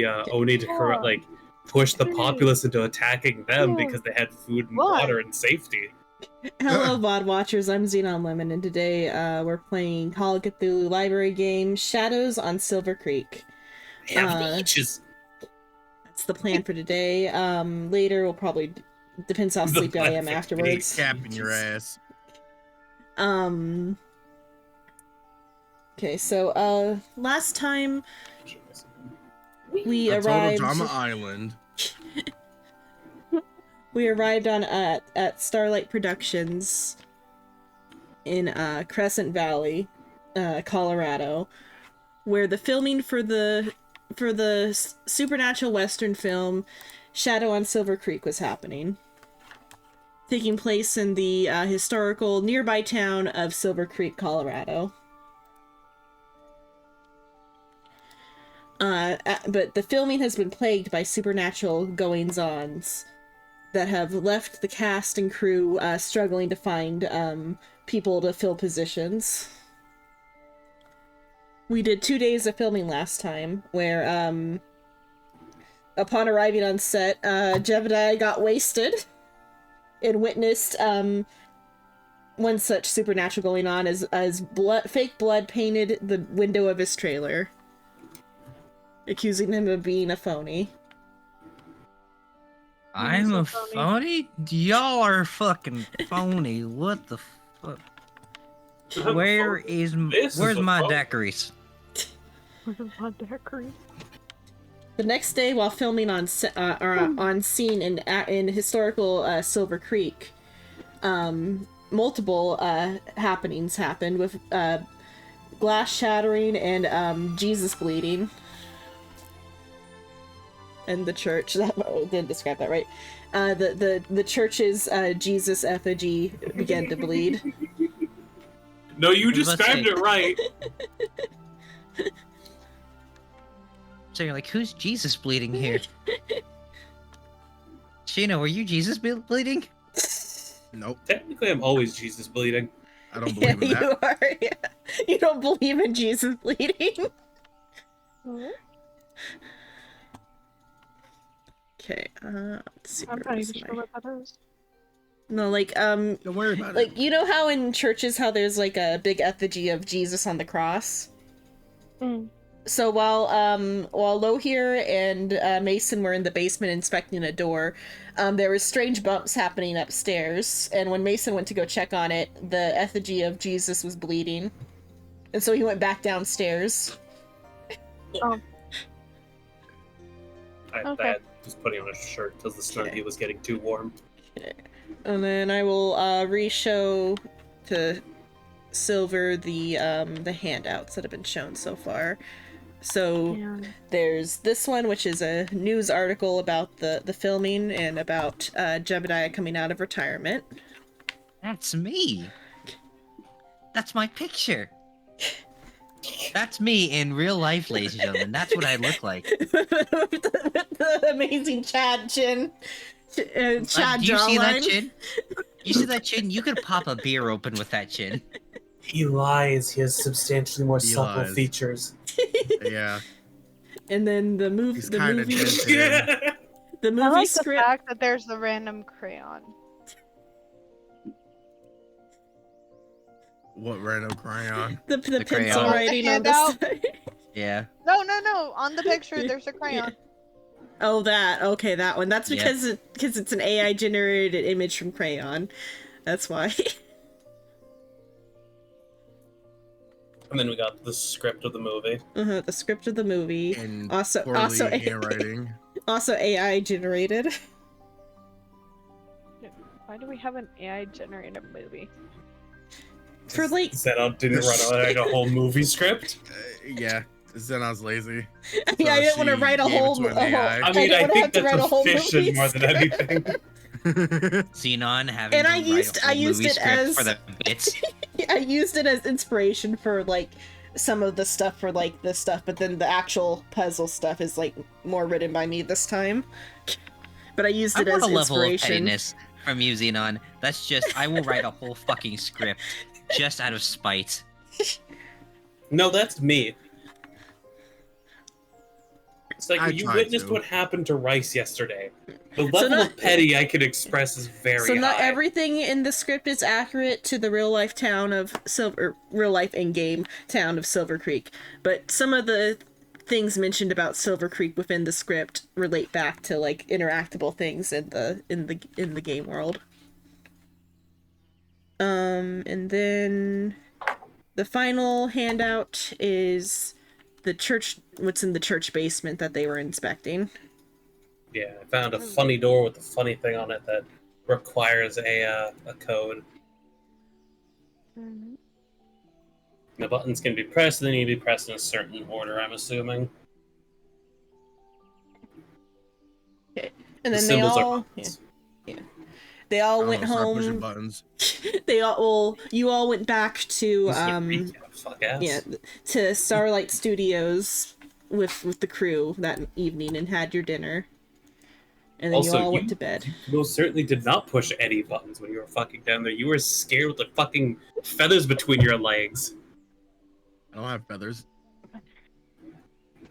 Oni to push the populace into attacking them because they had food and water and safety. Hello, VOD watchers. I'm Xenon Lemon, and today we're playing Call of Cthulhu library game Shadows on Silver Creek. Leeches. That's the plan for today. Later we'll probably depends how sleepy I am afterwards. Capping your ass. Okay, so last time we arrived. Total Drama Island. We arrived on at Starlight Productions in Crescent Valley, Colorado, where the filming for the supernatural western film Shadow on Silver Creek was happening, taking place in the historical nearby town of Silver Creek, Colorado. But the filming has been plagued by supernatural goings-ons that have left the cast and crew struggling to find people to fill positions. We did 2 days of filming last time, where upon arriving on set, Jebediah got wasted and witnessed one such supernatural going on as fake blood painted the window of his trailer, accusing him of being a phony. I'm a phony? Y'all are fucking phony. What the fuck? Where's my daiquiris? Where's my daiquiris? The next day, while filming on scene in historical Silver Creek, multiple happenings happened with glass shattering and Jesus bleeding. And the church, didn't describe that right. The church's Jesus effigy began to bleed. No, you described it right. So you're like, who's Jesus bleeding here? Sheena, were you Jesus bleeding? Nope. Technically, I'm always Jesus bleeding. I don't believe in that. You are. Yeah. You don't believe in Jesus bleeding. Okay, let's see. I'm not even sure what that is. No, Don't worry about it. you know how in churches how there's like a big effigy of Jesus on the cross? So while Lohir and Mason were in the basement inspecting a door, there was strange bumps happening upstairs, and when Mason went to go check on it, the effigy of Jesus was bleeding. And so he went back downstairs. Oh. I was putting on a shirt because the snuggie was getting too warm. And then I will re-show to Silver the handouts that have been shown so far. So there's this one, which is a news article about the filming and about Jebediah coming out of retirement. That's me. That's my picture. That's me in real life, ladies and gentlemen. That's what I look like. the amazing Chad chin. Chad do you see that jawline. chin? You see that chin? You could pop a beer open with that chin. He lies. He has substantially more supple features. Yeah. And then the movie. He's The kind of movie. dented. The I movie like script. the fact that there's the random crayon. What random crayon? The pencil crayon. writing on the Handout? side. Yeah. No. On the picture, there's a crayon. Oh, that. Okay, that one. That's Yeah. because it's an AI generated image from Crayon. That's why. And then we got the script of the movie. The script of the movie. And Also poorly handwriting. also AI generated. Why do we have an AI generated movie? For like, Zenon didn't write a whole movie script. Yeah. Xenon's lazy. I mean, I didn't want to she write a gave it whole. to an AI. I mean, I didn't think have to write a that's whole efficient movie more than script. anything. Xenon having And to I write used- a whole I used movie it script as- for the bits. I used it as inspiration for like some of the stuff for like this stuff, but then the actual puzzle stuff is like more written by me this time. But I used it I as want a level of inspiration. pettiness from you, Xenon. That's just, I will write a whole fucking script just out of spite. No, that's me. It's like I you tried witnessed to. what happened to Rice yesterday. The level not- of petty I could express is very So not high. everything in the script is accurate to the real life town of real life in game town of Silver Creek, but some of the things mentioned about Silver Creek within the script relate back to like interactable things in the game world. And then the final handout is the church, what's in the church basement that they were inspecting. Yeah, I found a funny door with a funny thing on it that requires a code. Mhm. The buttons can be pressed, and they need to be pressed in a certain order, I'm assuming. And The then they symbols all are buttons. they I all don't went know, start pushing home. buttons. You all went back to This is a recap, fuck ass. yeah, to Starlight Studios with the crew that evening and had your dinner. And then Also, you all went to bed. You most certainly did not push any buttons when you were fucking down there. You were scared with the fucking feathers between your legs. I don't have feathers.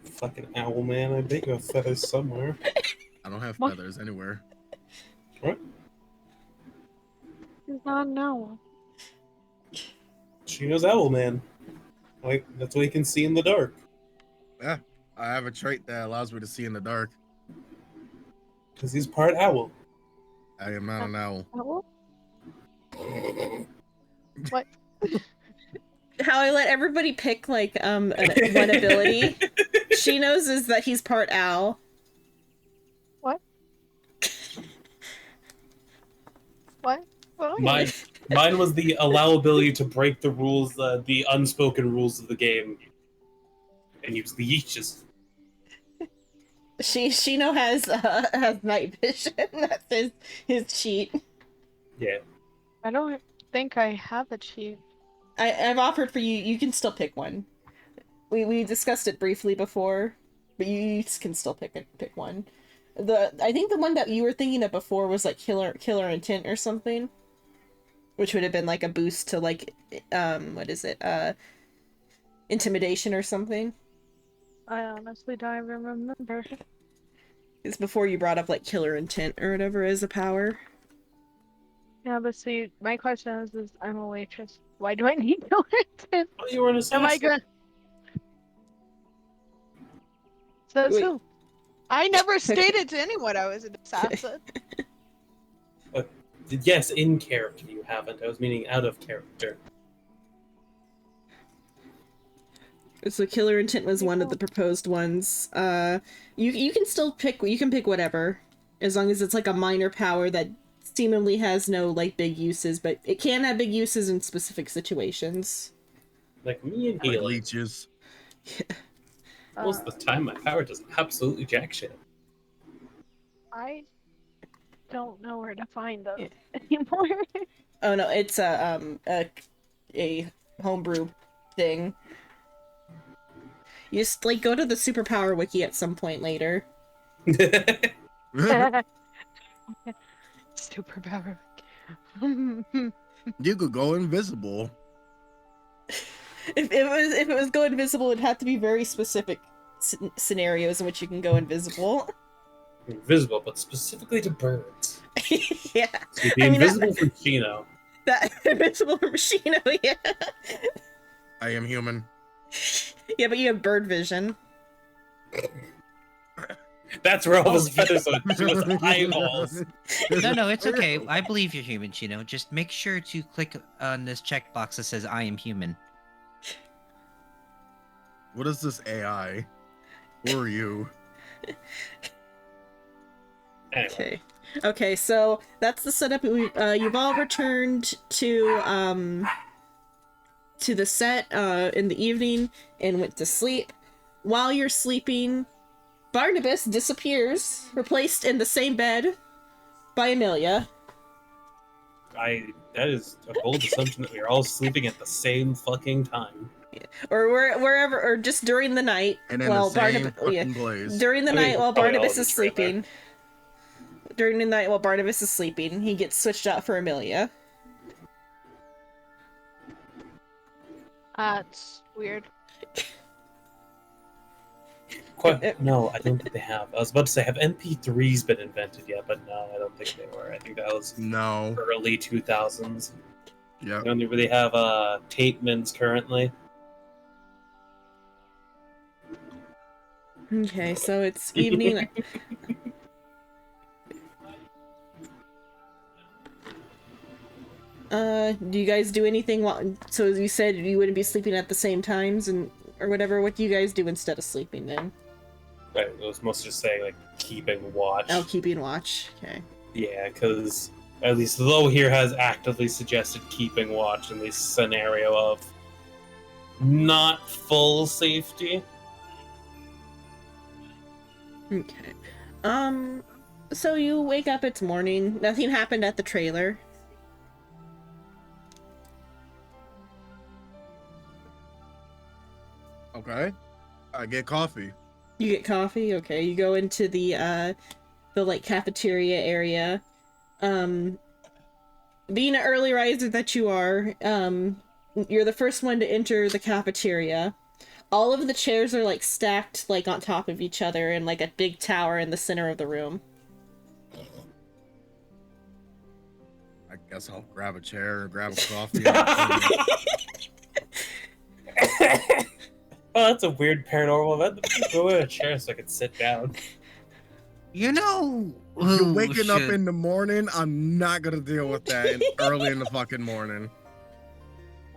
Fucking owl man, I bet you have feathers somewhere. I don't have What? feathers anywhere. What? He's not no. She knows owl man. Like, that's what he can see in the dark. Yeah, I have a trait that allows me to see in the dark. Because he's part owl. I am not an owl. Owl? What? How I let everybody pick like one ability. She knows is that he's part owl. What? What? What? Mine was the allowability to break the rules, the unspoken rules of the game, and use the yeeches. Shino has night vision. That's his cheat. Yeah. I don't think I have a cheat. I've offered for you. You can still pick one. We discussed it briefly before, but you can still pick one. I think the one that you were thinking of before was like killer intent or something, which would have been like a boost to like what is it, intimidation or something. I honestly don't even remember. It's before you brought up like killer intent or whatever as a power. Yeah, but see, my question is I'm a waitress. Why do I need killer intent? Oh, you were an Am assassin. I gonna? Says Wait. who? I never stated to anyone I was an assassin. Yes, in character you haven't. I was meaning out of character. So killer intent was one of the proposed ones. You can still pick. You can pick whatever, as long as it's like a minor power that seemingly has no like big uses, but it can have big uses in specific situations. Like me and Like healing. leeches. Most of the time, my power does absolutely jack shit. I don't know where to find those Yeah. anymore. Oh no, it's a homebrew thing. You just like go to the superpower wiki at some point later. Superpower. You could go invisible. If it was go invisible, it'd have to be very specific scenarios in which you can go invisible. Invisible, but specifically to birds. Yeah, So you'd be I mean, invisible from Chino. that invincible from Machino, yeah. I am human. Yeah, but you have bird vision. That's where all his feathers are. Chino's eyeballs. No, it's okay. I believe you're human, Chino. Just make sure to click on this checkbox that says I am human. What is this AI? Who are you? Anyway, Okay, so that's the setup. You've all returned to the set in the evening and went to sleep. While you're sleeping, Barnabas disappears, replaced in the same bed by Amelia. that is a bold assumption that we are all sleeping at the same fucking time. Or wherever, or just during the night And in while the same Barnabas, fucking place. during the I mean, night while probably all Barnabas of is us right there. sleeping. During the night while Barnabas is sleeping, he gets switched out for Amelia. It's weird. No, I don't think they have. I was about to say, have MP3s been invented yet? But no, I don't think they were. I think that was No. early 2000s. Yeah. They only really have tape mints currently. Okay, so it's evening. Do you guys do anything while, so you said you wouldn't be sleeping at the same times and or whatever, what do you guys do instead of sleeping then? Right, it was mostly just saying like keeping watch. Oh, keeping watch. Okay. Yeah, because at least Lo here has actively suggested keeping watch in this scenario of not full safety. Okay. So you wake up, it's morning. Nothing happened at the trailer. Okay. I get coffee. You get coffee? Okay. You go into the like cafeteria area. Being an early riser that you are, you're the first one to enter the cafeteria. All of the chairs are like stacked like on top of each other in like a big tower in the center of the room. I guess I'll grab a chair and grab a coffee. Oh, that's a weird paranormal event. Let me go in a chair so I can sit down. You know You're who waking up should- in the morning. I'm not gonna deal with that early in the fucking morning.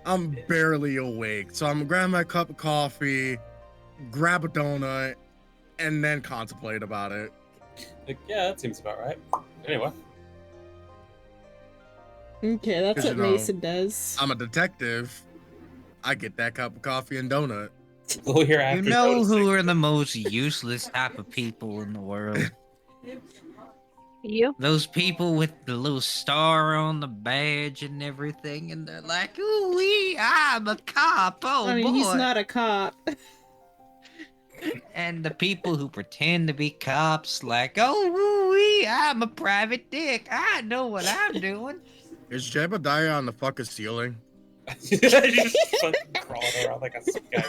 I'm barely awake, so I'm gonna grab my cup of coffee, grab a donut, and then contemplate about it. Like, yeah, that seems about right. Anyway. Okay, that's 'Cause, what you know, Mason does. I'm a detective. I get that cup of coffee and donut. Lo here after You know noticing. who are the most useless type of people in the world? You? Those people with the little star on the badge and everything, and they're like, "Ooh, I'm a cop, oh I mean, boy!" he's not a cop. And the people who pretend to be cops, like, "Oh, I'm a private dick. I know what I'm doing." Is Jebediah on the fucking ceiling? He's just fucking crawling around like a guy.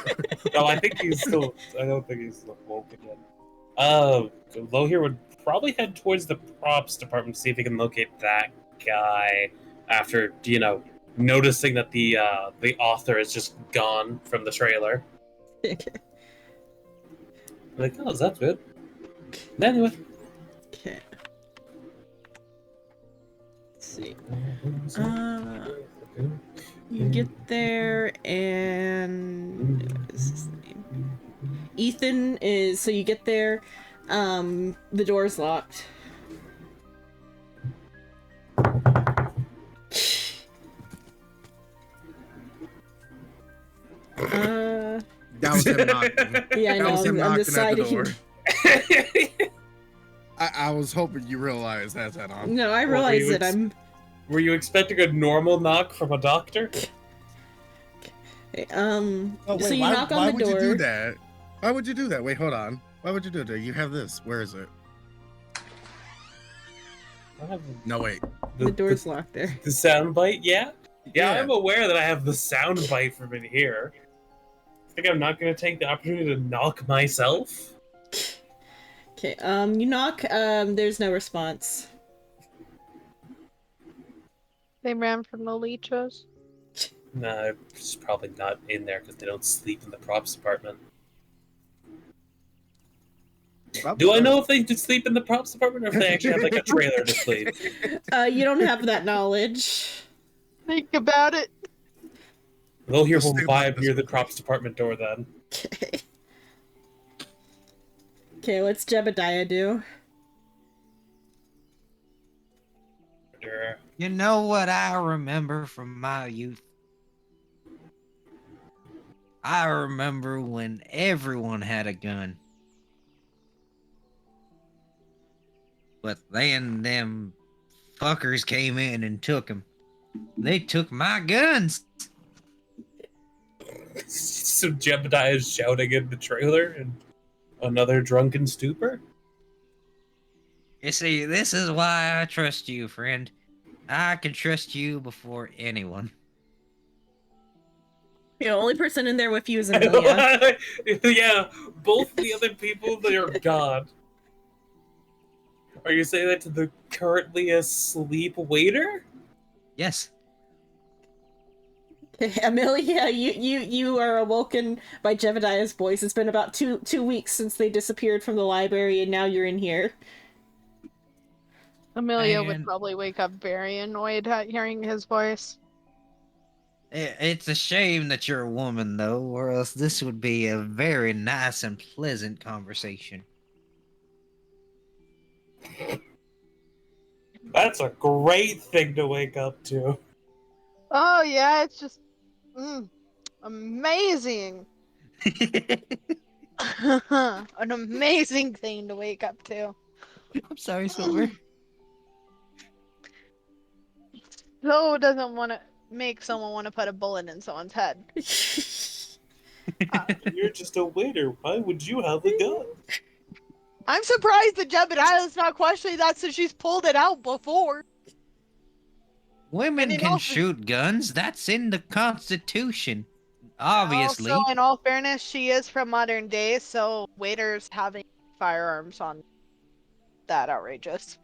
No, I think he's still. I don't think he's woke yet. Lo here would probably head towards the props department to see if he can locate that guy after noticing that the author is just gone from the trailer. Like, oh, is that good? Anyway. Okay. Let's see. You get there and what is his name? Ethan is so you get there, the door's locked. That was him knocking. Yeah, I That know. was him I'm knocking at the deciding. door. I was hoping you realized that's that on. No, I What were realize you it. I'm. Were you expecting a normal knock from a doctor? Oh, wait, so you why, knock on why the would door. you do that? Why would you do that? Wait, hold on. Why would you do that? You have this. Where is it? I have No, wait. The door's locked there. the sound bite, yeah? Yeah, Yeah. I'm aware that I have the sound bite from in here. Think I'm not gonna take the opportunity to knock myself? Okay, you knock, there's no response. They ran from the leechos. Nah, it's probably not in there because they don't sleep in the props department. Do I know if they did sleep in the props department or if they actually have like a trailer to sleep? You don't have that knowledge. Think about it. They'll hear Just will think about vibe this near the one. props department door then. Okay. Okay, what's Jebediah do? You know what I remember from my youth? I remember when everyone had a gun. But then them fuckers came in and took them. They took my guns. So Jebediah is shouting in the trailer and another drunken stupor? You see, this is why I trust you, friend. I can trust you before anyone. The only person in there with you is Amelia. Yeah, both the other people, they are gone. Are you saying that to the currently asleep waiter? Yes. Amelia, you are awoken by Jebediah's voice. It's been about two weeks since they disappeared from the library, and now you're in here. Amelia would And- probably wake up very annoyed at hearing his voice. It's a shame that you're a woman, though, or else this would be a very nice and pleasant conversation. That's a great thing to wake up to. Oh yeah, it's just amazing. An amazing thing to wake up to. I'm sorry, Silver. Flo doesn't want to make someone want to put a bullet in someone's head. You're just a waiter. Why would you have a gun? I'm surprised that Jebediah's not questioning that since she's pulled it out before. Women And it can also- shoot guns. That's in the Constitution. Obviously. Also, in all fairness, she is from modern day, so waiters having firearms on that outrageous.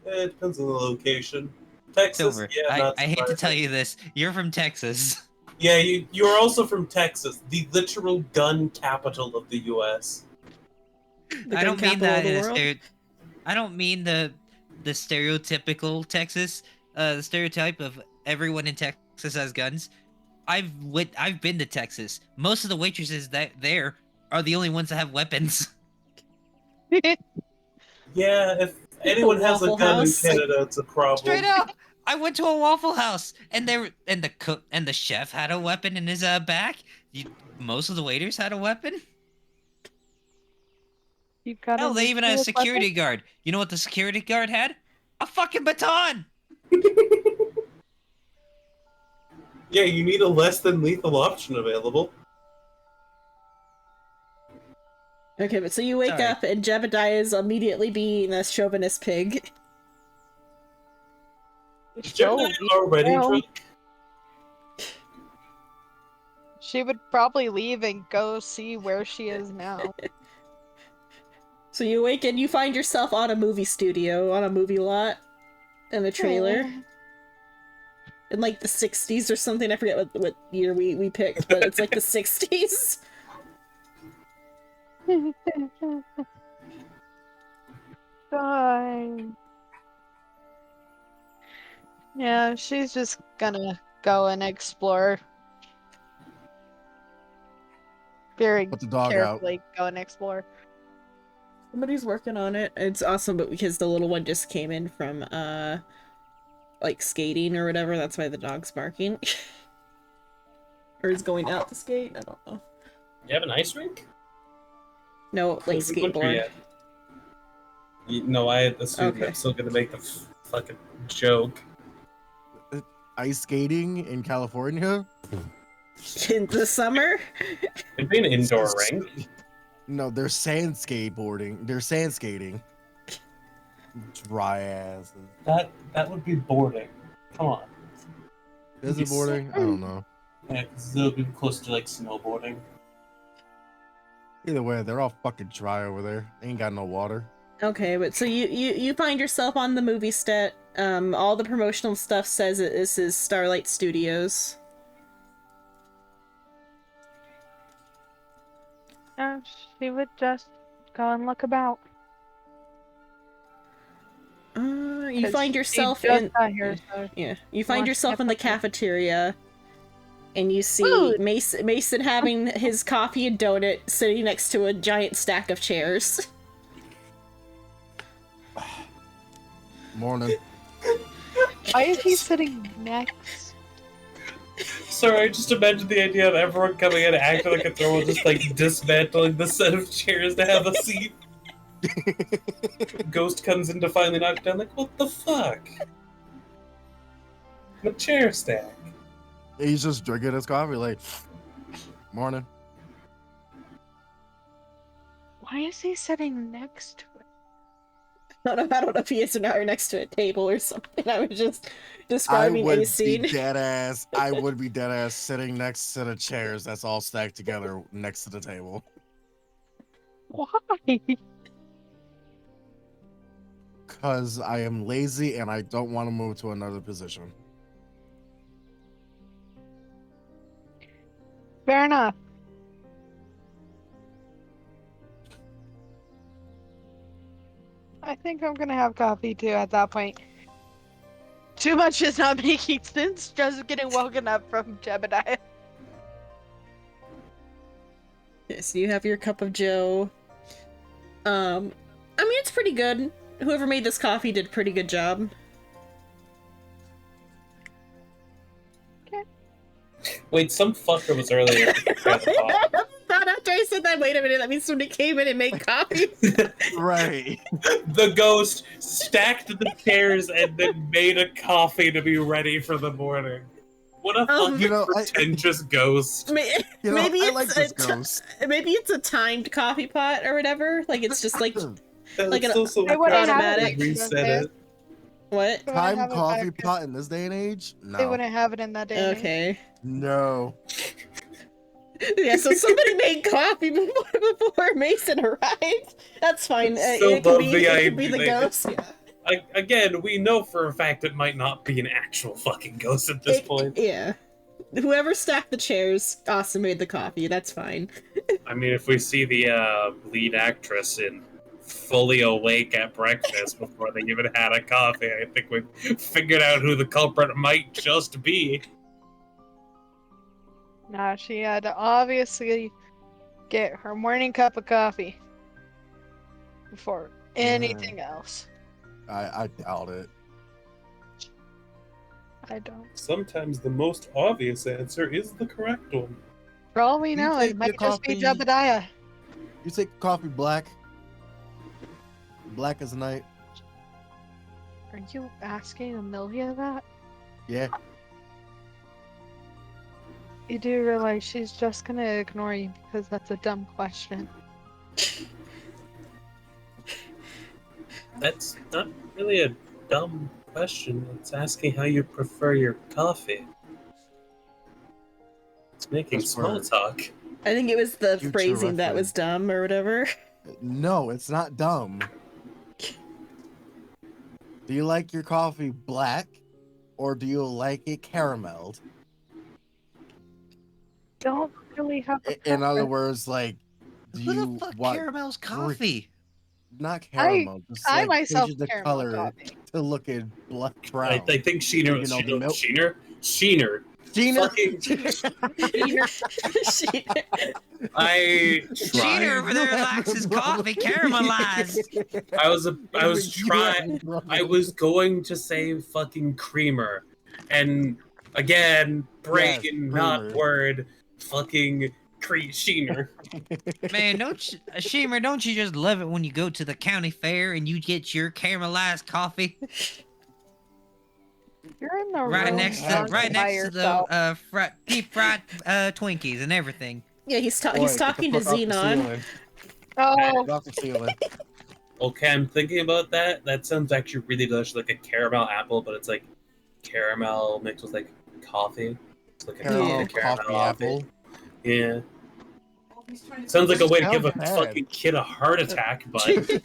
It depends on the location. Texas, Silver, yeah, not I hate to surprising. tell you this. You're from Texas. Yeah, you're also from Texas, the literal gun capital of the U.S. The I gun don't mean capital of that the in a world? I don't mean the stereotypical Texas, the stereotype of everyone in Texas has guns. I've been to Texas. Most of the waitresses that there are the only ones that have weapons. Yeah, if anyone has a Waffle gun House. in Canada, it's a problem. Straight up. I went to a Waffle House, and the cook and the chef had a weapon in his back. Most of the waiters had a weapon. You got Hell, they even had a security guard. You know what the security guard had? A fucking baton. Yeah, you need a less than lethal option available. Okay, but so you wake Sorry. up and Jebediah is immediately being a chauvinist pig. Gemini already well. drunk. She would probably leave and go see where she is now. So you wake and you find yourself on a movie studio, on a movie lot, in a trailer. In like the 60s or something. I forget what year we picked, but it's like the 60s. Fine. Yeah, she's just gonna go and explore. Very Put the dog carefully go and explore. Somebody's working on it. It's awesome, but because the little one just came in from like skating or whatever, that's why the dog's barking. Or is going out to skate, I don't know. You have an ice rink? No, like How's the winter skateboard. yet? No, I assumed Okay. I'm still gonna make the fucking joke. Ice skating in California? In the summer? It'd be an indoor rink. No, they're sand skateboarding. They're sand skating. Dry asses. That would be boarding. Come on. Is it boarding? I don't know. Yeah, 'cause it'll be close to like snowboarding. Either way, they're all fucking dry over there. They ain't got no water. Okay, but so you find yourself on the movie set. All the promotional stuff says that this is Starlight Studios. She would just go and look about. You 'Cause find she yourself just in got here, so yeah. You find Watch yourself in the Netflix. cafeteria, and you see Food. Mason having his coffee and donut sitting next to a giant stack of chairs. Morning. why is he sitting next? Sorry, I just imagined the idea of everyone coming in acting like a throw and just like dismantling the set of chairs to have a seat. Ghost comes in to finally knock down, like, what the fuck? The chair stack. He's just drinking his coffee, like, morning. Why is he sitting next to it? I don't know if he is or not, or next to a table or something. I was just I describing would a be scene. dead ass. I would be dead ass sitting next to the chairs that's all stacked together next to the table. Why? Cause I am lazy and I don't want to move to another position. Fair enough. I think I'm gonna have coffee too at that point. Too much is not making sense. Just getting woken up from Jebediah. Okay, so you have your cup of Joe. I mean, it's pretty good. Whoever made this coffee did a pretty good job. Wait, some fucker was earlier. Thought after I said that, wait a minute, that means somebody came in and made coffee. Right. The ghost stacked the chairs and then made a coffee to be ready for the morning. What a fucking You know, pretentious ghost. Maybe I it's like this ghost. maybe it's a timed coffee pot or whatever. Like it's just like That like was an still so I wouldn't have automatic. it. reset it. what? They wouldn't Time have it coffee back- pot in this day and age? They No. wouldn't have it in that day. Okay. No. Yeah, so somebody made coffee before Mason arrived. That's fine. Still It could love be, the it could be the idea. ghost. Yeah. Again, we know for a fact it might not be an actual fucking ghost at this point. Yeah. Whoever stacked the chairs also made the coffee. That's fine. I mean, if we see the lead actress in fully awake at breakfast before they even had a coffee, I think we've figured out who the culprit might just be. Nah, she had to obviously get her morning cup of coffee before anything else. I doubt it. I don't. Sometimes the most obvious answer is the correct one. For all we You know, take it might your just be coffee- Jebediah. You take coffee black. Black as night. Are you asking Amelia that? Yeah. You do realize she's just gonna ignore you because that's a dumb question. That's not really a dumb question. It's asking how you prefer your coffee. It's making That's small word. talk. I think it was the Future phrasing that reference. was dumb or whatever. No, it's not dumb. Do you like your coffee black or do you like it carameled? Don't really have. a In other preference. words, like, do Who you the fuck want caramels coffee? not caramel, just I like myself change the caramel color coffee. to look at black brown. I think Sheener was You know, the milk- Sheener. Fucking, I Cheater tried. over there likes his coffee caramelized. I was going to say fucking creamer, and again, brain, Yes, not creamer. word, fucking Sheener. Man, Shimmer, don't you just love it when you go to the county fair and you get your caramelized coffee You're in the right room next to drunk by yourself. deep fried Twinkies and everything? Yeah, he's Boy, he's get the talking to fuck off the Xenon. ceiling. Oh, Get off the ceiling. Okay, I'm thinking about that. That sounds actually really delicious, like a caramel apple, but it's like caramel mixed with like coffee. It's like a Caramel caramel coffee apple. Yeah. Sounds like a way to give a Sounds bad. fucking kid a heart attack, but It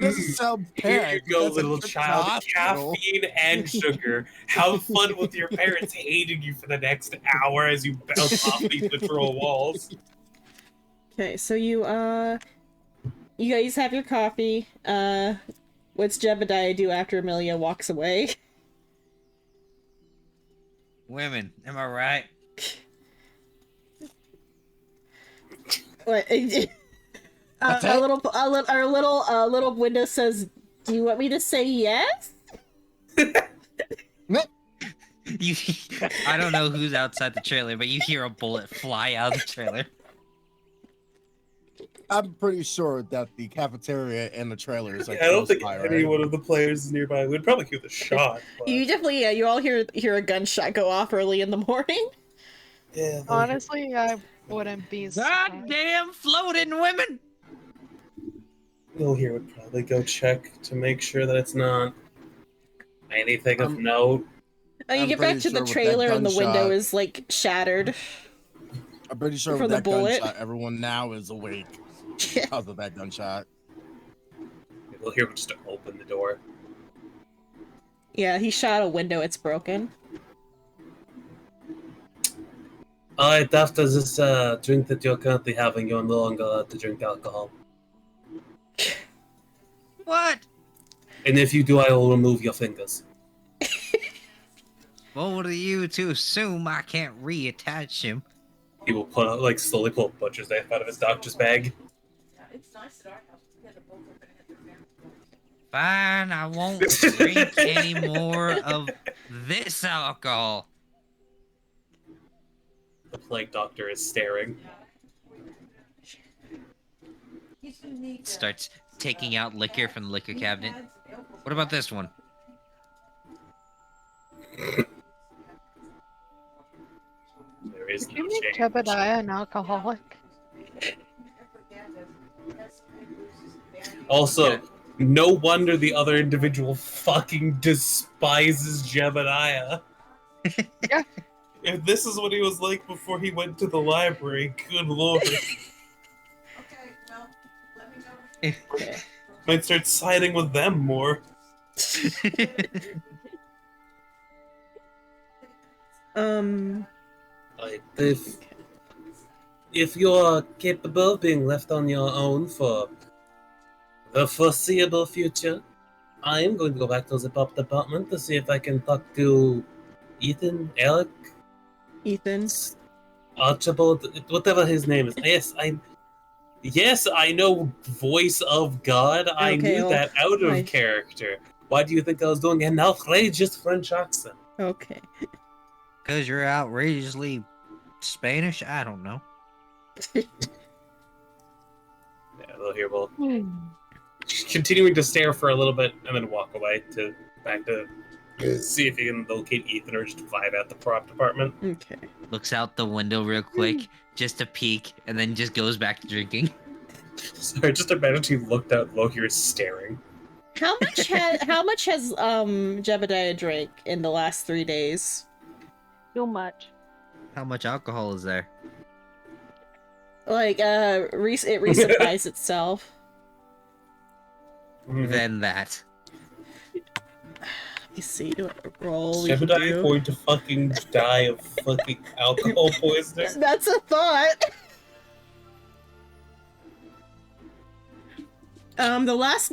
doesn't sound here bad. you go, That's a little trip to child. hospital. Caffeine and sugar. Have fun with your parents hating you for the next hour as you bounce off these literal walls. Okay, so you guys have your coffee. What's Jebediah do after Amelia walks away? Women, am I right? What? Our little window says, "Do you want me to say yes?" You, I don't know who's outside the trailer, but you hear a bullet fly out of the trailer. I'm pretty sure that the cafeteria and the trailer is like I don't close think by, any right? one of the players is nearby. We'd probably hear the shot. But... You definitely, yeah, you all hear a gunshot go off early in the morning. Yeah, honestly, I wouldn't be surprised. Goddamn floating women! Will here would probably go check to make sure that it's not anything of note. You I'm get back pretty to the sure with that trailer and the window gunshot- is like shattered. I'm pretty sure For with the that bullet? gunshot, everyone now is awake because of that gunshot. Will here would just open the door. Yeah, he shot a window, it's broken. Alright, after this drink that you're currently having, you're no longer allowed to drink alcohol. What? And if you do, I will remove your fingers. Bold of you to assume I can't reattach him. He will slowly pull a butcher's knife out of his doctor's bag. Fine, I won't drink any more of this alcohol. The plague doctor is staring. Starts taking out liquor from the liquor cabinet. What about this one? There is Did no you make change. Jebediah an alcoholic? Also, no wonder the other individual fucking despises Jebediah. Yeah. If this is what he was like before he went to the library, good lord. Might start siding with them more. Like, if you're capable of being left on your own for the foreseeable future, I am going to go back to the pop department to see if I can talk to Ethan, Alec, Ethan. Archibald, whatever his name is. Yes, I know voice of God. I Okay, knew well, that out of nice. character. Why do you think I was doing an outrageous French accent? Okay. Because you're outrageously Spanish? I don't know. Yeah, they'll hear both. Hmm. Continuing to stare for a little bit and then walk away to back to see if he can locate Ethan or just vibe at the prop department. Okay. Looks out the window real quick, just to peek, and then just goes back to drinking. Sorry, just imagine he looked out low here staring. How much has Jebediah drank in the last 3 days? Too much. How much alcohol is there? Like it resupplies itself. Than that. Let me see what roll we can Jebediah do. going to fucking die of fucking alcohol poisoning. That's a thought. The last,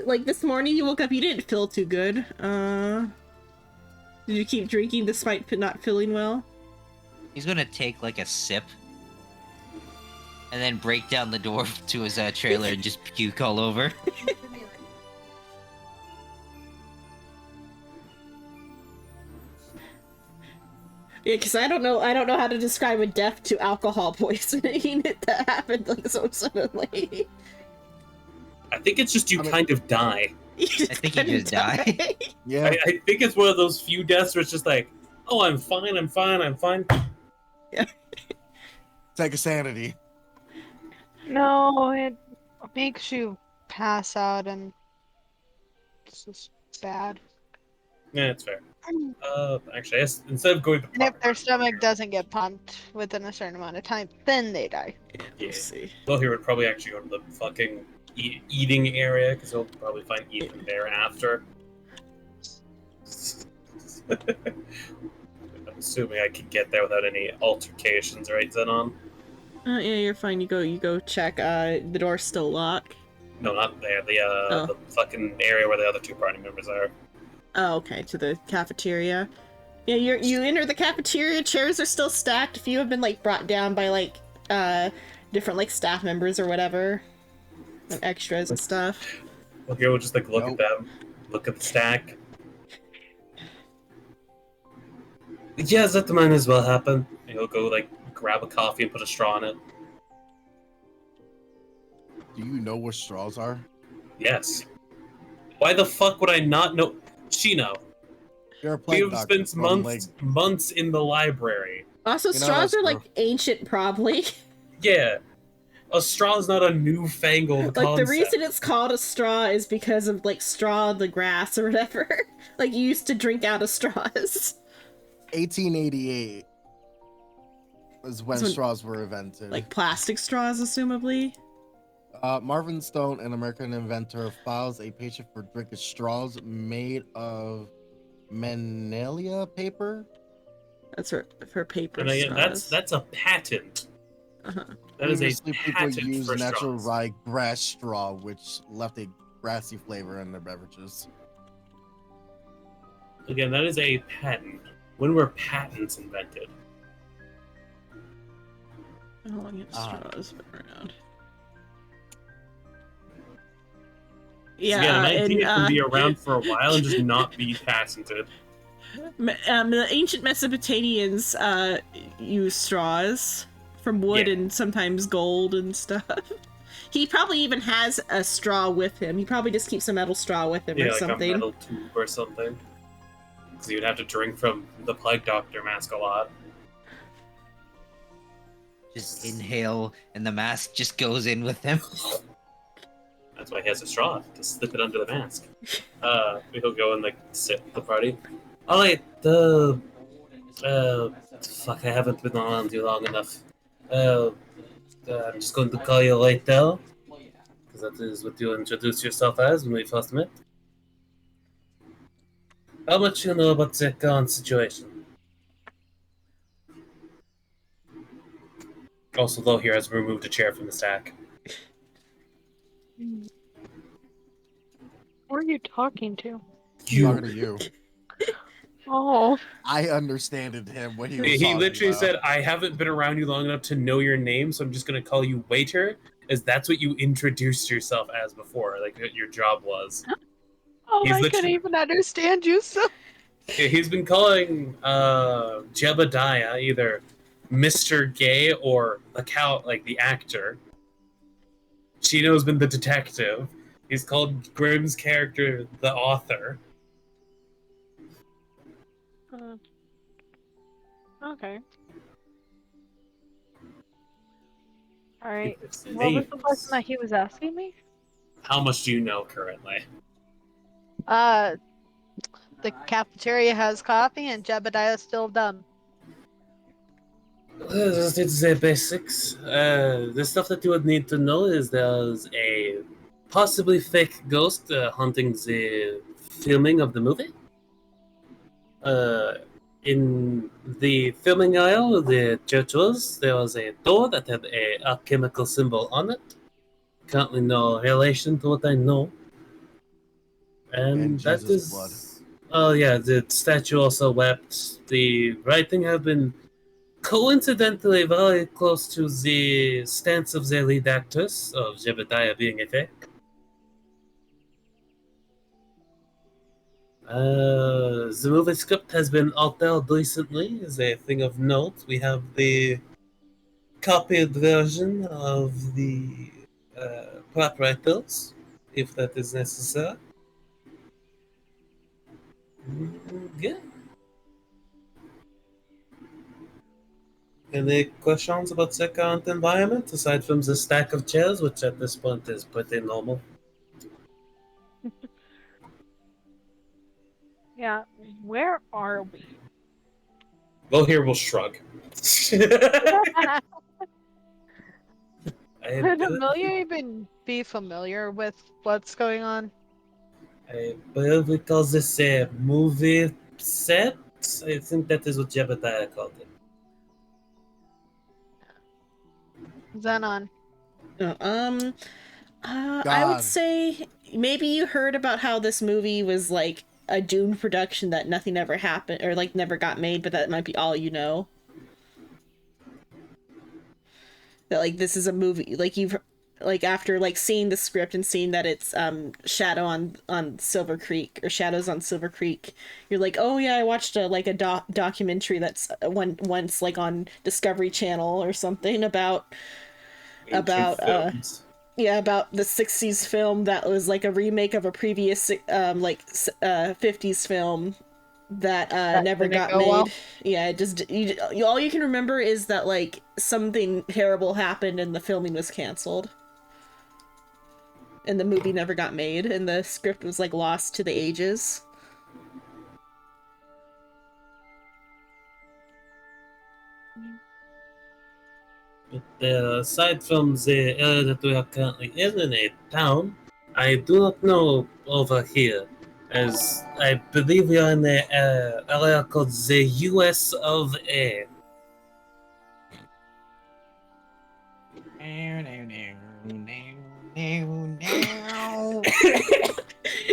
like this morning you woke up, you didn't feel too good. Did you keep drinking despite not feeling well? He's gonna take like a sip, and then break down the door to his trailer and just puke all over. Yeah, because I don't know how to describe a death to alcohol poisoning that happened like so suddenly. I think it's just you kind of die. I think you just die. Yeah. I think it's one of those few deaths where it's just like, oh, I'm fine. Take a sanity. No, it makes you pass out and it's just bad. Yeah, it's fair. Actually, I guess instead of going to And if their stomach doesn't get pumped within a certain amount of time, then they die. yeah, Let's see. Low would probably actually go to the fucking eating area because he'll probably find Ethan there after. I'm assuming I could get there without any altercations, right, Zenon? Yeah, you're fine. You go check. The door's still locked. No, not there. The fucking area where the other two party members are. Oh, okay, to the cafeteria. Yeah, you enter the cafeteria. Chairs are still stacked. A few have been like brought down by like different like staff members or whatever, and extras and stuff. Okay, we'll just like look at them, look at the stack. Yeah, that might as well happen. And he'll go like grab a coffee and put a straw in it. Do you know where straws are? Yes. Why the fuck would I not know? Shino, You're a we plague have doctor. spent months in the library. Also, You know, straws that's are like true. ancient, probably. Yeah. A straw is not a newfangled Like, the concept. reason it's called a straw is because of, like, straw the grass or whatever. Like, you used to drink out of straws. 1888 was when That's when- straws were invented. Like, plastic straws, assumably. Marvin Stone, an American inventor, files a patent for drinking straws made of Manila paper. That's for paper And again, straws. that's a patent. Uh-huh. That is a Previously, people patent used for natural straws. rye grass straw, which left a grassy flavor in their beverages. Again, that is a patent. When were patents invented? How long have Ah. straws been around? Yeah, Yeah, an idea can be and around for a while and just not be patented. the ancient Mesopotamians used straws from wood Yeah. and sometimes gold and stuff. He probably even has a straw with him. He probably just keeps a metal straw with him Yeah, or like something. a metal tube or something. Because you'd have to drink from the Plague Doctor mask a lot. Just inhale, and the mask just goes in with him. That's why he has a straw, to slip it under the mask. He'll go and, like, sit with the party. Alright, fuck, I haven't been around you long enough. I'm just going to call you later. Because that is what you introduced yourself as when we first met. How much you know about the current situation? Also, Lo here has removed a chair from the stack. Who are you talking to? Talking to you. Oh, I understanded him when he was He talking literally about. said, I haven't been around you long enough to know your name, so I'm just going to call you waiter, as that's what you introduced yourself as before, like what your job was. oh, He's I couldn't literally- even understand you. So He's been calling Jebediah either Mr. Gay or the cow, like the actor. Chino's been the detective. He's called Grimm's character the author. okay. All right. It's the What was names. the question that he was asking me? How much do you know currently? The cafeteria has coffee and Jebediah's still dumb. Just need to say basics. The stuff that you would need to know is there's a possibly fake ghost haunting the filming of the movie. In the filming aisle of the church there was a door that had a alchemical symbol on it. Currently no relation to what I know. And that Jesus' is... blood. Oh yeah, the statue also wept. The writing had been coincidentally very close to the stance of the lead actress, of Jebediah being a fake. The movie script has been altered recently as a thing of note. We have the copied version of the plot writers, if that is necessary. Yeah. Any questions about the current environment, aside from the stack of chairs, which at this point is pretty normal? Yeah. Where are we? Lohir will shrug. Would Amelia even be familiar with what's going on? I believe we call this a movie set. I think that is what Jebediah called it. Xenon. I would God. say maybe you heard about how this movie was like a doomed production that nothing ever happened or like never got made, but that might be all you know. That like this is a movie like you've like after like seeing the script and seeing that it's Shadow on Silver Creek or Shadows on Silver Creek, you're like, oh yeah, I watched a documentary that's once like on Discovery Channel or something about Ancient films. about the 60s film that was like a remake of a previous 50s film that That never didn't got go made. well? Yeah, it just all you can remember is that like something terrible happened and the filming was canceled. And the movie never got made and the script was like lost to the ages. Aside from the area that we are currently in a town, I do not know over here, as I believe we are in the area called the US of A.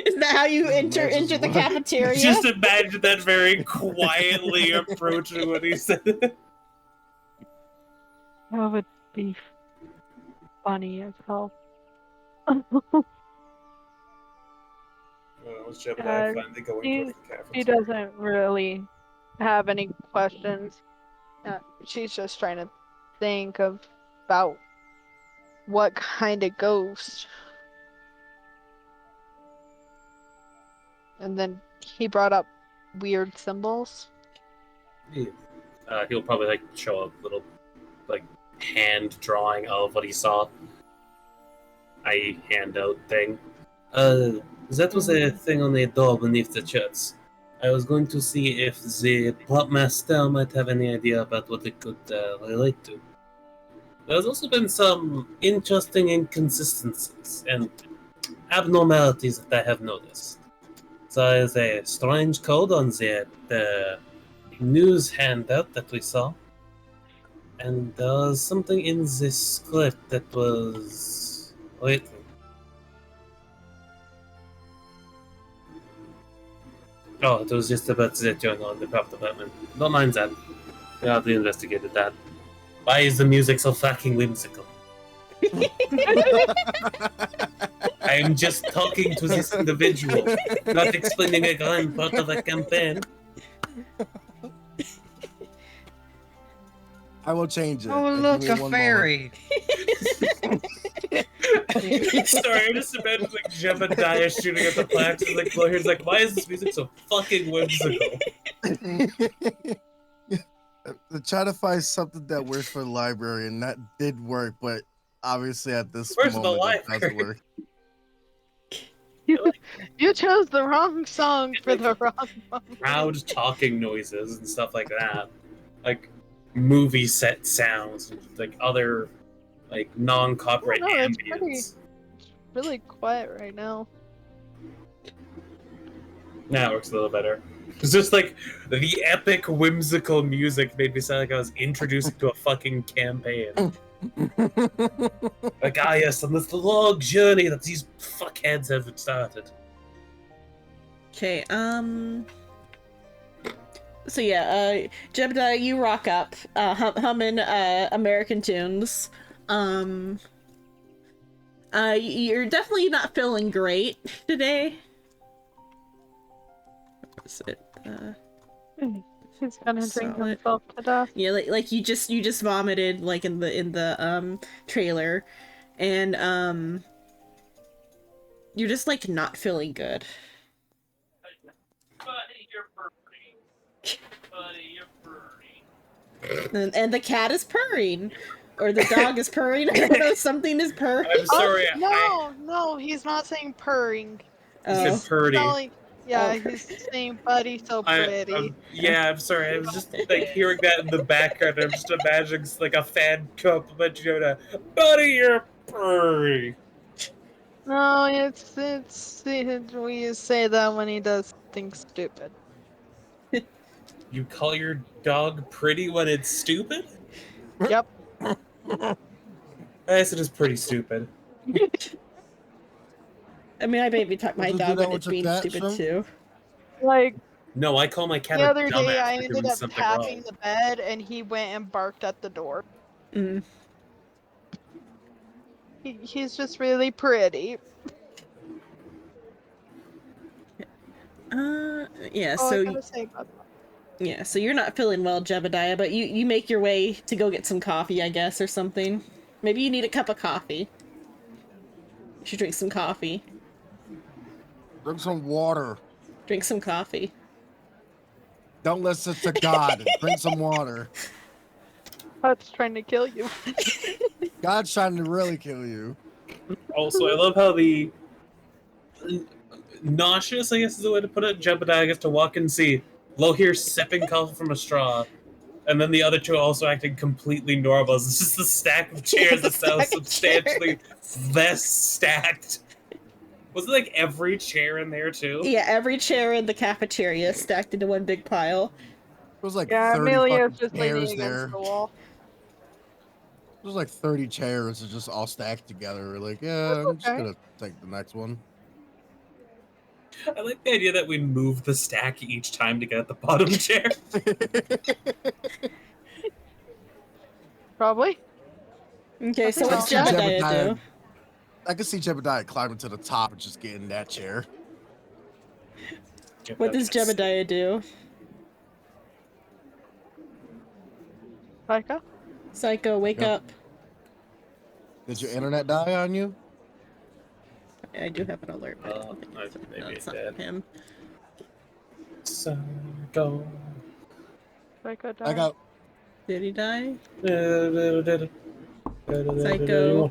Is that how you enter the cafeteria? Just imagine that very quietly approaching what he said. That would be funny as hell. Jebediah finally going He towards the cafeteria. doesn't really have any questions. She's just trying to think about what kind of ghost. And then he brought up weird symbols. He'll probably like show a little like hand drawing of what he saw. I handout thing. That was a thing on the door beneath the church. I was going to see if the prop master might have any idea about what it could relate to. There's also been some interesting inconsistencies and abnormalities that I have noticed. There is a strange code on the news handout that we saw. And there was something in this script that was... Wait. Oh, it was just about the journal in the prop department. Don't mind that. We already investigated that. Why is the music so fucking whimsical? I am just talking to this individual, not explaining a grand part of a campaign. I will change it. Oh, Give look, me a one fairy! Sorry, I just imagine like Jebediah shooting at the plaques and like Blair's like, why is this music so fucking whimsical? moment. Try to find something that works for the library, and that did work, but obviously at this Where's the moment it doesn't library? work. You chose the wrong song for the wrong moment. Loud talking noises and stuff like that. Like movie set sounds, and, like other like non-copyright Oh, no, it's ambience. It's really quiet right now. Now it works a little better. It's just like the epic whimsical music made me sound like I was introduced to a fucking campaign. Like, ah yes, on this long journey that these fuckheads have started. Okay, so yeah, Jebediah, you rock up, humming, American tunes. You're definitely not feeling great today. What is it? He's gonna drink Solid. himself to death. Yeah, like you just vomited like in the trailer, and you're just like not feeling good. Buddy, you're purring. Buddy, you're purring. And the cat is purring, or the dog is purring. I don't know, something is purring. I'm sorry, No, he's not saying purring. I Oh. said purdy. He's saying buddy so pretty. I'm sorry. I was just like hearing that in the background. I'm just imagining like a fan compliment Jonah. Buddy, you're purry. No, it's we say that when he does things stupid. You call your dog pretty when it's stupid? Yep. I guess it is pretty stupid. I mean, I maybe talk my Would you dog do that when with it's your being cat, stupid Shum? too. Like No, I call my cat the a other day, dumbass I for ended doing up something tapping wrong. the bed, and he went and barked at the door. Mm. He's just really pretty. Yeah. Oh, I So gotta say about that. yeah, so you're not feeling well, Jebediah, but you make your way to go get some coffee, I guess, or something. Maybe you need a cup of coffee. You should drink some coffee. Drink some water. Drink some coffee. Don't listen to God. Drink some water. God's trying to kill you. God's trying to really kill you. Also, I love how the nauseous, I guess is the way to put it. Jebediah gets to walk and see Lohir sipping coffee from a straw, and then the other two also acting completely normal. It's just a stack of chairs that sounds substantially less stacked. Was it like every chair in there too? Yeah, every chair in the cafeteria stacked into one big pile. It was like Yeah, 30 Amelia's fucking just chairs leaning there. against the wall. There's like 30 chairs that just all stacked together. We're like, yeah, I'm just okay. gonna take the next one. I like the idea that we move the stack each time to get at the bottom chair. Probably. Okay, so I what's think Jebediah do? I could see Jebediah climbing to the top and just getting that chair. What does Jebediah do? Psycho? Psycho, wake Yep. up. Did your internet die on you? I do have an alert, but I don't think I it's, think no, maybe it's it not did. him. Psycho. Psycho died. I got Did he die? Psycho.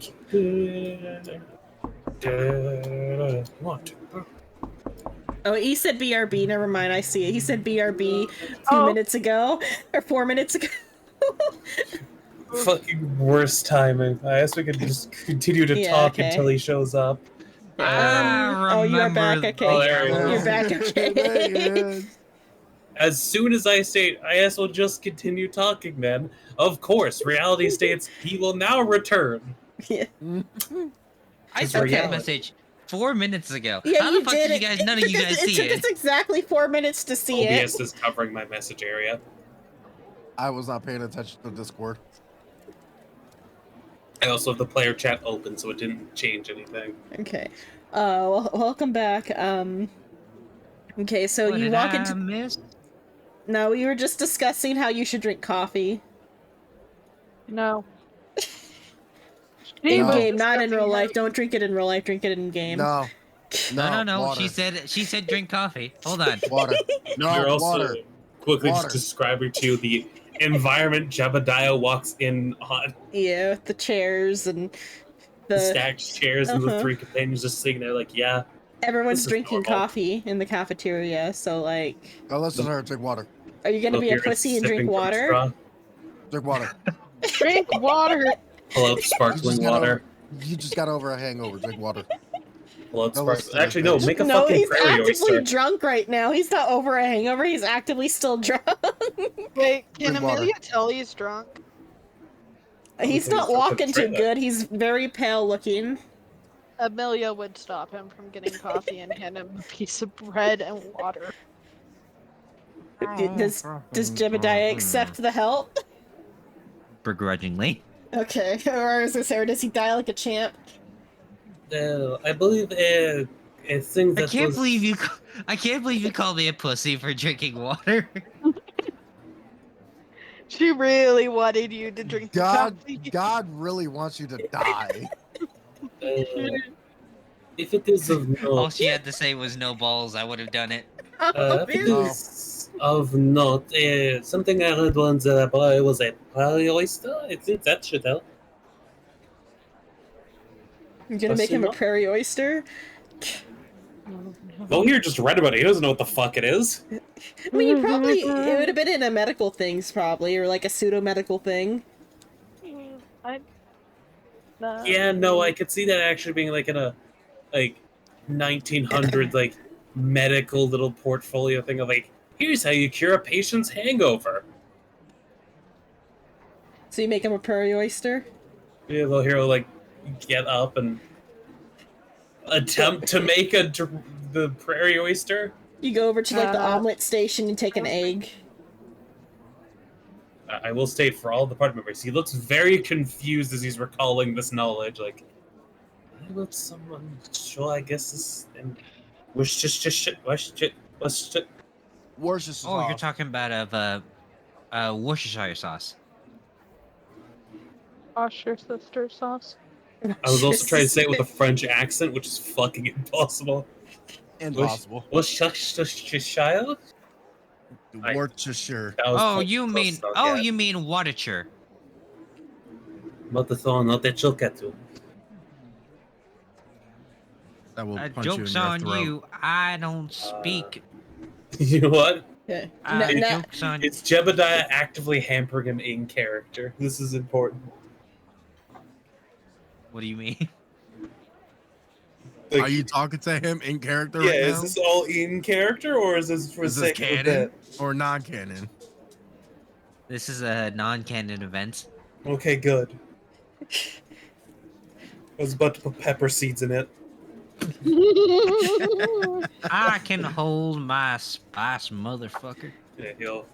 Oh, he said BRB. Never mind, I see it. He said BRB 2 Oh. minutes ago, or 4 minutes ago. Fucking worst timing. I guess we could just continue to Yeah, talk okay. until he shows up. Oh, you are back. remember- Okay, Oh, there he is. you're back. There he Okay. is. As soon as I state, I guess we'll just continue talking then. Of course, reality states he will now return. Yeah. I It's sent that reality. message 4 minutes ago. Yeah, How you the fuck did did you it. guys? None of you guys see It took it. us exactly 4 minutes to see it. OBS is covering my message area. I was not paying attention to Discord. I also have the player chat open, so it didn't change anything. Okay. Well, welcome back. Okay, so What you did walk I into. miss? No, we were just discussing how you should drink coffee. No. In No. game, not in real discussing life. how- Don't drink it in real life. Drink it in game. No. No. Water. She said drink coffee. Hold on. Water. No, You're also water. quickly Water. just describing to you the environment Jebediah walks in on. Yeah, with the chairs and The the stacked chairs and the uh-huh. three companions just sitting there like, yeah. everyone's This is drinking normal. coffee in the cafeteria. So like, Go listen to her. Drink water. are you gonna look be a here, it's pussy and drink sipping from a water? straw. Drink water. Drink water. Pull out You sparkling just got water. over- You just got over a hangover. Drink water. Pull out No, sparkling. listen, Actually, no, bitch. make a No, fucking he's prairie actively oyster. drunk right now. He's not over a hangover. He's actively still drunk. Wait, can Drink water. Amelia tell he's drunk? He's think not he's drunk walking with too Trina. good. He's very pale looking. Amelia would stop him from getting coffee and hand him a piece of bread and water. Does Jebediah accept the help? Begrudgingly. Okay, or is this, or does he die like a champ? I believe a thing I that can't was... believe you. I can't believe you called me a pussy for drinking water. She really wanted you to drink the God, coffee. God really wants you to die. if it is of All note, she had to say was no balls. I would have done it. if it Oh. is of note, something I read once that a boy was a prairie oyster. I think that should help. You're gonna make him a Pussy prairie oyster? Lohir just read about it. He doesn't know what the fuck it is. I mean, you probably, it would have been in a medical things, probably, or like a pseudo-medical thing. Yeah, no, I could see that actually being like in a 1900 like medical little portfolio thing of like, here's how you cure a patient's hangover. So you make him a prairie oyster? Yeah, Lohir will like get up and attempt to make the prairie oyster. You go over to like the Uh, omelet station and take an egg. I will state for all the party members, he looks very confused as he's recalling this knowledge. Like, I will someone sure I guess this and was just shit. Worcestershire Oh, you're sauce. talking about Worcestershire sauce. Wash your sister sauce. I was also trying to say it with a French accent, which is fucking impossible. Impossible. Worcestershire? Worcestershire. That was Oh, close- you close mean enough, oh, yeah. you mean Wadature. Matathon, not that chilkatu. That will punch you in Joke's your on throat. you. I don't speak. You know what? Yeah. Joke's on It's Jebediah actively hampering him in character. This is important. What do you mean? Like, Are you talking to him in character yeah, right now? is this all in character or is this for Is this sake of the canon bit? or non-canon? This is a non-canon event. Okay, good. I was about to put pepper seeds in it. I can hold my spice, motherfucker. Yeah, he'll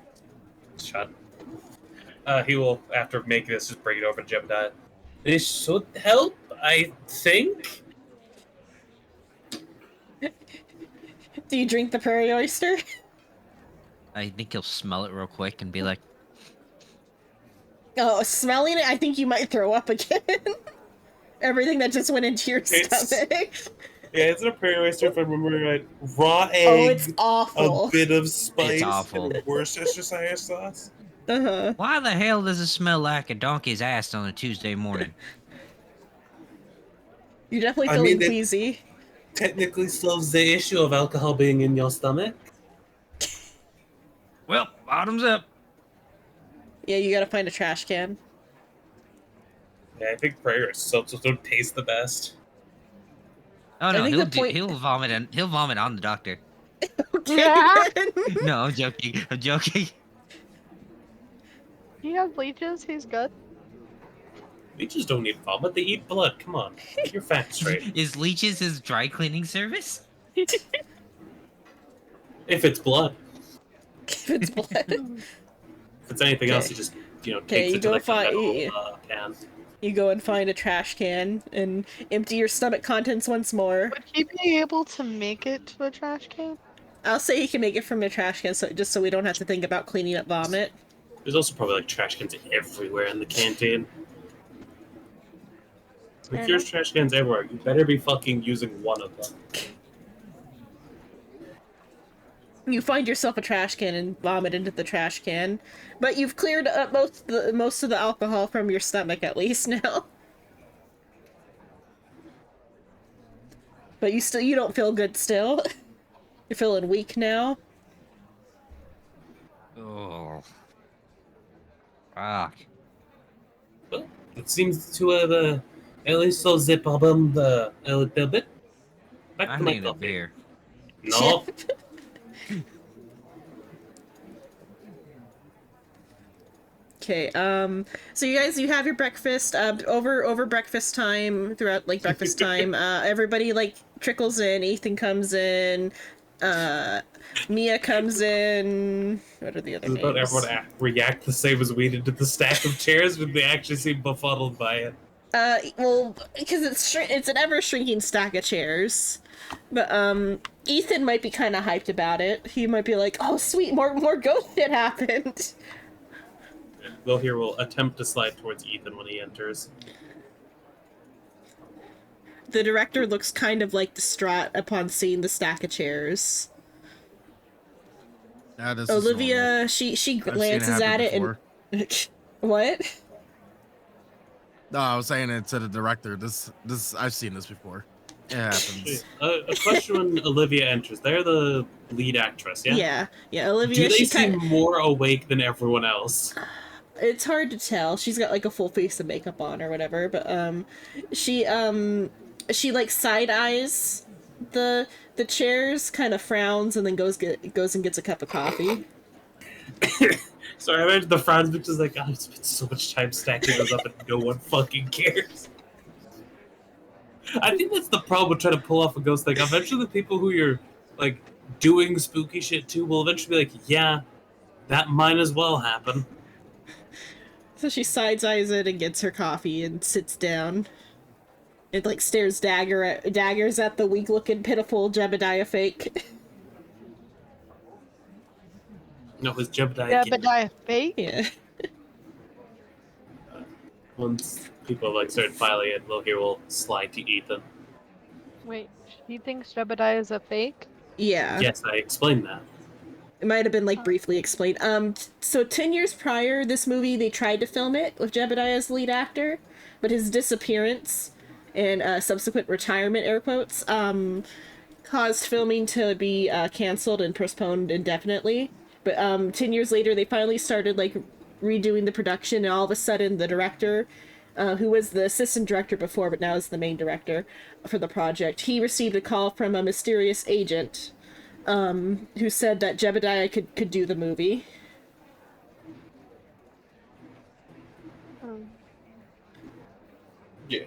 shut. He will, after making this, just bring it over to Jebediah. This should help, I think. Do you drink the prairie oyster? I think he'll smell it real quick and be like, Oh, smelling it, I think you might throw up again. Everything that just went into your It's- stomach. Yeah, it's a prairie oyster, if I remember right. Raw egg, Oh, it's a awful. bit of spice, awful. and Worcestershire sauce. Uh-huh. why the hell does it smell like a donkey's ass on a Tuesday morning? You're definitely I feeling mean, queasy. Technically solves the issue of alcohol being in your stomach. Well, bottoms up. Yeah, you gotta find a trash can. Yeah, I think prairie oysters don't taste the best. Oh no, think he'll the point- he'll vomit and he'll vomit on the doctor. Okay. Yeah. No, I'm joking. I'm joking. He has leeches. He's good. Leeches don't eat vomit, they eat blood. Come on, get your facts straight. Is Leeches his dry cleaning service? If it's blood. It's blood. If it's anything else, Okay. he just, takes Okay, you it to go like the find- metal can. You go and find a trash can and empty your stomach contents once more. Would he be able to make it to a trash can? I'll say he can make it from a trash can, so just so we don't have to think about cleaning up vomit. There's also probably like trash cans everywhere in the canteen. If there's trash cans everywhere, you better be fucking using one of them. You find yourself a trash can and vomit into the trash can, but you've cleared up most of the alcohol from your stomach at least now. But you don't feel good still. You're feeling weak now. Oh. Fuck. Well, it seems to have at least solved the problem a little bit. Back I to my need a coffee. beer. No. Okay, so you have your breakfast, over breakfast time, throughout, like, breakfast time, everybody, like, trickles in, Ethan comes in, Mia comes in, what are the other Does names? about everyone react the same as we did to the stack of chairs when they actually seem befuddled by it? Well, because it's an ever-shrinking stack of chairs, but, Ethan might be kind of hyped about it. He might be like, oh, sweet, more ghost shit happened. Will here will attempt to slide towards Ethan when he enters. The director looks kind of, like, distraught upon seeing the stack of chairs. Yeah, this is Olivia, she normal. I've seen glances happen at it before. and what? No, I was saying it to the director. This I've seen this before. It happens. A question when Olivia enters. They're the lead actress, yeah? Yeah. Olivia, Do they she seem kind more awake than everyone else? it's hard to tell. She's got like a full face of makeup on or whatever, but she like side eyes the chairs, kind of frowns, and then goes and gets a cup of coffee. Sorry, I imagine the frowns bitch is like, I've spent so much time stacking those up and no one fucking cares. I think that's the problem with trying to pull off a ghost thing. Eventually the people who you're like doing spooky shit to will eventually be like, yeah, that might as well happen. So she side eyes it and gets her coffee and sits down. It like stares daggers at the weak-looking, pitiful Jebediah fake. No, his Jebediah Yeah, kid. but I fake. Yeah. Once people like start filing in, Loki will slide to Ethan. Wait, she thinks Jebediah is a fake? Yeah. Yes, I explained that. It might have been like briefly explained. So 10 years prior, this movie they tried to film it with Jebediah as the lead actor, but his disappearance and subsequent retirement, air quotes, caused filming to be canceled and postponed indefinitely. But 10 years later, they finally started like redoing the production, and all of a sudden, the director, who was the assistant director before, but now is the main director for the project, he received a call from a mysterious agent who said that Jebediah could do the movie. Yeah.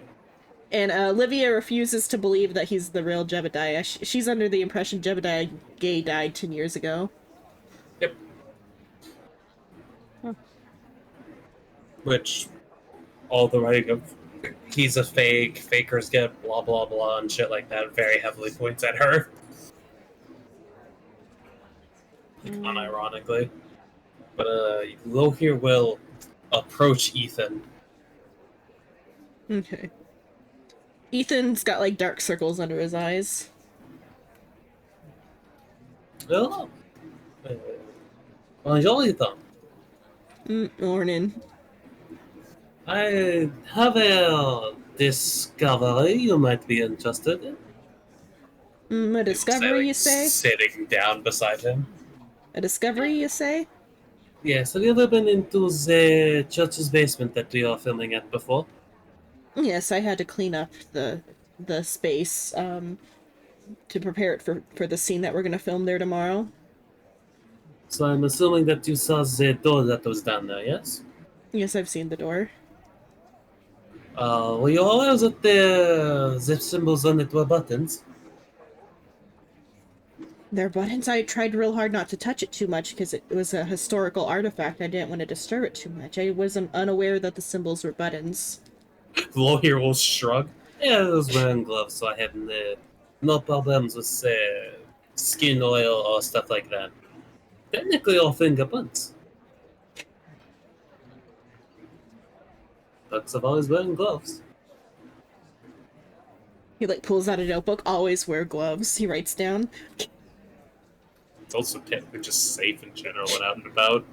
And Olivia refuses to believe that he's the real Jebediah. She's under the impression Jebediah Gay died 10 years ago. Yep. Which, all the writing of he's a fake, fakers get blah blah blah and shit like that very heavily points at her. Unironically. But Lohir will approach Ethan. Okay. Ethan's got like dark circles under his eyes. Oh. Bonjour, Ethan. Morning. I have a discovery you might be interested in. A discovery, you say? Sitting down beside him. A discovery, you say? Yes, have you ever been into the church's basement that we are filming at before? Yes, I had to clean up the space to prepare it for the scene that we're gonna film there tomorrow. So I'm assuming that you saw the door that was down there, yes? Yes, I've seen the door. Were you aware that the symbols on it were buttons? They're buttons. I tried real hard not to touch it too much because it was a historical artifact. I didn't want to disturb it too much. I wasn't unaware that the symbols were buttons. Lohir will shrug. Yeah, I was wearing gloves, so I had no problems with skin oil or stuff like that. Technically, all finger buttons. Bugs have always wearing gloves. He like pulls out a notebook. Always wear gloves. He writes down. It's also technically just safe in general when out and about.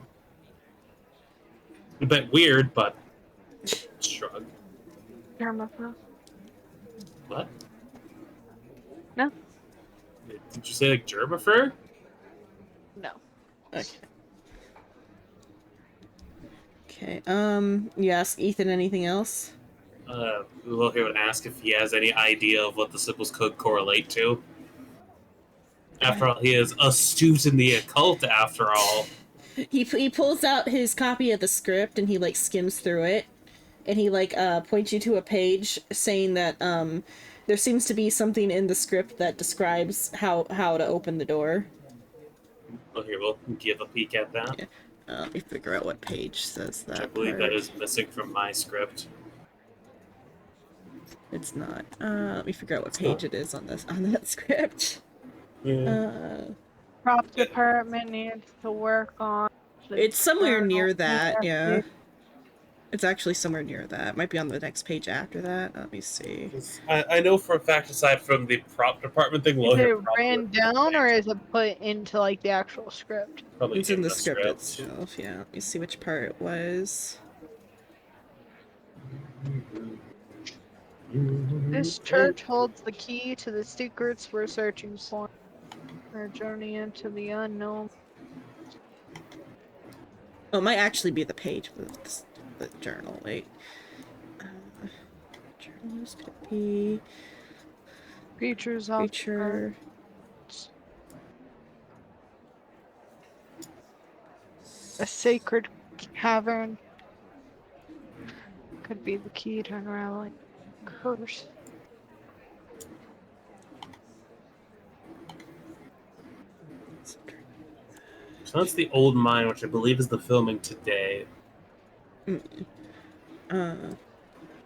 A bit weird, but shrug. Germaphobe. What? No. Did you say like germapher? No. Okay. Okay. You ask Ethan anything else? Lohir would ask if he has any idea of what the symbols could correlate to. After all, he is astute in the occult, after all. He pulls out his copy of the script and he like skims through it, and he like points you to a page saying that there seems to be something in the script that describes how to open the door. Lohir will give a peek at that. Yeah. Let me figure out what page says that. Which I believe part. that is missing from my script. It's not. Let me figure out what page it is on that script. Yeah. Prop department needs to work on. It's somewhere near external that, yeah. interface. It's actually somewhere near that. It might be on the next page after that. Let me see. I know for a fact, aside from the prop department thing, Is Lohir it probably written down or is it put into like the actual script? probably It's in the script itself, yeah. Let me see which part it was. This church holds the key to the secrets we're searching for. Our journey into the unknown. Oh, it might actually be the page with the journal. Wait. Journals could be Creatures of creature. a sacred cavern. Could be the key to unraveling curse. So that's the old mine, which I believe is the filming today. Or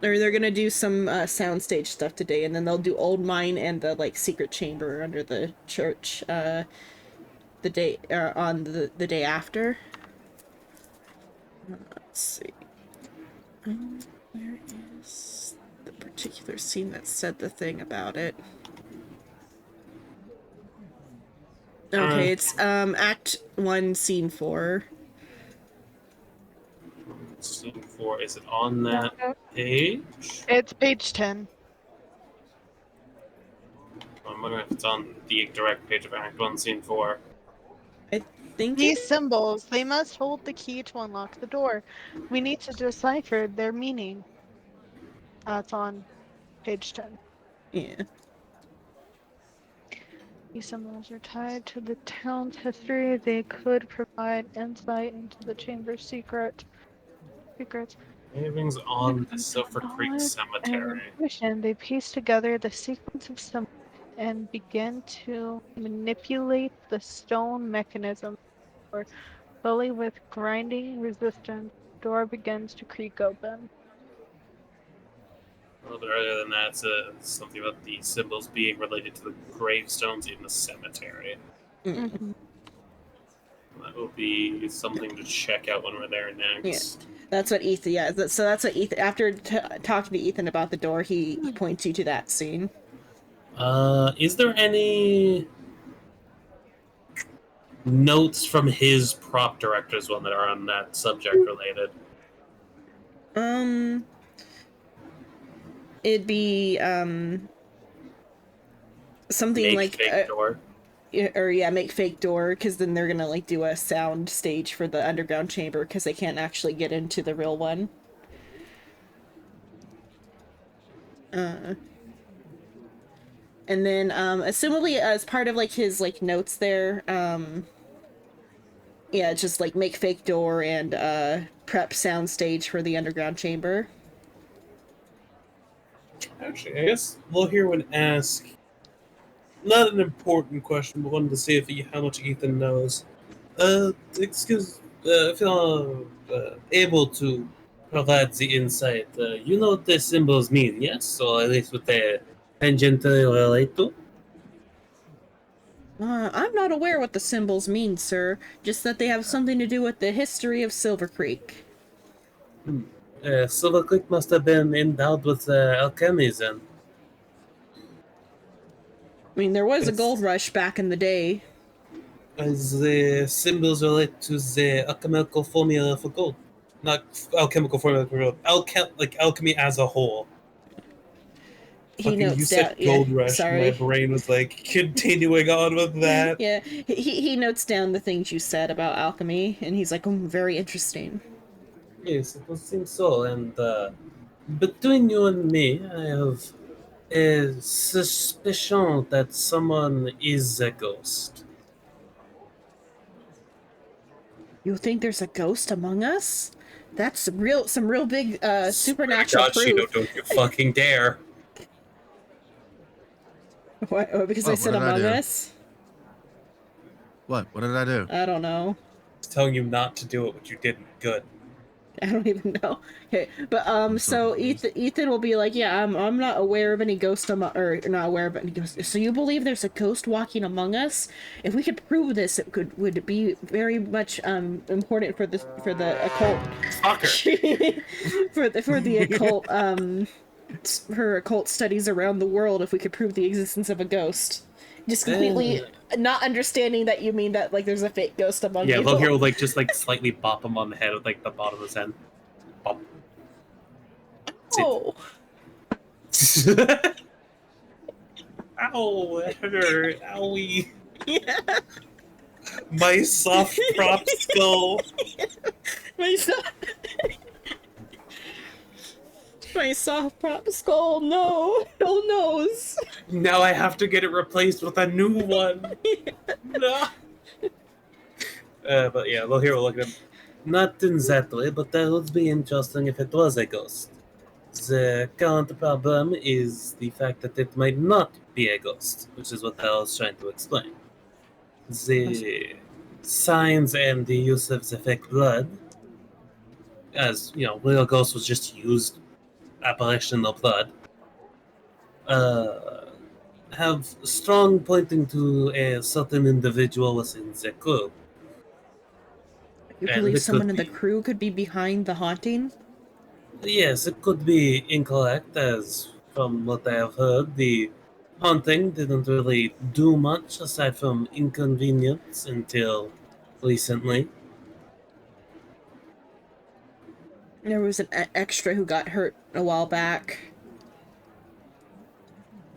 they're gonna do some soundstage stuff today, and then they'll do Old Mine and the like secret chamber under the church the day on the day after. Let's see. Where is the particular scene that said the thing about it? Okay, it's Act 1, Scene 4. Scene 4, is it on that page? It's page 10. I'm wondering if it's on the direct page of Act 1, Scene 4. I think These symbols, they must hold the key to unlock the door. We need to decipher their meaning. That's on page 10. yeah. These symbols are tied to the town's history. They could provide insight into the chamber's secrets. Everything's on the Silver Creek And Cemetery. intuition, they piece together the sequence of symbols and begin to manipulate the stone mechanism. Or slowly, with grinding resistance, the door begins to creak open. A little bit earlier than that, it's something about the symbols being related to the gravestones in the cemetery. Mm. That will be something to check out when we're there next. That's what Ethan. Yeah. So that's what Ethan. After talking to Ethan about the door, he points you to that scene. Is there any notes from his prop director as well that are on that subject related? It'd be something Make like fake door. make fake door, because then they're gonna like do a sound stage for the underground chamber because they can't actually get into the real one. And then assumably as part of like his like notes there, yeah, just like make fake door and prep sound stage for the underground chamber. Actually, I guess Lohir would ask, not an important question, but wanted to see how much Ethan knows. If you're able to provide the insight, you know what the symbols mean, yes? Or at least what they're tangentially relate to? I'm not aware what the symbols mean, sir. Just that they have something to do with the history of Silver Creek. Silver Creek must have been endowed with alchemy then. I mean, there was a gold rush back in the day. As the symbols relate to the alchemical formula for gold. Not alchemical formula for gold. Alchemy as a whole. He notes you said down. gold Yeah, rush. sorry. My brain was like continuing on with that. Yeah, he notes down the things you said about alchemy, and he's like, very interesting. Yes, it would seem so. And between you and me, I have a suspicion that someone is a ghost. You think there's a ghost among us? That's some real big supernatural God, proof. Shido, don't you fucking dare. What? Oh, because I What said did I among do? us? What? What did I do? I don't know. It's telling you not to do it, but you didn't. Good. I don't even know. Okay, but I'm so so confused. Ethan will be like, yeah, I'm not aware of any ghost or not aware of any ghost. So you believe there's a ghost walking among us? If we could prove this, would be very much important for the occult. Fucker. for the occult for occult studies around the world. If we could prove the existence of a ghost, just completely not understanding that you mean that like there's a fake ghost among Yeah, you. Lohir will just slightly bop him on the head with the bottom of his head. Bop. Oh. Ow, it hurt. Owie. Yeah. My soft prop skull. My soft prop skull. No nose. Now I have to get it replaced with a new one. No. But yeah, Lohir will look at him. Not exactly, but that would be interesting if it was a ghost. The current problem is the fact that it might not be a ghost, which is what I was trying to explain. The signs and the use of the fake blood, as you know, real ghost was just used apparitional blood, have strong pointing to a certain individual within the crew. You And believe it someone could in the be- crew could be behind the haunting? Yes, it could be incorrect, as from what I have heard, the Hunting didn't really do much aside from inconvenience until recently. There was an extra who got hurt a while back.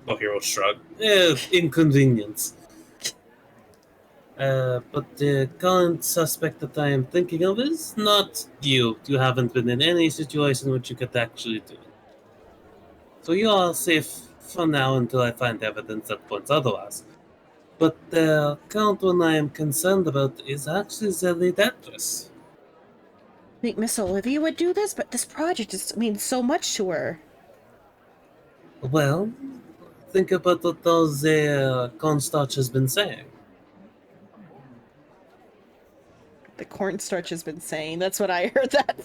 Hero shrug. Inconvenience. But the current suspect that I am thinking of is not you. You haven't been in any situation which you could actually do it. So you are safe for now until I find evidence that points otherwise. But the current one I am concerned about is actually the lead actress. I think Miss Olivia would do this, but this project just means so much to her. Well, think about what those cornstarch has been saying. The cornstarch has been saying. That's what I heard that.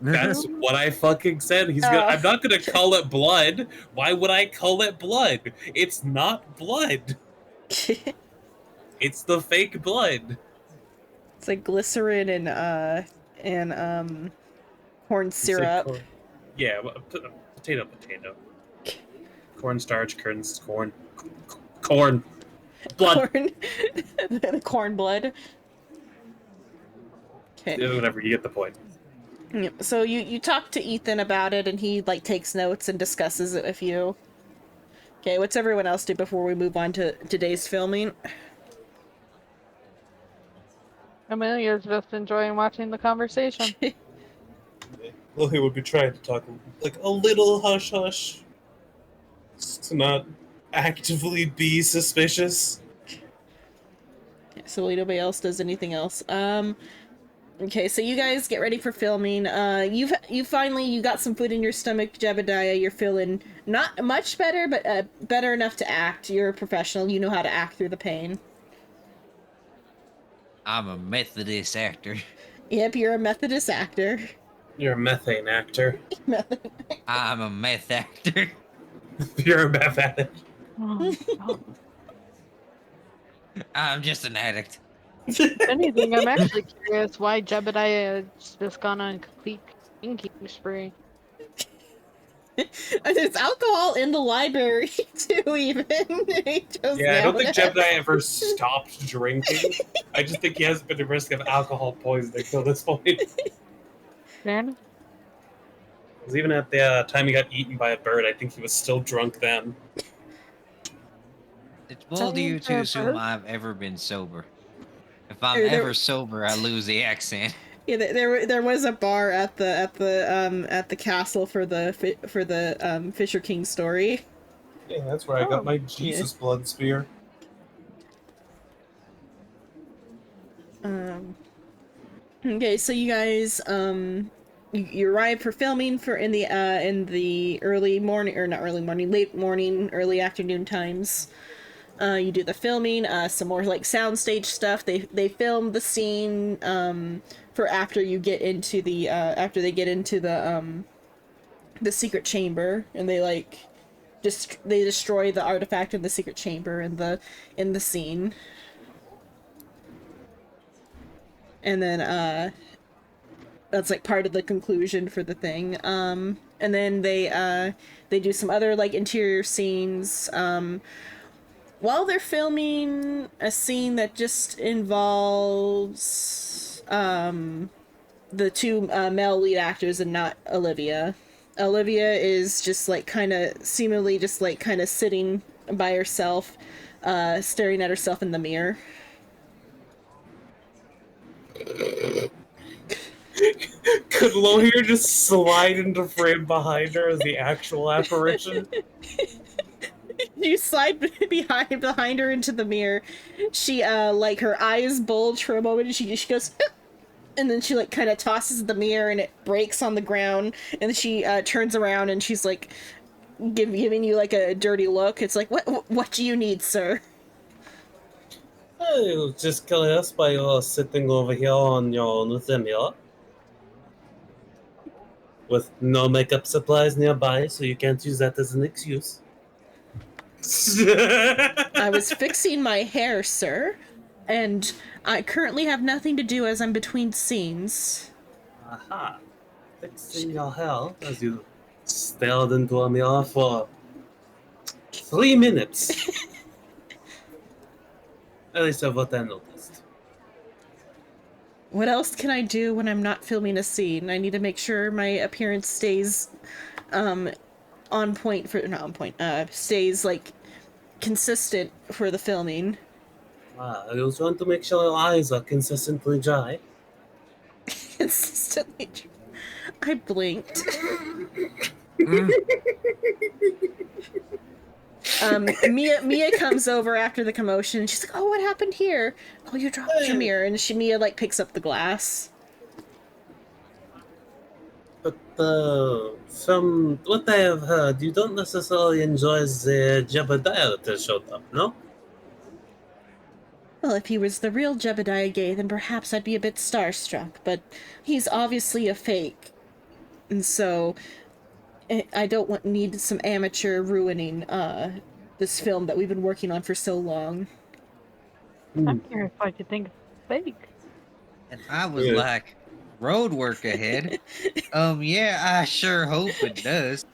That's what I fucking said. Oh. I'm not gonna call it blood. Why would I call it blood? It's not blood. It's the fake blood. It's like glycerin and corn syrup. Yeah, potato. Cornstarch, corn. Blood. Corn. The corn blood. Okay. Whatever, you get the point. Yep. So you talk to Ethan about it, and he like takes notes and discusses it with you. Okay, what's everyone else do before we move on to today's filming? Amelia's just enjoying watching the conversation. Well, he would be trying to talk like a little hush hush to not actively be suspicious. So nobody else does anything else. Okay, so you guys get ready for filming. You finally got some food in your stomach, Jebediah. You're feeling not much better, but better enough to act. You're a professional. You know how to act through the pain. I'm a Methodist actor. Yep, you're a Methodist actor. You're a methane actor. I'm a meth actor. You're a meth addict. Oh, no. I'm just an addict. If anything, I'm actually curious why Jebediah has just gone on a complete drinking spree. There's alcohol in the library too, even. He just Yeah, I don't nailed think it. Jebediah ever stopped drinking. I just think he has been at risk of alcohol poisoning till this point. Dan? Because even at the time he got eaten by a bird, I think he was still drunk then. It's bold of you to assume Bird? I've ever been sober. If I'm There- ever sober, I lose the accent. Yeah, there was a bar at the castle for the Fisher King story. Yeah, that's where I got my Jesus blood spear. Okay, so you guys you arrive for filming in the early morning, or not early morning, late morning, early afternoon times. You do the filming, some more like soundstage stuff. They film the scene for after you get into the after they get into the secret chamber, and they like they destroy the artifact in the secret chamber in the scene. And then that's like part of the conclusion for the thing. And then they do some other like interior scenes while they're filming a scene that just involves the two male lead actors and not Olivia. Olivia is just like kind of seemingly just like kind of sitting by herself, staring at herself in the mirror. Could Lohir just slide into frame behind her as the actual apparition? You slide behind her into the mirror. She like her eyes bulge for a moment, and she goes and then she like kind of tosses the mirror and it breaks on the ground, and then she turns around and she's like giving you like a dirty look. It's like, what do you need, sir? I was just curious why you're sitting over here on your own with the mirror. With no makeup supplies nearby, so you can't use that as an excuse. I was fixing my hair, sir, and I currently have nothing to do as I'm between scenes. Aha. Fixing your hair as you stared into a mirror for 3 minutes. At least of what I noticed. What else can I do when I'm not filming a scene? I need to make sure my appearance stays on point for not on point. Stays like consistent for the filming. I was trying to make sure your eyes are consistently dry. Consistently. I blinked. Mia comes over after the commotion and she's like, "Oh, what happened here? Oh, you dropped your mirror." And Mia like picks up the glass. But from what I have heard, you don't necessarily enjoy the Jebediah that showed up, no? Well, if he was the real Jebediah Gay, then perhaps I'd be a bit starstruck, but he's obviously a fake. And so I don't need some amateur ruining this film that we've been working on for so long. I'm curious why you think it's fake. And I was Yeah. like, road work ahead. Yeah, I sure hope it does.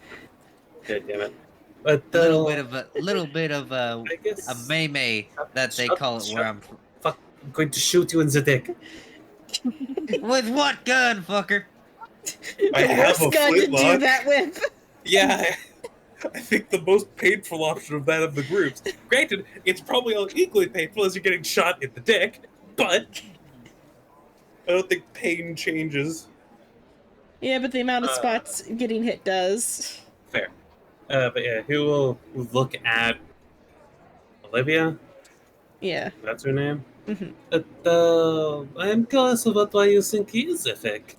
God damn it. But A little bit of I a guess meme that they call it where I'm. I'm going to shoot you in the dick. With what gun, fucker? I The have worst a gun to do flintlock. that with. Yeah, I think the most painful option of that of the groups. Granted, it's probably equally painful as you're getting shot in the dick, but I don't think pain changes. Yeah, but the amount of spots getting hit does. Fair. But yeah, who will look at Olivia? Yeah. That's her name? Mhm. I'm curious about why you think he is a fake.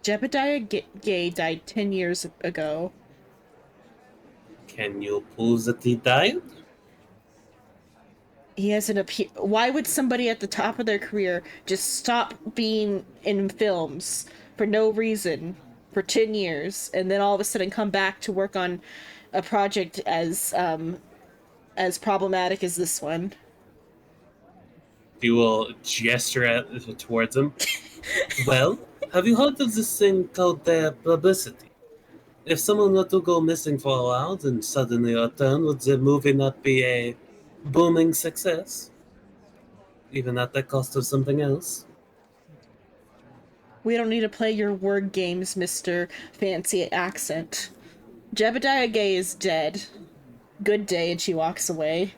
Jebediah Gay died 10 years ago. Can you prove that he died? He hasn't appeared. Why would somebody at the top of their career just stop being in films for no reason for 10 years and then all of a sudden come back to work on a project as problematic as this one? He will gesture towards him. Well, have you heard of this thing called publicity? If someone were to go missing for a while, then suddenly return, would the movie not be a booming success? Even at the cost of something else? We don't need to play your word games, Mr. Fancy Accent. Jebediah Gay is dead. Good day, and she walks away.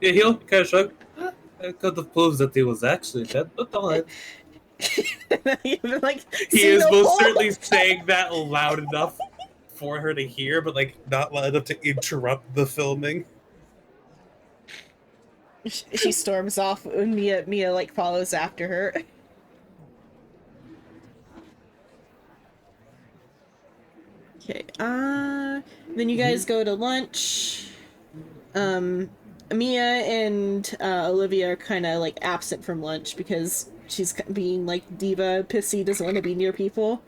Yeah, he'll kind of shrug. I could have proved that he was actually dead, but alright. Like, He see is no most hole? certainly saying that loud enough for her to hear, but like not loud enough to interrupt the filming. She storms off, and Mia like follows after her. Okay. Then you guys go to lunch. Mia and Olivia are kind of like absent from lunch because she's being like diva, pissy, doesn't want to be near people.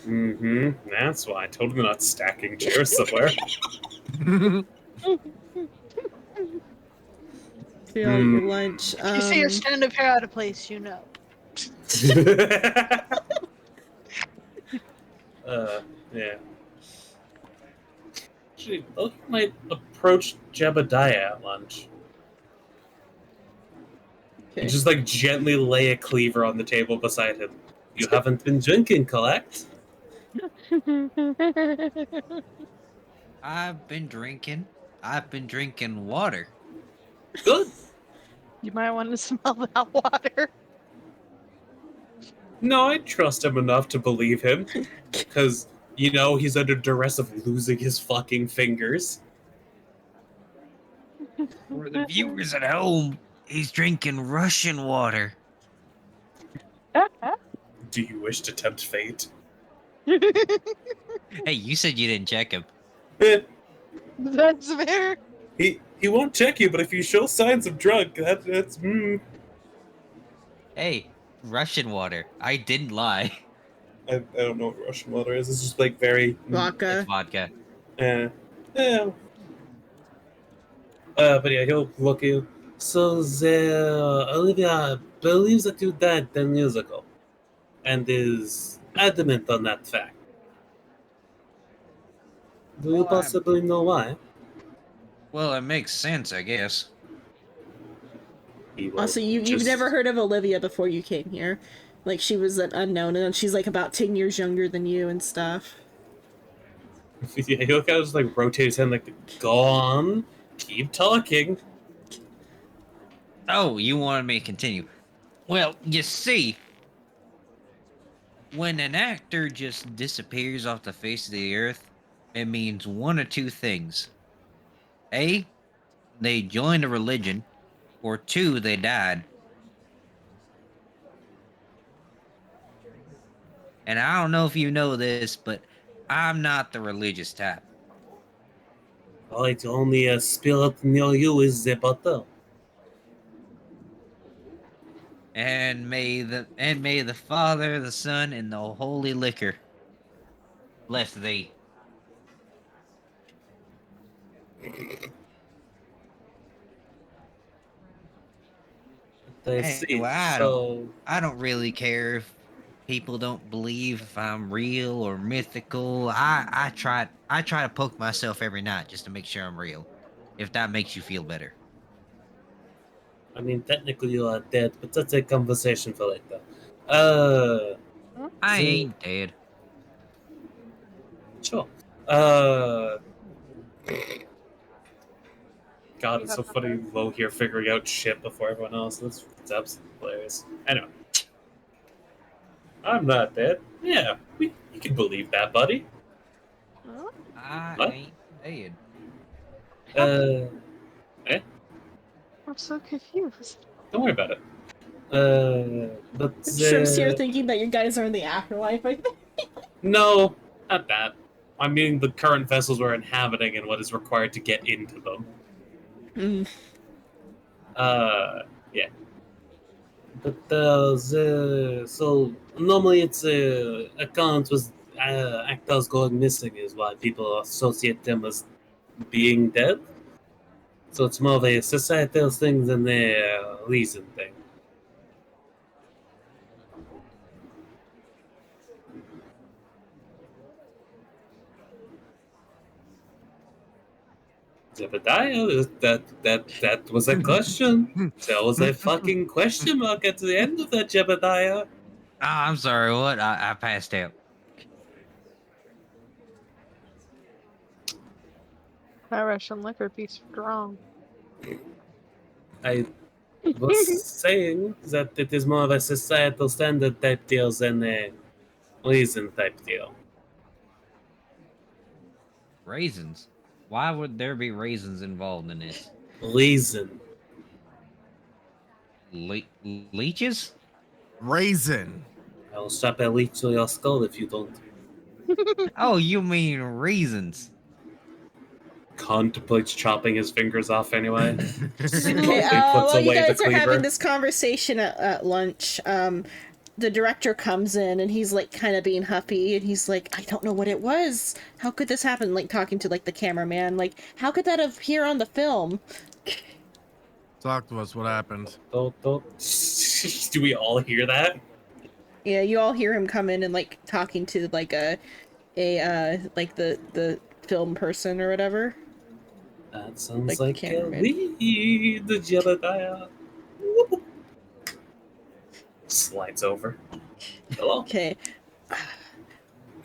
Mm-hmm. That's why I told him not stacking chairs somewhere. So y'all eat your lunch. You see her stand up here out of place, you know. Yeah. Actually, Loki might approach Jebediah at lunch. Okay. And just like gently lay a cleaver on the table beside him. You haven't been drinking, correct? I've been drinking water. Good. You might want to smell that water. No, I trust him enough to believe him. Because, you know, he's under duress of losing his fucking fingers. For the viewers at home, he's drinking Russian water. Do you wish to tempt fate? Hey, you said you didn't check him. Eh, That's fair. he won't check you, but if you show signs of drug, that's Hey, Russian water. I didn't lie. I don't know what Russian water is. It's just like very Vodka. It's vodka. yeah. But yeah, he'll look at you. So Olivia believes that you died 10 years ago, and is adamant on that fact. Do you Well, possibly know why? Well, it makes sense, I guess. He will Also, you've just- never heard of Olivia before you came here. Like, she was an unknown, and she's like about 10 years younger than you and stuff. Yeah, he'll kind of just like rotate his head, like, go on, keep talking. Oh, you wanted me to continue. Well, you see, when an actor just disappears off the face of the earth, it means one or two things. A, they joined a religion, or two, they died. And I don't know if you know this, but I'm not the religious type. Alright, the only spirit near you is the butter. And may the Father, the Son, and the Holy Liquor bless thee. I see. Anyway, So, I don't really care if people don't believe if I'm real or mythical. I try to poke myself every night just to make sure I'm real. If that makes you feel better. I mean, technically you are dead, but that's a conversation for later. Uh, I So- ain't dead. sure. God, it's so funny Lo here figuring out shit before everyone else. That's absolutely hilarious. Anyway. I'm not dead. Yeah, we can believe that, buddy. Huh? I What? ain't dead. Uh, I'm so confused. don't worry about it. But Shrimp's here thinking that you guys are in the afterlife, I think. no, not that. I mean the current vessels we're inhabiting and what is required to get into them. Mm. Yeah. But so normally it's accounts with actors going missing is why people associate them as being dead. So it's more of a societal thing than a reason thing. Jebediah, that was a question. That was a fucking question mark at the end of that, Jebediah. Ah, I'm sorry, what? I passed out. That Russian liquor be strong. I was saying that it is more of a societal standard type deal than a reason type deal. Raisins. Why would there be raisins involved in this? Reason. Leeches? Raisin. I'll strap a leech to your skull if you don't. Oh, you mean raisins? Contemplates chopping his fingers off anyway. Okay, Slowly puts while you away the guys are having cleaver. this conversation at lunch, the director comes in and he's like kind of being huffy and he's like, I don't know what it was. How could this happen? Like talking to like the cameraman, like, how could that appear on the film? Talk to us. What happened? Don't. Do we all hear that? Yeah, you all hear him come in and like talking to like a like the film person or whatever. That sounds Like the like a cameraman. lead, the Jebediah. Whoop. Slides over. Hello. Okay.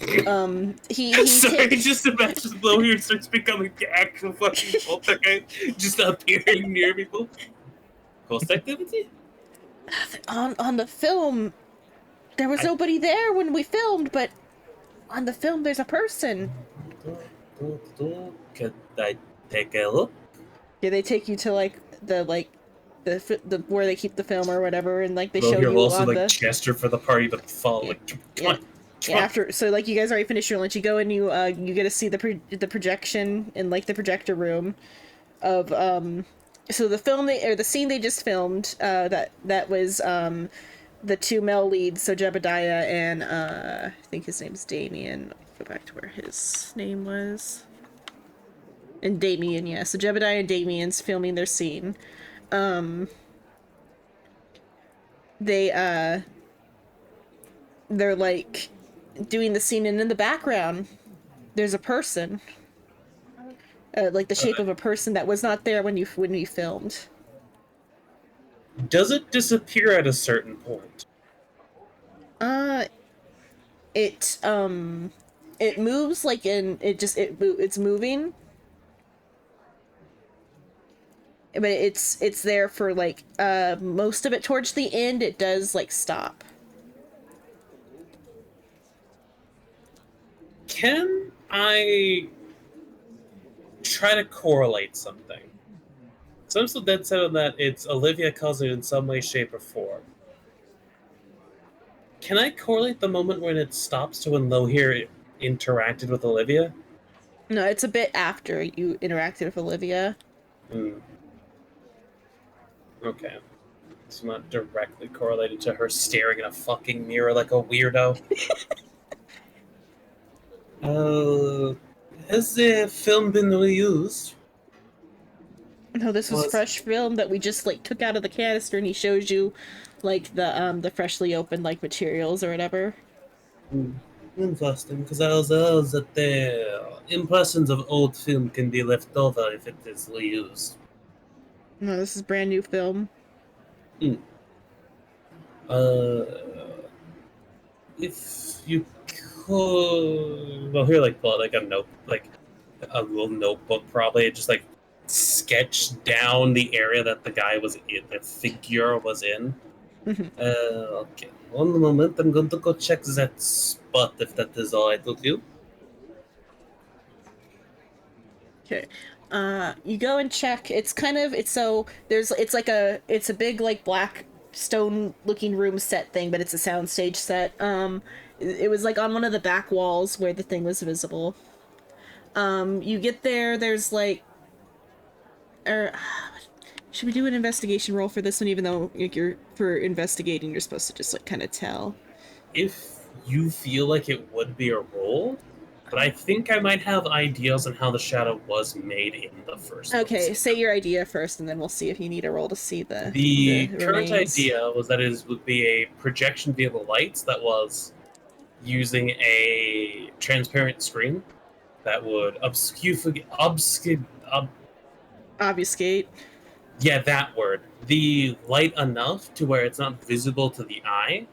He Sorry, takes- just imagine Lo here starts becoming the actual fucking poltergeist, just appearing near people. Ghost activity? on the film there was nobody there when we filmed, but on the film there's a person. Could I take a look? Yeah, they take you to like the where they keep the film or whatever, and like they Lo show here you will also on like the gesture for the party to follow. Like, come Yeah. on, come yeah, on. after. So like you guys already finished your lunch, you go and you get to see the projection in like the projector room of so the film the scene they just filmed that was the two male leads, so Jebediah and I think his name's Damien. Go back to where his name was. And Damien, yeah. So Jebediah and Damien's filming their scene. They're like doing the scene, and in the background there's a person like the shape of a person that was not there when we filmed. Does it disappear at a certain point? It it moves like it's moving, but it's there for like most of it. Towards the end, it does like stop. Can I try to correlate something? So I'm still dead set on that it's Olivia causing it in some way, shape, or form. Can I correlate the moment when it stops to when Lohir interacted with Olivia? No, it's a bit after you interacted with Olivia. Hmm. Okay. It's not directly correlated to her staring in a fucking mirror like a weirdo. Has the film been reused? No, this was Was- fresh film that we just like took out of the canister, and he shows you like the freshly opened like materials or whatever. Interesting, because I was heard that the impressions of old film can be left over if it is reused. No, this is brand new film. Uh, if you could, well, here, like, pull out, like a little notebook, probably, just like sketch down the area that the guy was in, the figure was in. Mhm. Okay, one moment, I'm going to go check that spot if that is alright with you. Okay. You go and check. It's kind of it's a big like black stone looking room set thing, but it's a soundstage set. It was like on one of the back walls where the thing was visible. You get there. There's like, should we do an investigation roll for this one? Even though like, you're for investigating, you're supposed to just like kind of tell. If you feel like it would be a roll, but I think I might have ideas on how the shadow was made in the first Okay, place. say your idea first, and then we'll see if you need a roll to see The current remains. idea was that it would be a projection via the lights that was using a transparent screen that would Obfuscate. yeah, that word. The light enough to where it's not visible to the eye,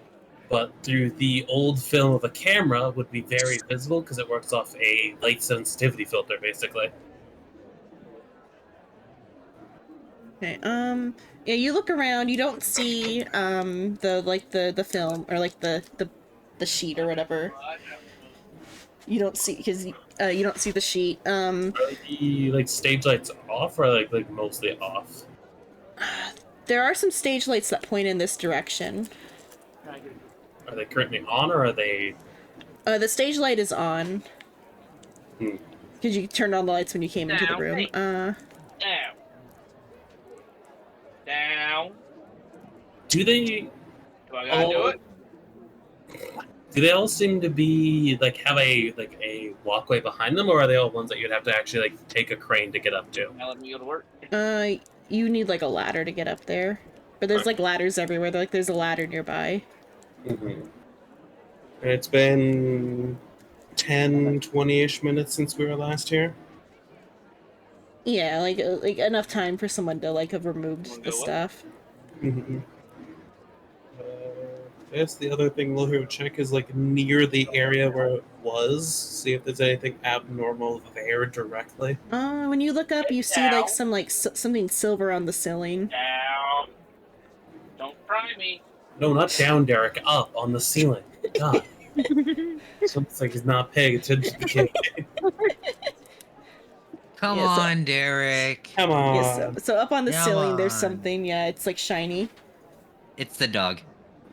but through the old film of a camera would be very visible because it works off a light sensitivity filter, basically. Okay. Yeah, you look around. You don't see the film or like the sheet or whatever. You don't see because you don't see the sheet. Are the like stage lights off or like mostly off? There are some stage lights that point in this direction. Are they currently on or are they? The stage light is on. Hmm. Because you turned on the lights when you came into the Down. room. Down. Down. Do they? Do I gotta do it? Do they all seem to be like have a walkway behind them, or are they all ones that you'd have to actually like take a crane to get up to? Now let me go to work. You need like a ladder to get up there. But there's like ladders everywhere. There's a ladder nearby. Mm-hmm. It's been 10, 20-ish minutes since we were last here. Yeah, like enough time for someone to like have removed Wanna the go up? stuff. Mm-hmm. I guess the other thing we'll here check is like near the area where it was. See if there's anything abnormal there directly. When you look up, you see like some like something silver on the ceiling. Down. Don't fry me. No, not down, Derek. Up on the ceiling. God. Looks like he's not paying attention to the game. Come Yeah, so- on, Derek. Come on. Yes, so up on the Come ceiling, there's on. something. Yeah, it's like shiny. It's the dog.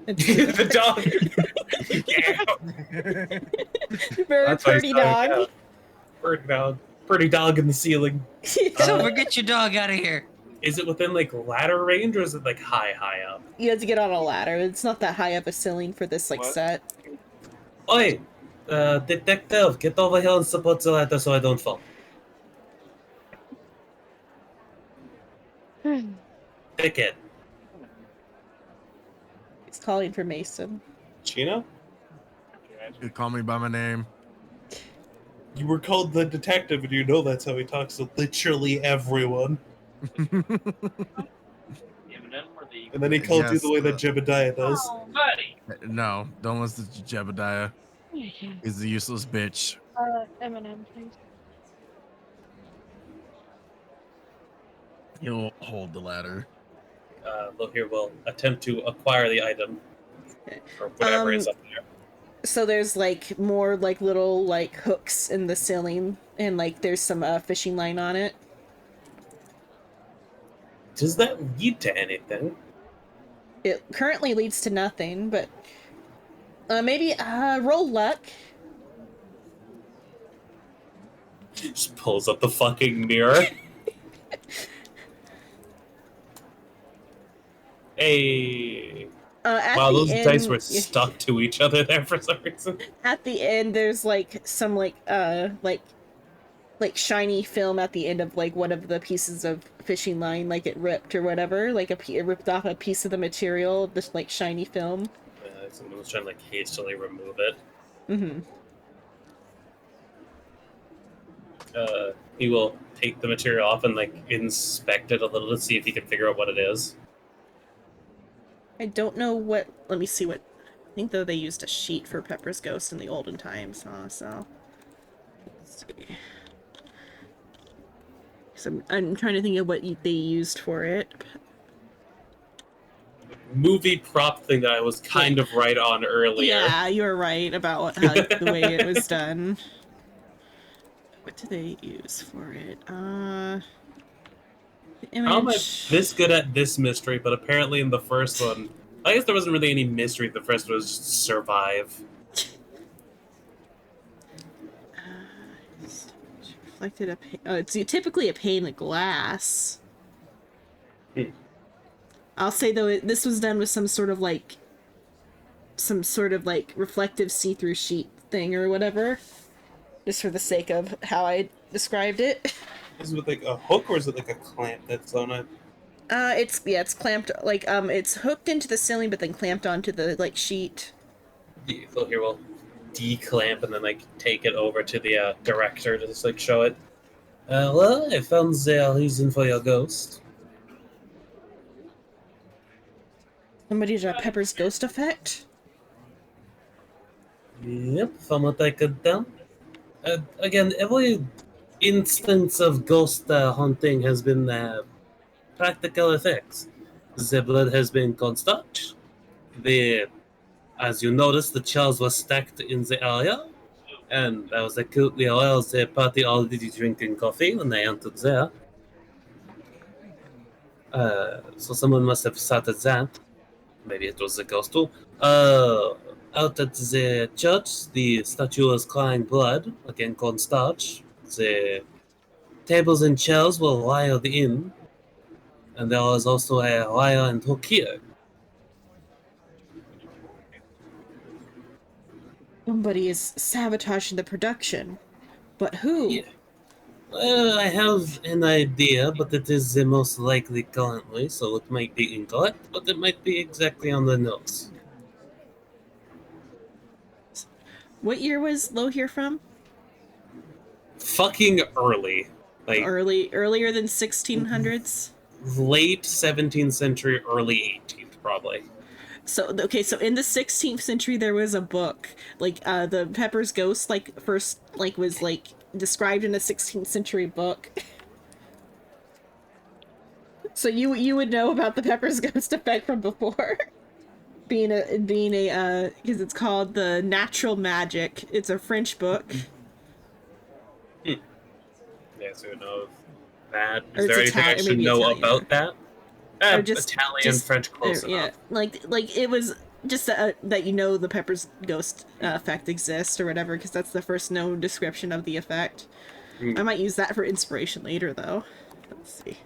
The dog. Yeah. Very That's what I pretty said, dog. yeah. Pretty dog. Pretty dog in the ceiling. So forget your dog out of here. Is it within like ladder range or is it like high up? You have to get on a ladder. It's not that high up a ceiling for this like What? set. Oi, detective, get over here and support the ladder so I don't fall. Take it. He's calling for Mason. Chino? You call me by my name. You were called the detective, and you know that's how he talks to literally everyone. Eminem or the And then he called you Yes, the way that Jebediah does. Oh, buddy. No, don't listen to Jebediah. He's a useless bitch. Eminem, please. He'll hold the ladder. Lohir will attempt to acquire the item. Okay. Or whatever is up there. So there's like more like little like hooks in the ceiling, and like there's some fishing line on it. Does that lead to anything? It currently leads to nothing, but maybe roll luck. Just pulls up the fucking mirror. Hey. Wow, those dice were stuck to each other there for some reason. At the end, there's like some like shiny film at the end of like one of the pieces of fishing line, like it ripped or whatever, like it ripped off a piece of the material, this like shiny film. Someone was trying to like hastily remove it. Mm-hmm. He will take the material off and like inspect it a little to see if he can figure out what it is. I don't know what. Let me see what. I think though they used a sheet for Pepper's Ghost in the olden times, huh? So let's see. So I'm trying to think of what they used for it. Movie prop thing that I was kind of right on earlier. Yeah, you were right about how, the way it was done. What do they use for it? The image. How am I this good at this mystery? But apparently in the first one, I guess there wasn't really any mystery. The first one was just survive. Reflected a. It's typically a pane of glass. I'll say though, this was done with some sort of like reflective see-through sheet thing or whatever, just for the sake of how I described it. Is it with like a hook or is it like a clamp that's on it? It's clamped like it's hooked into the ceiling but then clamped onto the like sheet. So here we'll declamp and then like take it over to the director to just like show it. Well, I found the reason for your ghost. Somebody's Pepper's Ghost effect. Yep, from what I could tell. Again, every instance of ghost hunting has been practical effects. The blood has been cornstarch. As you noticed, the chairs were stacked in the area, and I was acutely aware of the party already drinking coffee when I entered there. So someone must have started that. Maybe it was the ghost too. Out at the church, the statue was crying blood, again cornstarch. The tables and chairs were wired in, and there was also a wire and hook here. Somebody is sabotaging the production, but who? Yeah. Well, I have an idea, but it is the most likely currently, so it might be incorrect, but it might be exactly on the nose. What year was Lohir from? Fucking early. Like, Earlier than 1600s? late 17th century, early 18th, probably. So in the 16th century there was a book, like the Pepper's Ghost like first like was like described in a 16th century book. So you would know about the Pepper's Ghost effect from before. being a because it's called The Natural Magic. It's a French book. Yeah, so you know that. Or Is there it's anything I Italian, should maybe know Italian. about that? Or just Italian, French, close yeah, enough. like it was just that you know the Pepper's Ghost effect exists or whatever, because that's the first known description of the effect. I might use that for inspiration later, though. Let's see.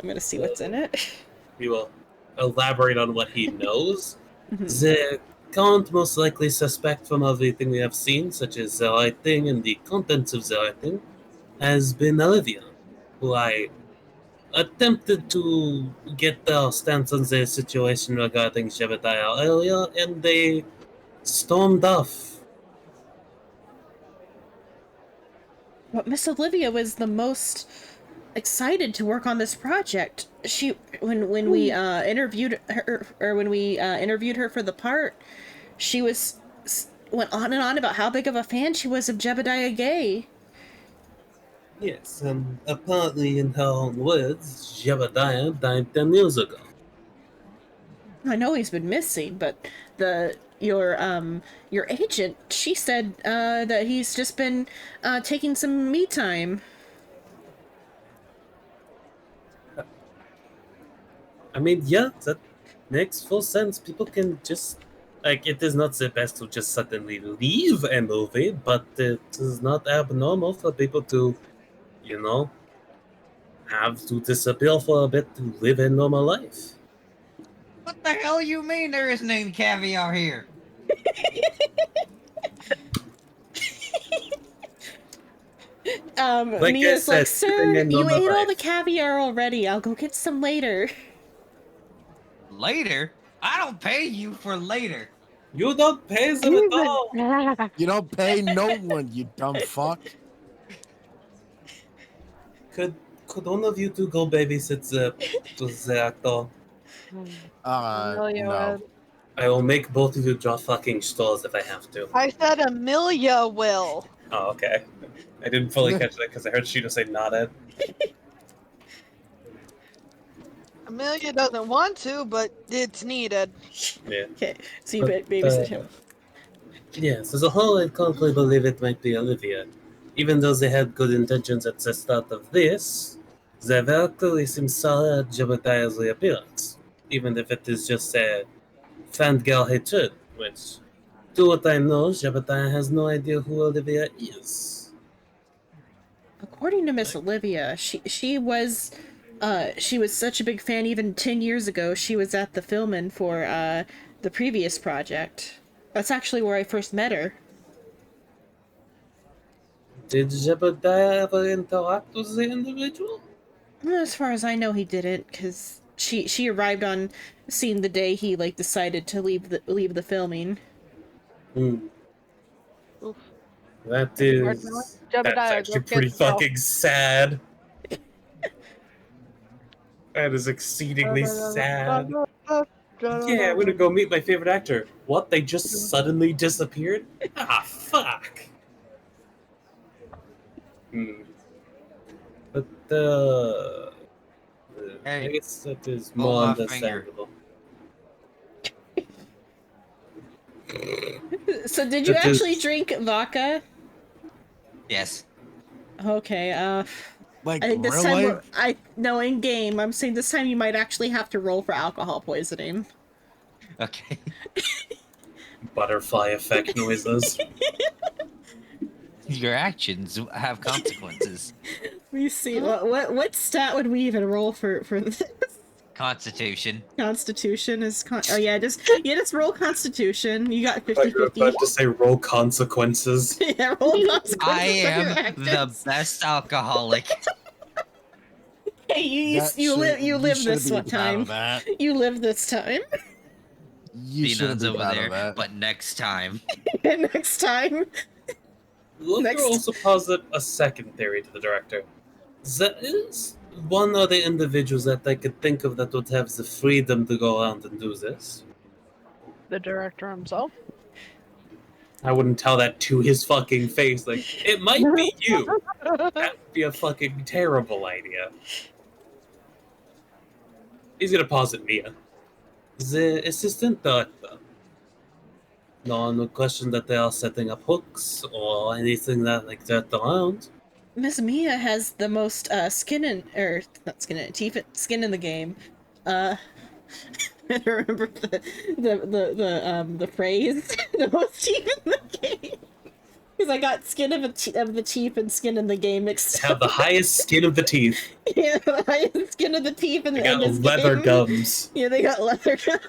I'm gonna see what's in it. We will elaborate on what he knows. The current most likely suspect from everything we have seen, such as the writing and the contents of the writing, has been Olivia, who I attempted to get their stance on the situation regarding Jebediah earlier, and they stormed off. But Miss Olivia was the most excited to work on this project. She when we interviewed her, or when we interviewed her for the part, she went on and on about how big of a fan she was of Jebediah Gay. Yes, and apparently, in her own words, Jebediah died 10 years ago. I know he's been missing, but your agent, she said that he's just been taking some me time. I mean, yeah, that makes full sense. People can just, like, it is not the best to just suddenly leave a movie, but it is not abnormal for people to, you know, have to disappear for a bit to live a normal life. What the hell you mean there isn't any caviar here? Like I Mia's said, like, sir, living a you normal ate all life." the caviar already. I'll go get some later. Later? I don't pay you for later. You don't pay them at all. Even- You don't pay no one, you dumb fuck. Could one of you two go babysit the actor? Amelia No. would. I will make both of you draw fucking straws if I have to. I said Amelia will. Oh, okay. I didn't fully catch that because I heard Sheeta say not it. Amelia doesn't want to, but it's needed. Yeah. Okay, so you But, babysit him. Yes, as a whole, I can't really believe it might be Olivia. Even though they had good intentions at the start of this, they very clearly seem sorry at Jebediah's reappearance. Even if it is just a fangirl hatred, which, to what I know, Jebediah has no idea who Olivia is. According to Miss Olivia, she was such a big fan even 10 years ago. She was at the filming for the previous project. That's actually where I first met her. Did Jebediah ever interact with the individual? As far as I know, he didn't, because she arrived on scene the day he like decided to leave the filming. Hmm. Oof. That Hard is. knowing. That's Jebediah, actually go pretty kids go. fucking sad. That is exceedingly sad. Yeah, I'm gonna go meet my favorite actor. What? They just suddenly disappeared? Ah, fuck. But, I Hey, guess that is pull more my finger. understandable. So did you That is- actually drink vodka? Yes. Okay, Like I think this real time life? no, in game. I'm saying this time you might actually have to roll for alcohol poisoning. Okay. Butterfly effect noises. Your actions have consequences. Let me see. What stat would we even roll for this? Constitution. Constitution is oh yeah, just roll Constitution. You got I thought you were 50-50. about to say roll consequences. Yeah, roll consequences. I for your am the actions. best alcoholic. Hey, you That live shit- you live shouldn't this be one proud time. of that. You live this time. You shouldn't Peanuts be over proud there, of that. but next time. Next time. Look, Next. also posit a second theory to the director. There is one other individuals that I could think of that would have the freedom to go around and do this. The director himself. I wouldn't tell that to his fucking face. Like, it might be you. That would be a fucking terrible idea. He's gonna posit Mia. The assistant director. No one would question that they are setting up hooks or anything like that around. Miss Mia has the most skin in skin in the game. I don't remember the phrase. The most teeth in the game. Because I got skin of the teeth and skin in the game mixed They have the highest skin of the teeth. Yeah, the highest skin of the teeth in They the got in this leather game. gums. Yeah, they got leather gums.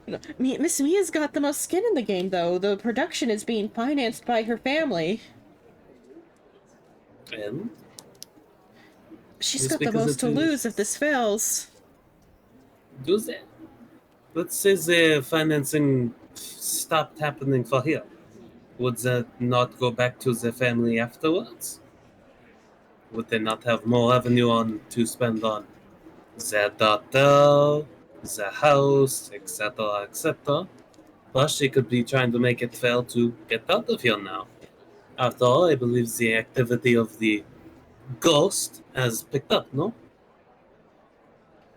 No, Miss Mia's got the most skin in the game, though. The production is being financed by her family. And She's It's got the because most to it is- lose if this fails. do they? Let's say the financing stopped happening for here. would they not go back to their family afterwards? Would they not have more revenue on to spend on their daughter, their house, etc., etc.? Plus, she could be trying to make it fair to get out of here now. After all, I believe the activity of the ghost has picked up, no?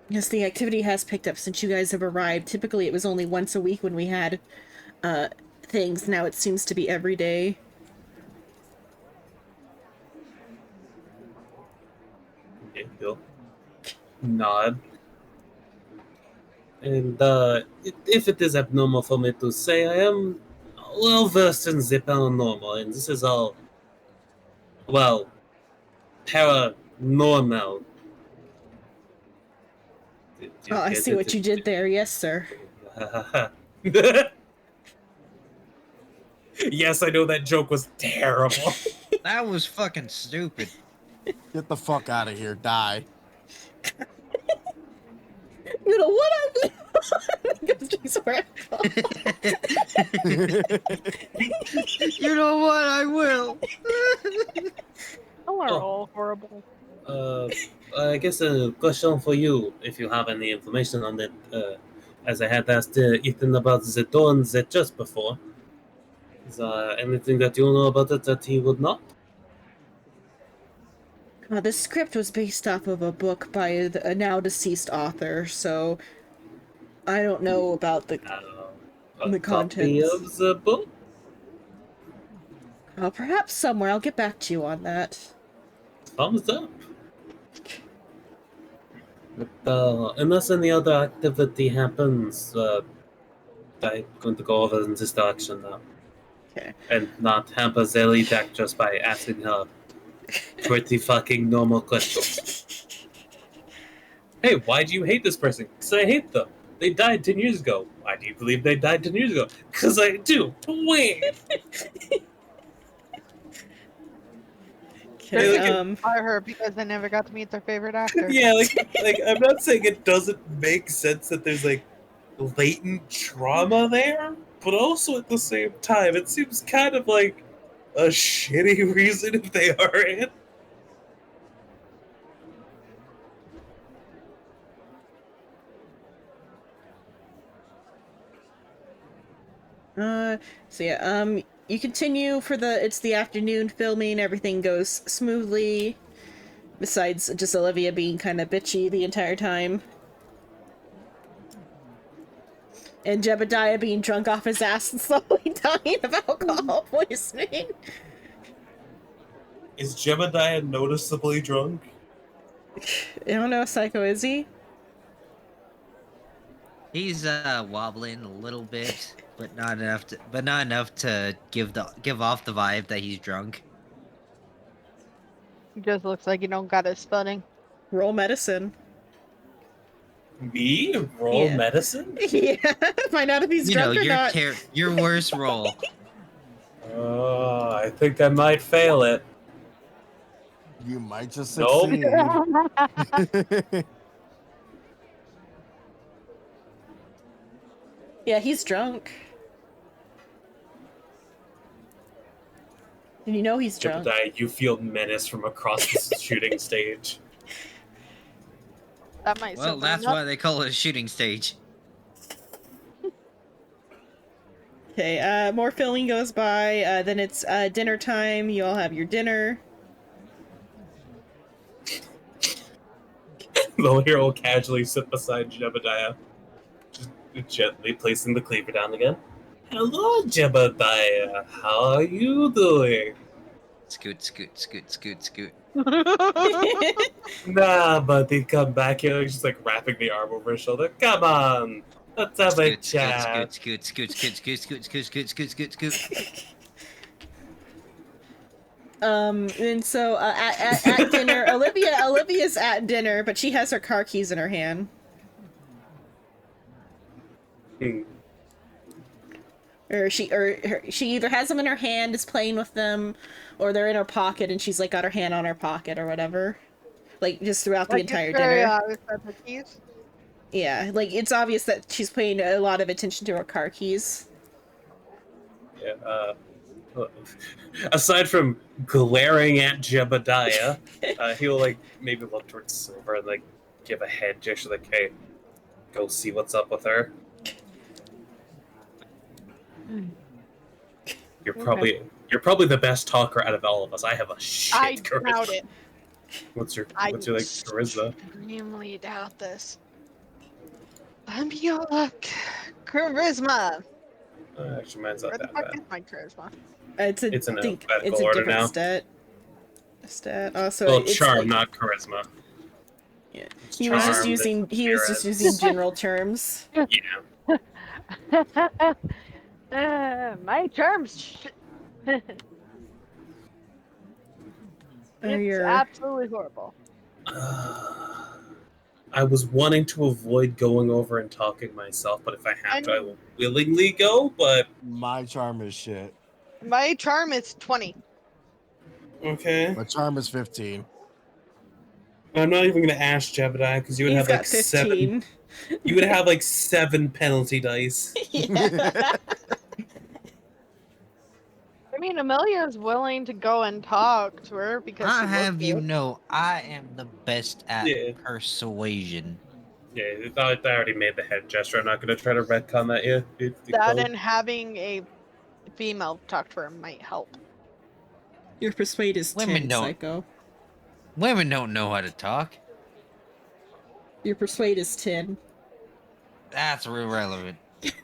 Yes, the activity has picked up since you guys have arrived. Typically, it was only once a week when we had things. Now it seems to be every day. Okay, he'll nod. And if it is abnormal for me to say, I am well versed in the paranormal, and this is all, well, paranormal. Oh, I see what you did there. Yes, sir. Yes, I know that joke was terrible. That was fucking stupid. Get the fuck out of here. Die. You know what I mean? Sorry. You know what? I will. Oh, are Oh. all horrible. I guess a question for you, if you have any information on that, as I had asked Ethan about the dawn that just before. Is there anything that you know about it that he would not? The script was based off of a book by a now deceased author, so I don't know about the A copy contents. of the book? Perhaps somewhere. I'll get back to you on that. Thumbs up. But, unless any other activity happens, I'm going to go over in this direction now. Okay. And not hamper Zelly back just by asking her pretty fucking normal questions. Hey, why do you hate this person? Because I hate them. They died 10 years ago. Why do you believe they died 10 years ago? Because I do. Wait. Okay, look at- I heard because they never got to meet their favorite actor. Yeah, like I'm not saying it doesn't make sense that there's like latent trauma there, but also at the same time, it seems kind of like a shitty reason if they are in. So yeah, you continue for it's the afternoon filming, everything goes smoothly, besides just Olivia being kind of bitchy the entire time. And Jebediah being drunk off his ass and slowly dying of alcohol poisoning. Is Jebediah noticeably drunk? I don't know, Psycho, is he? He's wobbling a little bit, but not enough to give off the vibe that he's drunk. He just looks like he don't got his footing. Roll medicine. Me? Roll Yeah. medicine? Yeah, find out if he's You know, drunk or not. your worst roll. I think I might fail it. You might just Nope. succeed. Yeah, he's drunk. And you know he's drunk. Jebediah, you feel menace from across the shooting stage. That might Well, sober that's him up. why they call it a shooting stage. Okay, more filming goes by, then it's dinner time, you all have your dinner. The hero will casually sit beside Jebediah, just gently placing the cleaver down again. Hello, Jebediah. How are you doing? Scoot, scoot, scoot, scoot, scoot. Nah, buddy, come back here. He's just like wrapping the arm over his shoulder. Come on, let's have a Scoot, chat. scoot, scoot, scoot, scoot, scoot, scoot, scoot, scoot, scoot, scoot. And so at dinner, Olivia's at dinner, but she has her car keys in her hand. Hmm. Or she either has them in her hand, is playing with them, or they're in her pocket and she's like got her hand on her pocket or whatever. Like just throughout the Like, entire it's very dinner. obvious that the keys. Yeah, like it's obvious that she's paying a lot of attention to her car keys. Yeah. Aside from glaring at Jebediah, he'll like maybe look towards Silver and like give a head gesture, like, "Hey, go see what's up with her." You're Okay. probably the best talker out of all of us. I have a shit I charisma. doubt it. What's your I like charisma? extremely doubt this. Let me look. Charisma. Actually, mine's Where not the that fuck bad. is my charisma? It's in I think alphabetical it's a order different now. stat. Also, Well, it's charm, like not charisma. yeah. It's He was just charm, it's using appearance. general terms. Yeah. My terms. It's You're absolutely horrible. I was wanting to avoid going over and talking myself, but if I have to, I And will willingly go. But My charm is shit. my charm is 20. okay, My charm is 15. I'm not even gonna ask Jebediah because you would he's have got like 7. 15. You would have like 7 penalty dice. Yeah. I mean, Amelia is willing to go and talk to her because I she looks have you good. know, I am the best at Yeah, persuasion. yeah. I already made the head gesture. I'm not gonna try to retcon that yet. That and having a female talk to her might help. Your persuade is 10, Psycho. Women don't know how to talk. Your persuade is 10. That's irrelevant.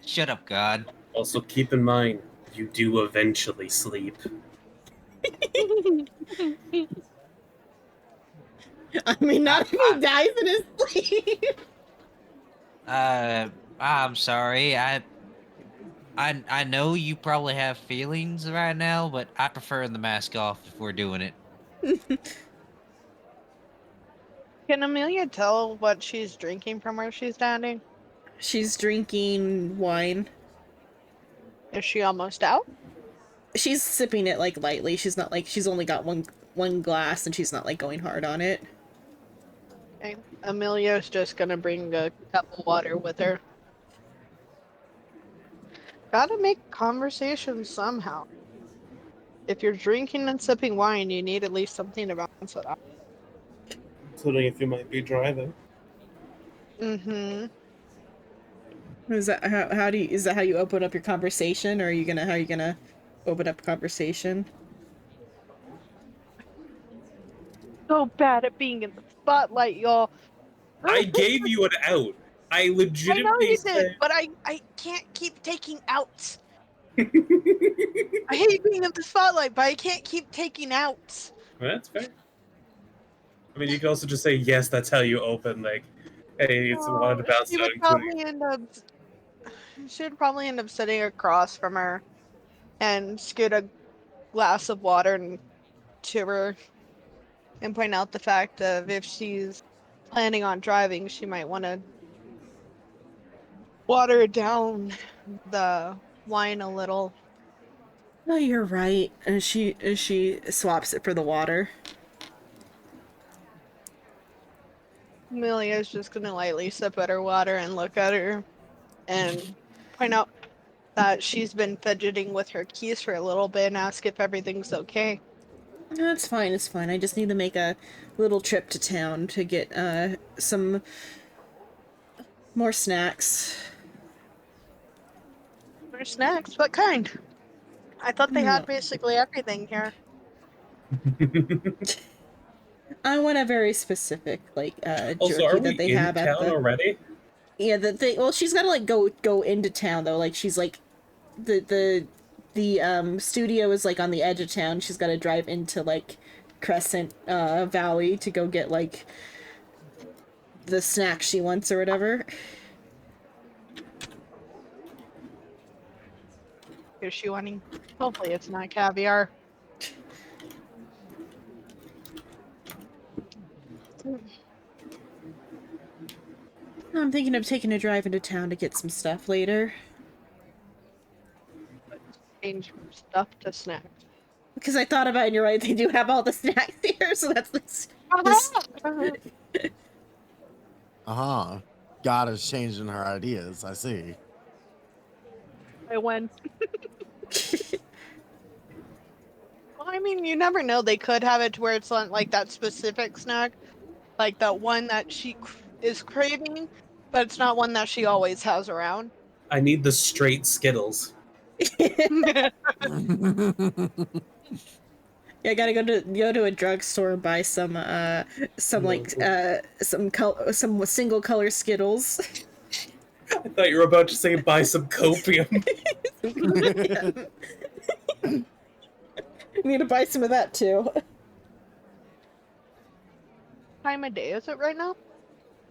Shut up, God. Also, keep in mind, you do eventually sleep. I mean, not if he dies in his sleep. I'm sorry. I know you probably have feelings right now, but I prefer the mask off if we're doing it. Can Amelia tell what she's drinking from where she's standing? She's drinking wine. Is she almost out? She's sipping it like lightly. She's not like she's only got one glass and she's not like going hard on it. Okay. Amelia's just gonna bring a cup of water with her. Gotta make conversation somehow. If you're drinking and sipping wine, you need at least something to balance it out. Including if you might be driving. Mm-hmm. Is that how do you is that how you open up your conversation, or how are you gonna open up conversation? So bad at being in the spotlight, y'all. I gave you an out. I I know legitimately you said. did, but I can't keep taking outs. I hate being in the spotlight, but I can't keep taking outs. That's fair. I mean, you could also just say yes. That's how you open. Like, hey, it's wanted to bounce She out, would including. probably end up. She'd probably end up sitting across from her and scoot a glass of water to her and point out the fact of if she's planning on driving, she might want to water down the wine a little. Oh, you're right. And she swaps it for the water. Amelia's just gonna lightly sip at her water and look at her and point out that she's been fidgeting with her keys for a little bit and ask if everything's okay. No, it's fine. It's fine. I just need to make a little trip to town to get some more snacks. More snacks? What kind? I thought they had basically everything here. I want a very specific Also, jerky are that we they in have at town the already? yeah that they well she's gotta like go into town though, like she's like the studio is like on the edge of town. She's got to drive into like Crescent Valley to go get like the snack she wants or whatever. Is she wanting? Hopefully it's not caviar. I'm thinking of taking a drive into town to get some stuff later. Change from stuff to snacks. Because I thought about it, and you're right, they do have all the snacks here, so that's this. Uh-huh. God is changing her ideas, I see. I win. I mean, you never know. They could have it to where it's not like that specific snack, like that one that she is craving, but it's not one that she always has around. I need the straight Skittles. Yeah, I gotta go to a drugstore and buy some some single color Skittles. I thought you were about to say buy some copium. Need to buy some of that too. Time of day is it right now?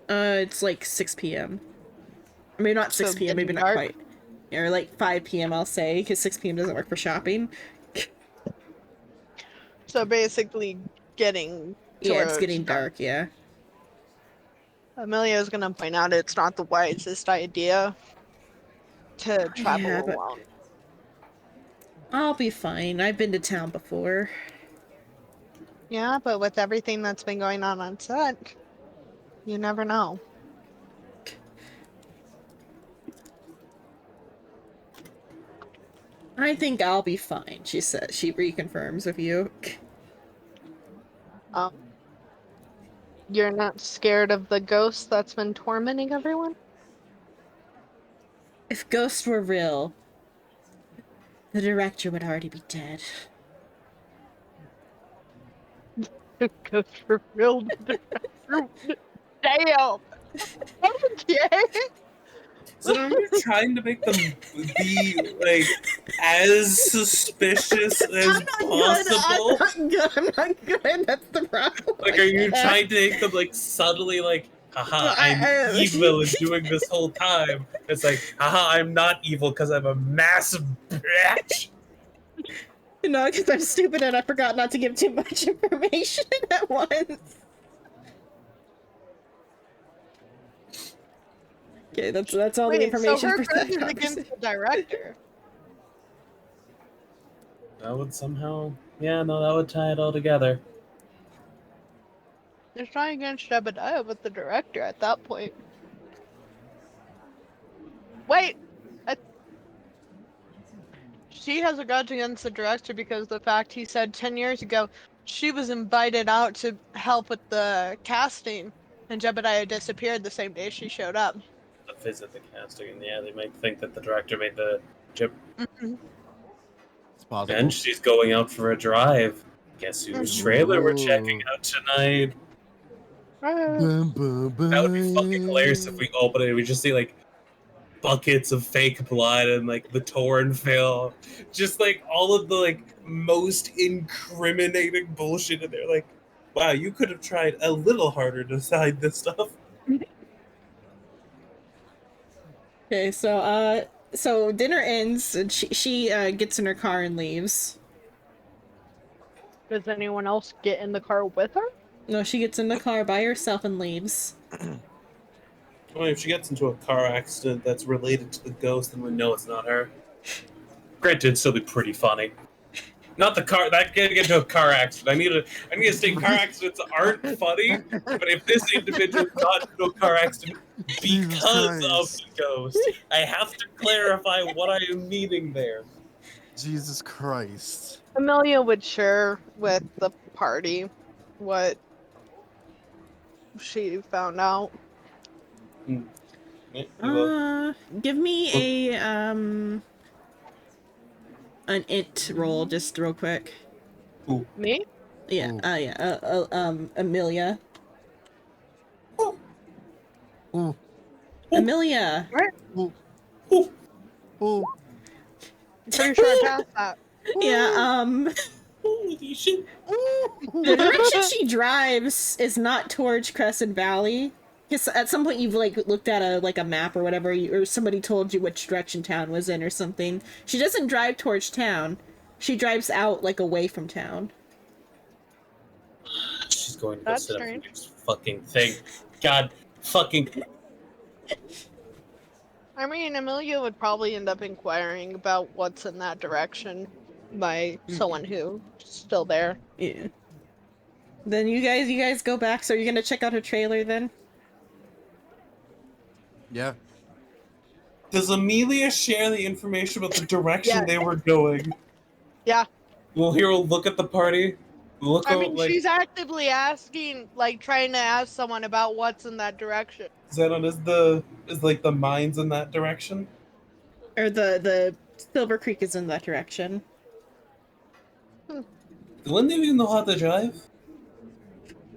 It's like 6 p.m. I mean, not 6 So p.m. Maybe getting not dark? quite. Or like 5 p.m. I'll say, because 6 p.m. doesn't work for shopping. So basically, getting to Yeah, where it's getting dark. Yeah. Amelia is gonna point out it's not the wisest idea to travel Yeah, but- alone. I'll be fine. I've been to town before. Yeah, but with everything that's been going on set, you never know. I think I'll be fine, she says. She reconfirms with you. Um, you're not scared of the ghost that's been tormenting everyone? If ghosts were real, the director would already be dead. Ghost for real. Damn. Okay. So are you trying to make them be like as suspicious as possible? I'm not good. That's the problem. Like, are you trying to make them like subtly like, haha, I'm evil and doing this whole time? It's like, haha, I'm not evil because I'm a massive bitch. No, because I'm stupid and I forgot not to give too much information at once. Okay, that's all the Wait, information so her for that grudge is conversation. against the director. That would somehow, yeah, no, that would tie it all together. It's not against Jebediah, but the director at that point. Wait! She has a grudge against the director because the fact he said 10 years ago she was invited out to help with the casting, and Jebediah disappeared the same day she showed up. The visit the casting, and yeah, they might think that the director made the chip. It's possible. And she's going out for a drive. Guess whose trailer we're checking out tonight? That would be fucking hilarious if we open it and we just see like buckets of fake blood and like the torn film, just like all of the like most incriminating bullshit in there. Like, wow, you could have tried a little harder to hide this stuff. Okay, so dinner ends and she gets in her car and leaves. Does anyone else get in the car with her? No, she gets in the car by herself and leaves. Well, if she gets into a car accident that's related to the ghost, then we know it's not her. Granted, it'd still be pretty funny. Not the car. That getting into a car accident. I need to state car accidents aren't funny. But if this individual got into a car accident because of the ghost, I have to clarify what I am meaning there. Jesus Christ. Amelia would share with the party what she found out. Yeah, you will. Give me a an int roll just real quick. Me? Yeah, Ooh. Amelia. Ooh, Amelia. ooh, Ooh. ooh. Pretty sure I passed that. Yeah, Holy shit. the direction she drives is not towards Crescent Valley. Because at some point you've like looked at a map or whatever, or somebody told you which direction town was in or something. She doesn't drive towards town. She drives out like away from town. She's going to go That's sit up strange. and do this fucking thing. God fucking. I mean, Amelia would probably end up inquiring about what's in that direction by someone who's still there. Yeah. Then you guys go back. So you're gonna check out her trailer then? Yeah. Does Amelia share the information about the direction Yeah. they were going? Yeah. Well, here we'll look at the party. Look I mean, like she's actively asking, like, trying to ask someone about what's in that direction. Xenon is like the mines in that direction. Or the Silver Creek is in that direction. Do any of you know how to drive?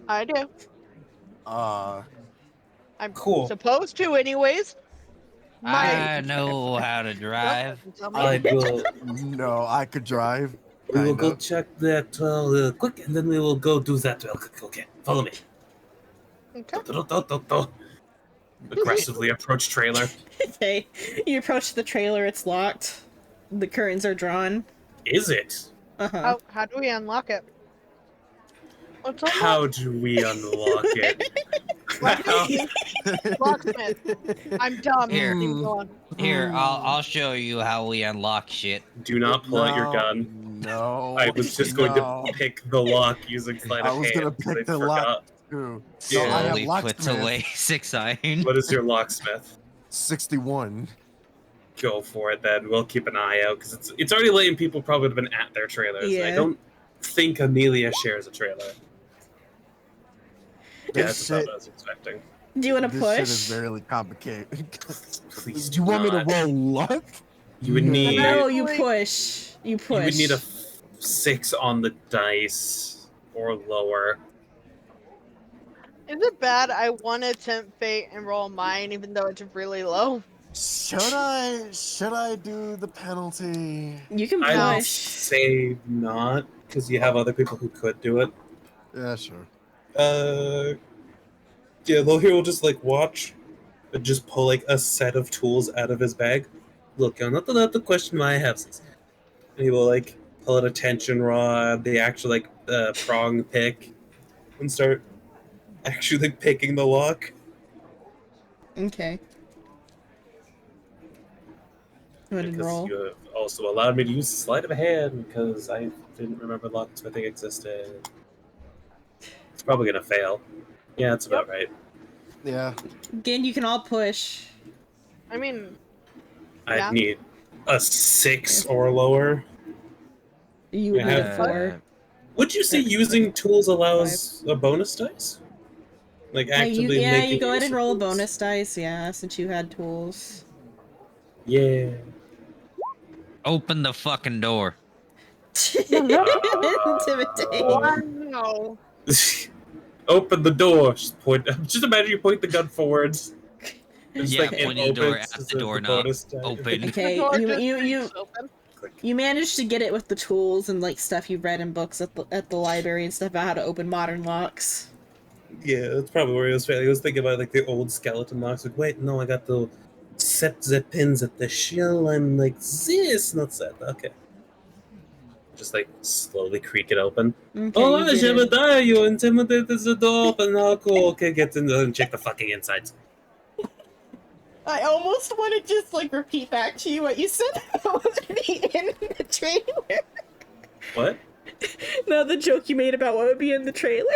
I do. I'm Cool. supposed to, anyways. I know how to drive. I will. No, I could drive. We will go Kinda. check that real quick, and then we will go do that real quick. Okay, follow me. Okay. Aggressively approach trailer. Okay, you approach the trailer. It's locked. The curtains are drawn. Is it? Uh-huh. How do we unlock it? What's on How do we unlock it? Locksmith. I'm dumb. Here. Leave me alone. Here, I'll show you how we unlock shit. Do not pull out your No, gun. No. I was just going no. to pick the lock using sleight I of was hand. gonna 'cause pick I the lock. forgot. Too. Yeah. No, I have Slowly puts locksmith. away 6 iron. What is your locksmith? 61. Go for it then. We'll keep an eye out because it's already late and people probably have been at their trailers. I Yeah. don't think Amelia shares a trailer. Yeah, This that's about shit, what I was expecting. Do you want to this shit is push? very complicated. Please Do you want me to not. roll luck? You would need. No, Really? you push. You push. You would need a 6 on the dice or lower. Is it bad I want to tempt fate and roll mine even though it's really low? Should I do the penalty? You can I'd push. say not because you have other people who could do it. Yeah, sure. Yeah, Lohir will just like watch, and just pull like a set of tools out of his bag. Look, you're not allowed to question why I have this. And he will like pull out a tension rod, the actual like prong pick, and start actually like picking the lock. Okay. Go ahead and Because roll. you have also allowed me to use sleight of hand because I didn't remember locksmithing existed. It's probably gonna fail. Yeah, that's about right. Yeah. Again, you can all push. I mean, I Yeah. need a 6 or lower. You would Yeah, need a have- 4. Would you say using tools allows a bonus dice? Like Yeah, you, actively making you go ahead use and of roll a tools? bonus dice, yeah, since you had tools. Yeah. Open the fucking door. Intimidate. wow. Open the door. Just point. Just imagine you point the gun forwards. And just, Yeah, like, it point the door opens at as the a doorknob. bonus die. Open. Okay, The door you just you creaks open. you managed to get it with the tools and like stuff you've read in books at the library and stuff about how to open modern locks. Yeah, that's probably where he was failing. I was thinking about like the old skeleton locks. Like, wait, no, I got to set the pins at the shell. I'm like this, not set. Okay. Just like slowly creak it open. Okay, Oh, you did it. Jebediah, you intimidated the door open. Oh, cool. Okay, get in there and check the fucking insides. I almost want to just like repeat back to you what you said about what would be in the trailer. What? No, the joke you made about what would be in the trailer.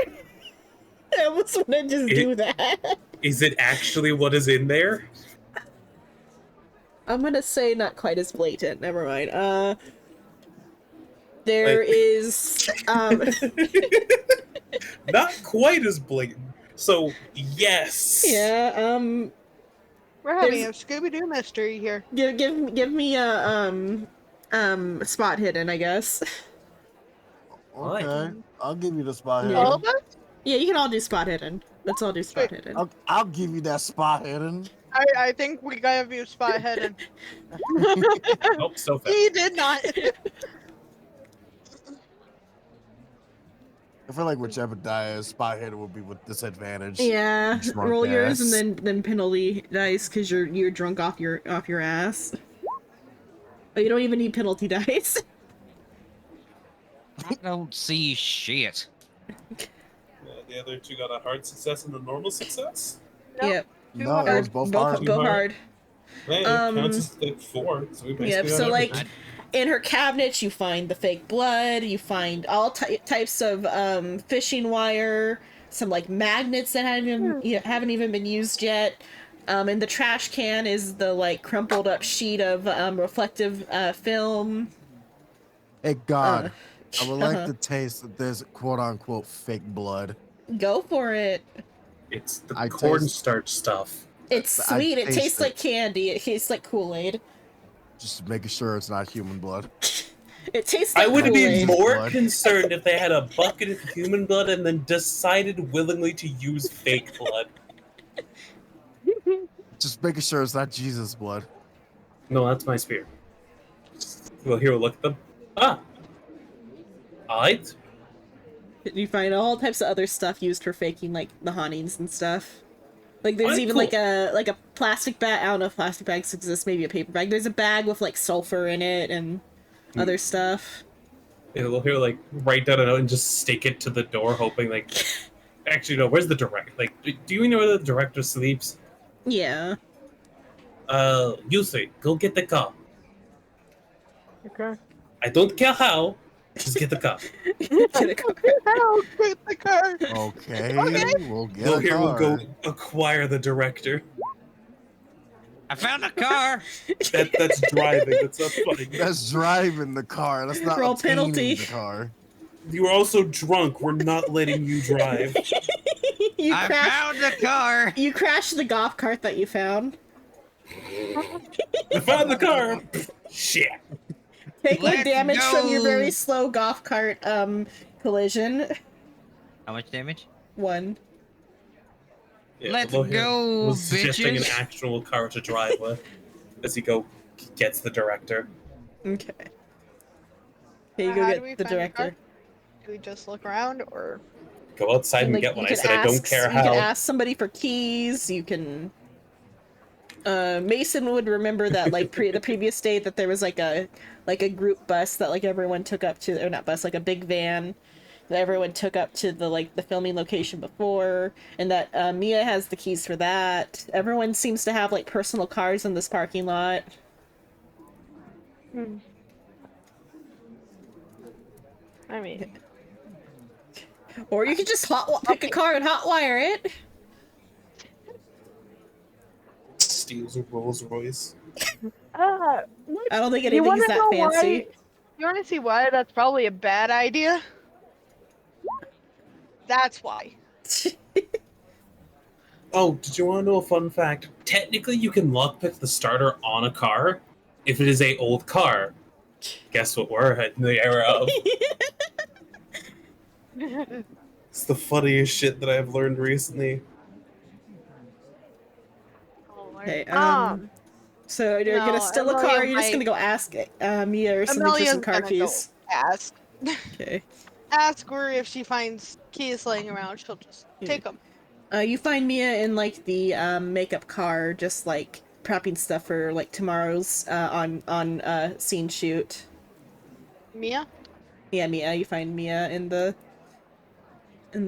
I almost want to just do that. Is it actually what is in there? I'm gonna say not quite as blatant. Never mind. There Like- is Not quite as blatant. So, yes. yeah, We're having a There's- Scooby Doo mystery here. give me a spot hidden, I guess. Why? Okay. I'll give you the spot Yeah. All hidden. of us? Yeah, you can all do spot hidden. Let's all do spot hidden. I'll give you that spot hidden. I think we got you spot hidden. Oh, so fast. He did not. I feel like whichever die spot hidden would be with disadvantage. Yeah, Drunk roll yours ass. and then penalty dice because you're drunk off your ass. Oh, you don't even need penalty dice. I don't see shit. The other two got a hard success and a normal success? Nope. Yep. No, it was both hard. Both Hard. hard. Hey, Um, it counts as like 4. So we basically Yep. got So like, everything. in her cabinet, you find the fake blood. You find all types of fishing wire. Some like magnets that haven't even been used yet. In the trash can is the like crumpled up sheet of reflective film. Hey God, I would like to taste this quote unquote fake blood. Go for it. It's the I cornstarch stuff. It's I sweet. It taste tastes it. like candy. It tastes like Kool-Aid. Just making sure it's not human blood. It tastes like I would be Kool-Aid. more Blood. concerned if they had a bucket of human blood and then decided willingly to use fake blood. Just making sure it's not Jesus blood. No, that's my spear. Well, here, look at them. Ah! Alright. You find all types of other stuff used for faking, like the hauntings and stuff. Like there's Alright, even cool. like a plastic bag. I don't know if plastic bags exist. Maybe a paper bag. There's a bag with like sulfur in it and other stuff. Yeah, well, here, like, write down a note and just stick it to the door, hoping, like... Actually, no, where's the director? Like, do you know where the director sleeps? Yeah. You three, go get the car. Okay. I don't care how, just get the car. Get a car. Hell, take the car. Okay, we'll get Well, a here, we'll car. go acquire the director. I found a car. That's driving, that's not funny. That's driving the car. That's not Roll obtaining penalty. the car. You were also drunk, we're not letting you drive. You I crashed. found a car. You crashed the golf cart that you found. I found the car! Shit. Take one Let's damage from your go. very slow golf cart collision. How much damage? One. Yeah, Let's although here go, was suggesting an bitches. actual car to drive with as he gets the director. Okay. Here you go How do we get the find the car? director. Do we just look around, or Go outside and Like, get one. you I can said I don't ask- care You can how. ask somebody for keys. You can. Mason would remember that like the previous day that there was like a group bus that like everyone took up to, or not bus, like a big van that everyone took up to the filming location before, and that Mia has the keys for that. Everyone seems to have like personal cars in this parking lot. I mean, Or you could just pick a car and hotwire it. Steals a Rolls Royce. I don't think you anything want is to that know fancy. why? You want to see why that's probably a bad idea? That's why. Oh, did you want to know a fun fact? Technically, you can lockpick the starter on a car if it is a old car. Guess what we're in the era of? It's the funniest shit that I've learned recently. Okay, so you're No, gonna steal a Amelia car, or you're just might- gonna go ask Mia or something for Amelia's some car gonna keys? go ask. Okay. Ask her if she finds keys laying around. She'll just Yeah. take them. You find Mia in like the makeup car, just like prepping stuff for like tomorrow's on scene shoot. Mia? Yeah, Mia. You find Mia in the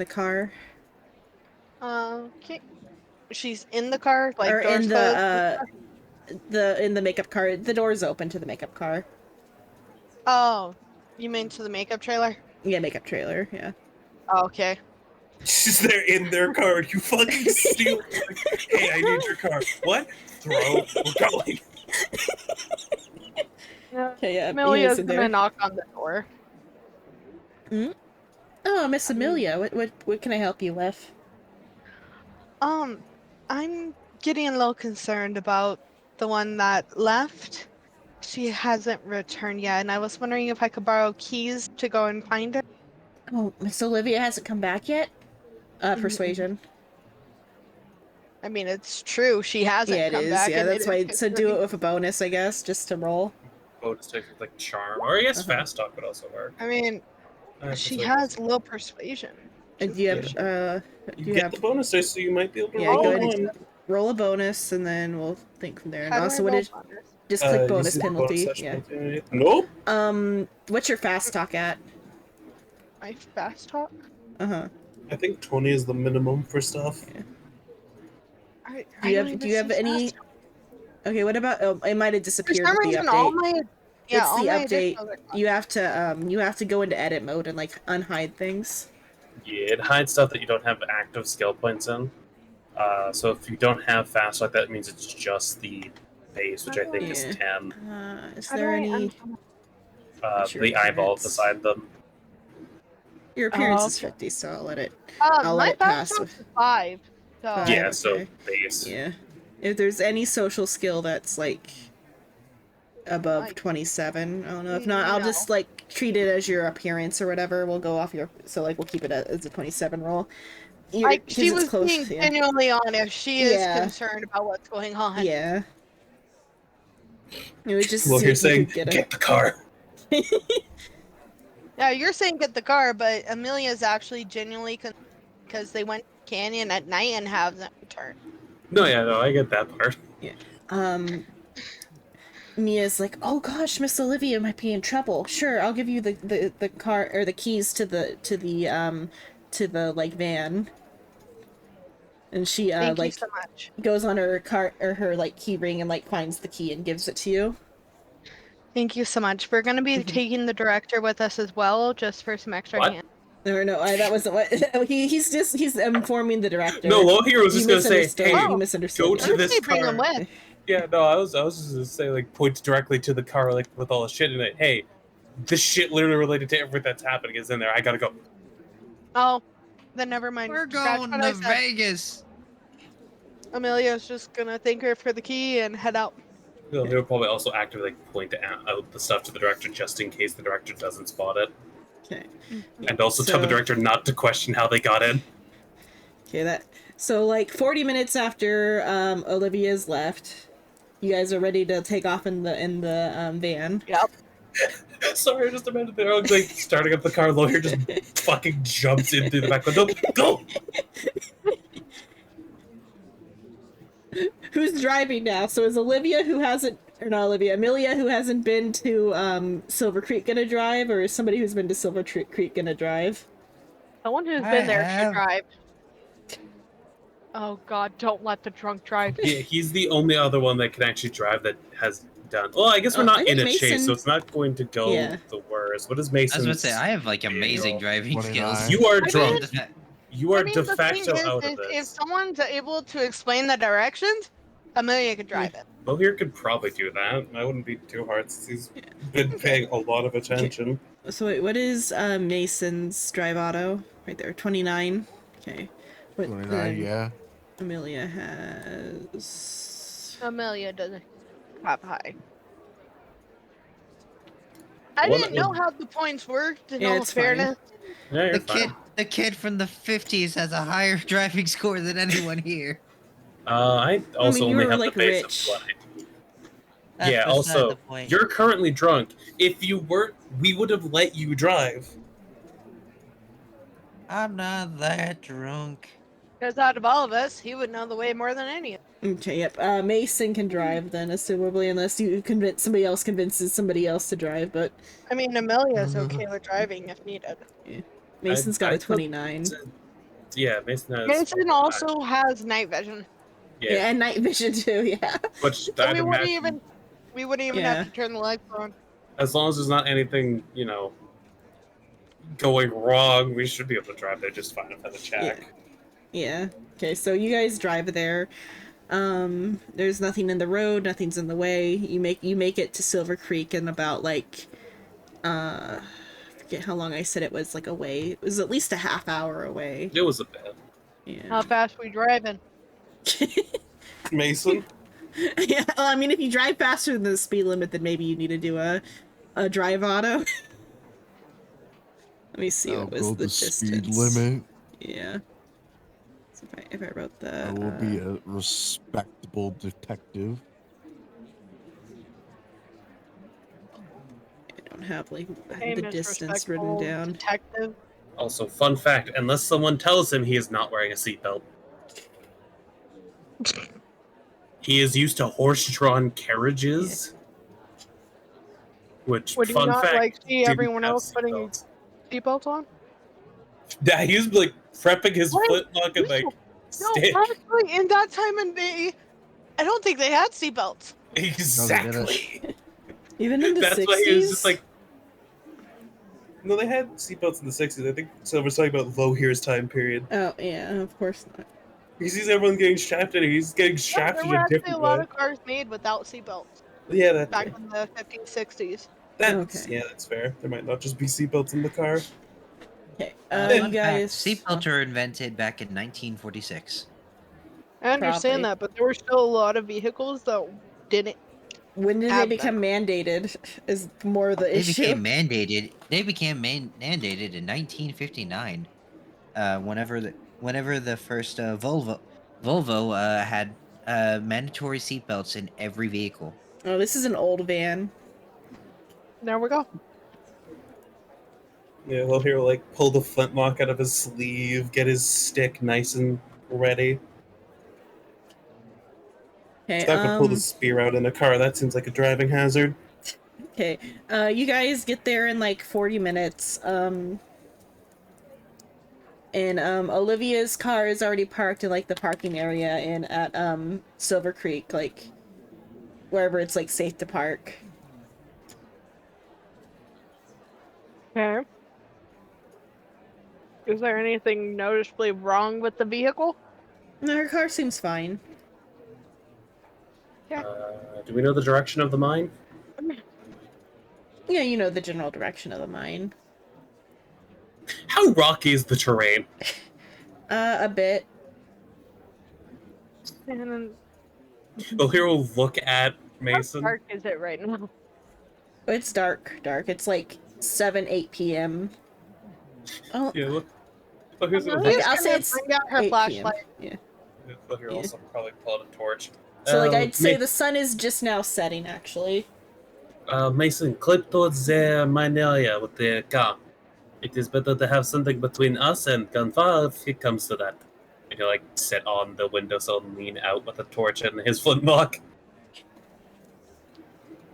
car, Okay. She's in the car, like or doors in closed. the makeup car. The door's open to the makeup car. Oh, you mean to the makeup trailer? Yeah, makeup trailer. Yeah. Oh, okay. She's there in their car, and you fucking steal. Like, hey, I need your car. What? Throw. We're going. Okay. Yeah. Amelia's Mia's in gonna there. knock on the door. Oh, Miss Amelia. What can I help you with? I'm getting a little concerned about the one that left. She hasn't returned yet, and I was wondering if I could borrow keys to go and find her. Oh, Miss Olivia hasn't come back yet? Persuasion. I mean, it's true. She hasn't Yeah, it come is. back. Yeah, and that's it why. is So do it concerning. with a bonus, I guess, just to roll. Bonus type with like charm, or I guess Uh-huh. fast talk would also work. I mean, she has low persuasion. And do you have You do you get have the bonus dice, so you might be able to Yeah, roll go ahead. one. roll a bonus, and then we'll think from there. And How do I also, what roll did bonus? just click You bonus see the penalty? bonus Yeah. penalty? Nope. What's your fast talk at? My fast talk? I think 20 is the minimum for stuff. Do you have any? Okay, what about? Oh, it might have For disappeared some with the reason, all update. my It's all the my update. additionals are- You have to go into edit mode and like unhide things. Yeah, it hides stuff that you don't have active skill points in. So if you don't have fast like that, means it's just the base, which I think is Yeah. 10. Is How do there I any? unhide- Sure, The eyeball carrots. beside them. Your appearance Oh, is 50, so I'll let it my it pass fast with- is 5. So Yeah, okay. so base. Yeah. If there's any social skill that's like above Nice. 27, I don't know. If not, I'll No. just like treat it as your appearance or whatever. We'll go off your we'll keep it as a 27 roll. Like, 'Cause she it's was close, being yeah. genuinely honest. She is Yeah. concerned about what's going on. Yeah. It would just Well, see you're if you saying, could get get the car. Yeah, you're saying get the car, but Amelia's actually genuinely because they went canyon at night and haven't returned. No, yeah, no, I get that part. Mia's like, oh gosh, Miss Olivia might be in trouble. Sure, I'll give you the car or the keys to the like van. And she Thank you like so much. goes on her cart or her like key ring and like finds the key and gives it to you. Thank you so much. We're going to be taking the director with us as well, just for some extra What? hands. No, that wasn't what he's informing the director. No, Lohir was You just gonna say, misunderstood. hey, You misunderstood. go yeah. to this Honestly, bring them car. with. Yeah, no, I was just gonna say, like, point directly to the car, like, with all the shit in it. Hey, this shit literally related to everything that's happening is in there. I gotta go. Oh, then never mind. We're Scratch going what I to said. Vegas. Amelia's just going to thank her for the key and head out. He'll probably also actively like, point out the stuff to the director just in case the director doesn't spot it. Okay. And also tell the So- director not to question how they got in. Okay, so like 40 minutes after Olivia's left, you guys are ready to take off in the van. Yep. Sorry, I just imagined they're like starting up the car. Lawyer just fucking jumps in through the back window. Go! Who's driving now? So is Amelia who hasn't been to Silver Creek gonna drive, or is somebody who's been to Silver Creek gonna drive? Someone who's I been there have. should drive. Oh god, don't let the drunk drive. Yeah, he's the only other one that can actually drive that has done. Well, I guess we're I not think in a Mason- chase, so it's not going to go Yeah. the worst. What is I Mason? was about to say, I have like amazing driving 29. skills. You are I drunk. mean- You are I mean, de the facto thing out is, of if this. someone's able to explain the directions, Amelia could drive it. Lohir could probably do that. That wouldn't be too hard since he's been paying a lot of attention. So wait, what is Mason's drive auto? Right there, 29. Okay. What 29, yeah. Amelia has. Amelia doesn't have high. I One didn't know of- how the points worked, in Yeah, all it's fine. fairness. Yeah, you're The kid from the 50s has a higher driving score than anyone here. I also you only were, have like, the base rich. of 20. That's Yeah, beside also, the point. you're currently drunk. If you weren't, we would have let you drive. I'm not that drunk. Because out of all of us, he would know the way more than any of us. Okay, yep. Mason can drive then, assumably, unless somebody else convinces somebody else to drive. But I mean, Amelia's okay with driving if needed. Mason's got I a 29. Yeah, Mason has. Mason also has night vision. Yeah, and night vision too. Yeah. Which So I'd we wouldn't imagine, even Yeah. have to turn the lights on. as long as there's not anything, going wrong, we should be able to drive there just fine without a check. Yeah. Okay, so you guys drive there. There's nothing in the road, nothing's in the way. You make it to Silver Creek in about like I forget how long I said it was like away. It was at least a half hour away. It was a bit. Yeah. How fast we driving? Mason? Yeah, well, I mean, if you drive faster than the speed limit, then maybe you need to do a drive auto. Let me see I'll what was go the the distance. speed limit. Yeah. So if I wrote that. I will be a respectable detective. I don't have like Name the is distance written respectful down. Detective. Also, fun fact, unless someone tells him he is not wearing a seatbelt. He is used to horse-drawn carriages. Which, Would you fun not fact, like see didn't everyone have else putting seatbelts. seatbelts on? Yeah, he's like prepping his What? flintlock and like No, stick. actually, in that time and day, I don't think they had seatbelts. Exactly. Even in the That's 60s? why he was just like. No, they had seatbelts in the 60s. I think Silver's talking about Lohir's time period. Oh, yeah, of course not. He sees everyone getting shafted, and he's getting Yeah, shafted there were in a actually a different lot way. of cars made without seatbelts Yeah, that's back in the 50s, 60s. that's Okay. yeah, that's fair. There might not just be seatbelts in the car. Okay. Fun You fact, guys. seatbelts were invented back in 1946. I understand Probably. that, but there were still a lot of vehicles that didn't When did they have become them. mandated? Is more the They issue. became mandated. They became mandated in 1959. Whenever the first Volvo had mandatory seatbelts in every vehicle. Oh, this is an old van. There we go. Yeah, he'll hear like pull the flintlock out of his sleeve, get his stick nice and ready. Okay. He's not gonna pull the spear out in a car. That seems like a driving hazard. Okay. You guys get there in like 40 minutes. And Olivia's car is already parked in like the parking area in at Silver Creek, like wherever it's like safe to park. Okay. Is there anything noticeably wrong with the vehicle? No, her car seems fine. Do we know the direction of the mine? Yeah, you know the general direction of the mine. How rocky is the terrain? A bit. And then, Well, here we'll look at how Mason. dark is it right now? It's dark. It's like 7-8 p.m. Oh, Yeah, look. Oh, here's what Olivia's I'll say gonna it's bring out her 8 p.m. flashlight. Yeah. Look here, Yeah. also probably pull out a torch. So like I'd say Ma- the sun is just now setting actually. Mason, clip towards the mine area with the car. It is better to have something between us and gunfire if it comes to that. And you like sit on the windowsill and lean out with a torch and his flintlock.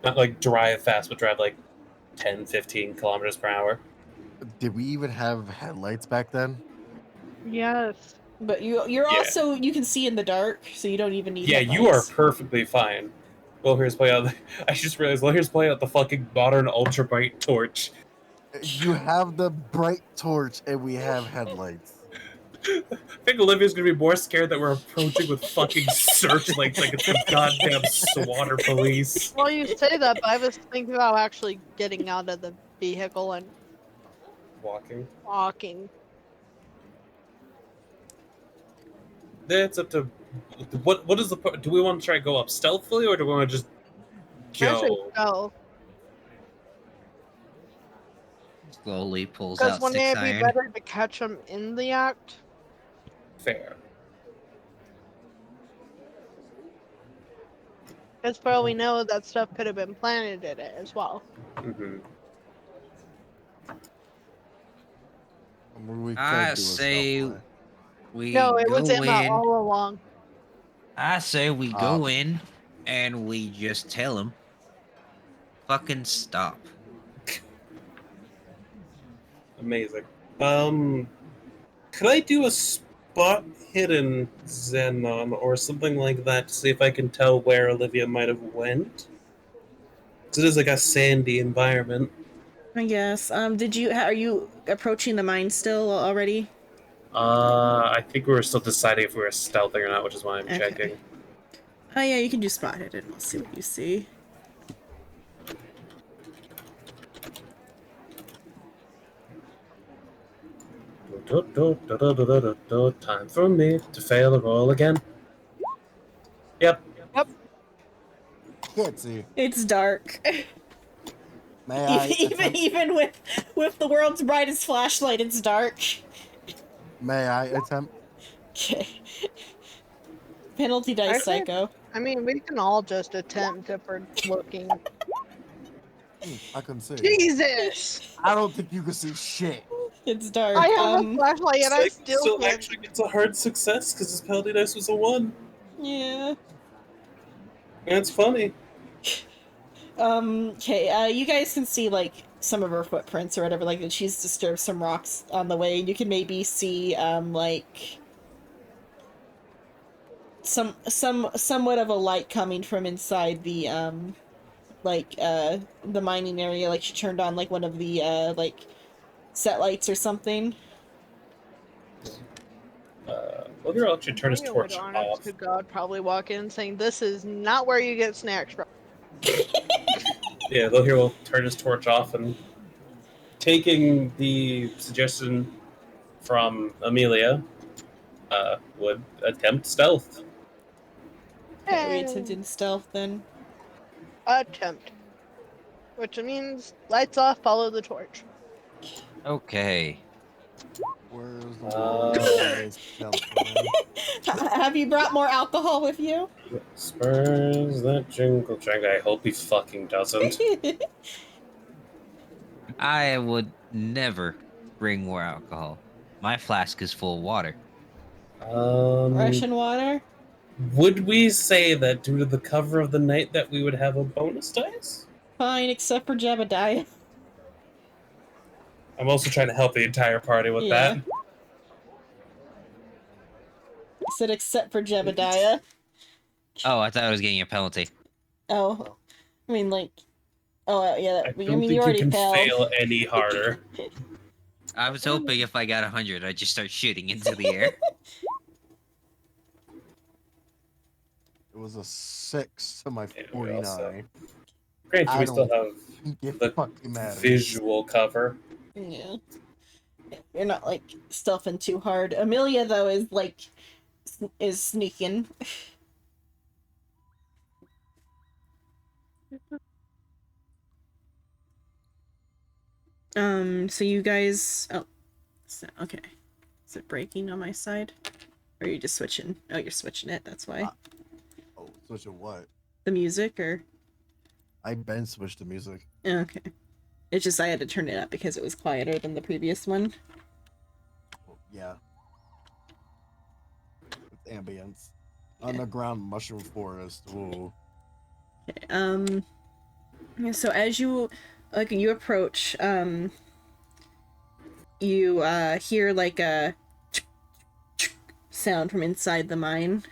Not like drive fast, but drive like 10, 15 kilometers per hour. Did we even have headlights back then? Yes. But you're Yeah. also you can see in the dark, so you don't even need Yeah, you are headlights. perfectly fine. Well, here's play out. I just realized. Well, here's play out the fucking modern ultra bright torch. You have the bright torch and we have headlights. I think Olivia's gonna be more scared that we're approaching with fucking searchlights like it's the goddamn SWAT or police. Well, you say that, but I was thinking about actually getting out of the vehicle and Walking. walking. It's up to what is the do we want to try to go up stealthily or do we want to just I should go? go. Slowly pulls Because out wouldn't six it be iron. better to catch them in the act? Fair. As for all we know, that stuff could have been planted in it as well. Mm-hmm. We could I do a say stealth play. We No, it go was in that in. all along. I say we go in and we just tell him, fucking stop. Amazing. Could I do a spot hidden Xenon or something like that to see if I can tell where Olivia might have went? 'Cause it is like a sandy environment. I guess. Are you approaching the mine still already? I think we were still deciding if we were stealthing or not, which is why I'm Okay. checking. Oh yeah, you can do spot hidden. We'll see what you see. Time for me to fail the roll again. Yep. Can't see. It's dark. May I attempt, even with the world's brightest flashlight, it's dark. may I attempt? Okay. Penalty dice, Actually- psycho. I mean, we can all just attempt if we're looking. I can see. Jesus! I don't think you can see shit. It's dark. I have a flashlight and I still so can't. actually it's a hard success because his penalty dice was a 1. Yeah. That's funny. Okay, you guys can see, like, some of her footprints or whatever, like, that she's disturbed some rocks on the way, and you can maybe see, like, somewhat of a light coming from inside the, the mining area, like, she turned on, like, one of the, like, set lights or something. Well, here I'll actually turn his I would, torch honest off. to God, probably walk in saying, "This is not where you get snacks from." Yeah, though here we'll turn his torch off and taking the suggestion from Amelia, would attempt stealth. Okay, we And attempted stealth then. attempt. Which means lights off, follow the torch. Okay. Where's the Uh, word? Stealth one. Have you brought more alcohol with you? Spurs that jingle jangle. I hope he fucking doesn't. I would never bring more alcohol. My flask is full of water. Russian water? Would we say that due to the cover of the night that we would have a bonus dice? Fine, except for Jebediah. I'm also trying to help the entire party with Yeah. that. I said except for Jebediah. Oh, I thought I was getting a penalty. Oh, I mean like, oh yeah. I I don't mean think you already can failed. fail any harder. I was hoping if I got 100, I'd just start shooting into the air. It was a 6 to my Yeah, we also- 49. Granted, I we still don't have It the fucking matters. visual cover. Yeah. You're not like stealthing too hard. Amelia though is like is sneaking. So you guys okay. Is it breaking on my side? Or are you just switching? Oh, you're switching it, that's why. Oh, switch to what? The music or I been switched to music. okay. It's just I had to turn it up because it was quieter than the previous one. Oh, yeah. With ambience. Underground mushroom forest. Ooh. Okay, yeah, so as you approach, you hear like a sound from inside the mine.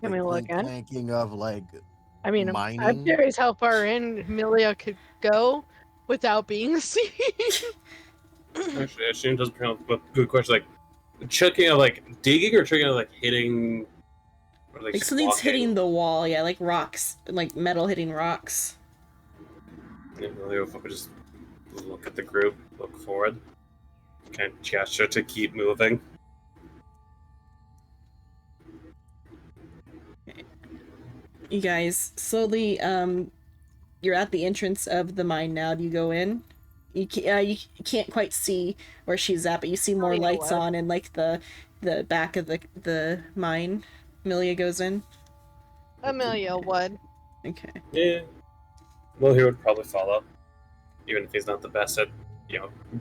Can we look in? Thinking of like I mean, I'm mining. curious how far in Amelia could go without being seen. Actually, Shane does bring up a good question. Like, chucking of like digging or chucking of like hitting. Or, Like just something's walking? hitting the wall, yeah, like rocks, like metal hitting rocks. Yeah, really, if I could just look at the group, look forward, kind of gesture to keep moving. You guys slowly, you're at the entrance of the mine now. Do you go in? You can't quite see where she's at, but you see more Amelia lights would. on and like the back of the mine. Amelia goes in. Amelia would. Okay. Yeah. Well, he would probably follow, even if he's not the best at,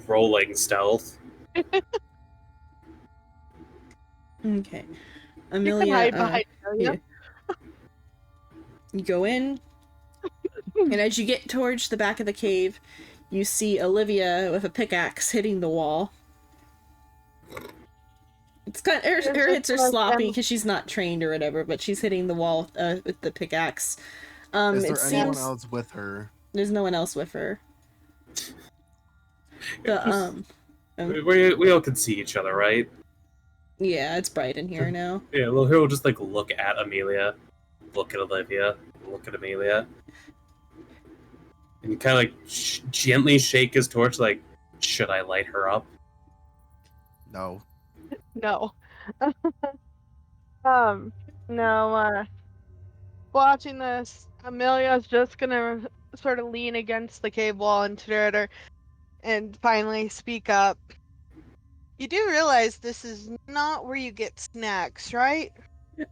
rolling stealth. Okay. You can Amelia, hide behind Amelia. you go in, and as you get towards the back of the cave, you see Olivia with a pickaxe hitting the wall. It's kind of, her hits are sloppy because she's not trained or whatever, but she's hitting the wall with the pickaxe. Is It there anyone seems else with her? there's no one else with her. The We all can see each other, right? yeah, it's bright in here now. Yeah, well, he'll just like look at Amelia, look at Olivia, look at Amelia, and kind of like gently shake his torch, like, should I light her up? No. No. No, watching this, Amelia's just gonna sort of lean against the cave wall and stare at her and finally speak up. You do realize this is not where you get snacks, right?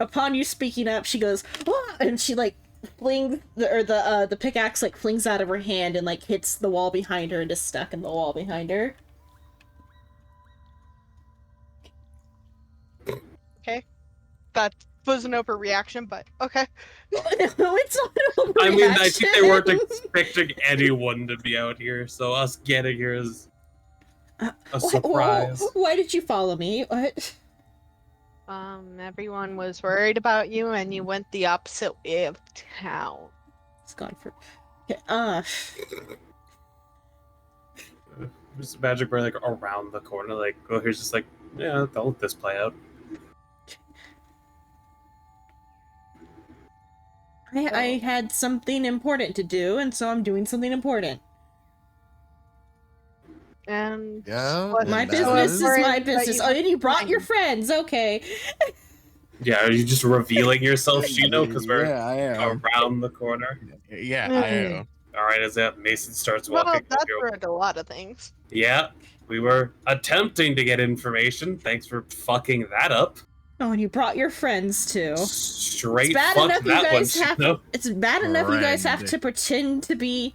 Upon you speaking up, she goes, "Ah!" and she like flings the pickaxe like flings out of her hand and like hits the wall behind her and is stuck in the wall behind her. That was an overreaction, but okay. No, it's not an I mean, I think they weren't overreaction. expecting anyone to be out here, so us getting here is a Why- surprise. Why did you follow me? What? Everyone was worried about you, and you went the opposite way of town. It's gone for. Okay, Just magic we're like around the corner, like, oh, here's just like, yeah, don't let this play out. I had something important to do, and so I'm doing something important. And Yeah. what- and My that business is Or my that business. you Oh, and you brought find. your friends. Okay. Yeah, are you just revealing yourself, Shino? Because we're Yeah, I am. around the corner. Yeah, I am. All right, as that Mason starts Well, walking. that's over. worth a lot of things. Yeah, we were attempting to get information. Thanks for fucking that up. Oh, and you brought your friends too. Straight It's bad fuck enough you that one, guys have. Shino. It's bad enough you guys have Friend. to pretend to be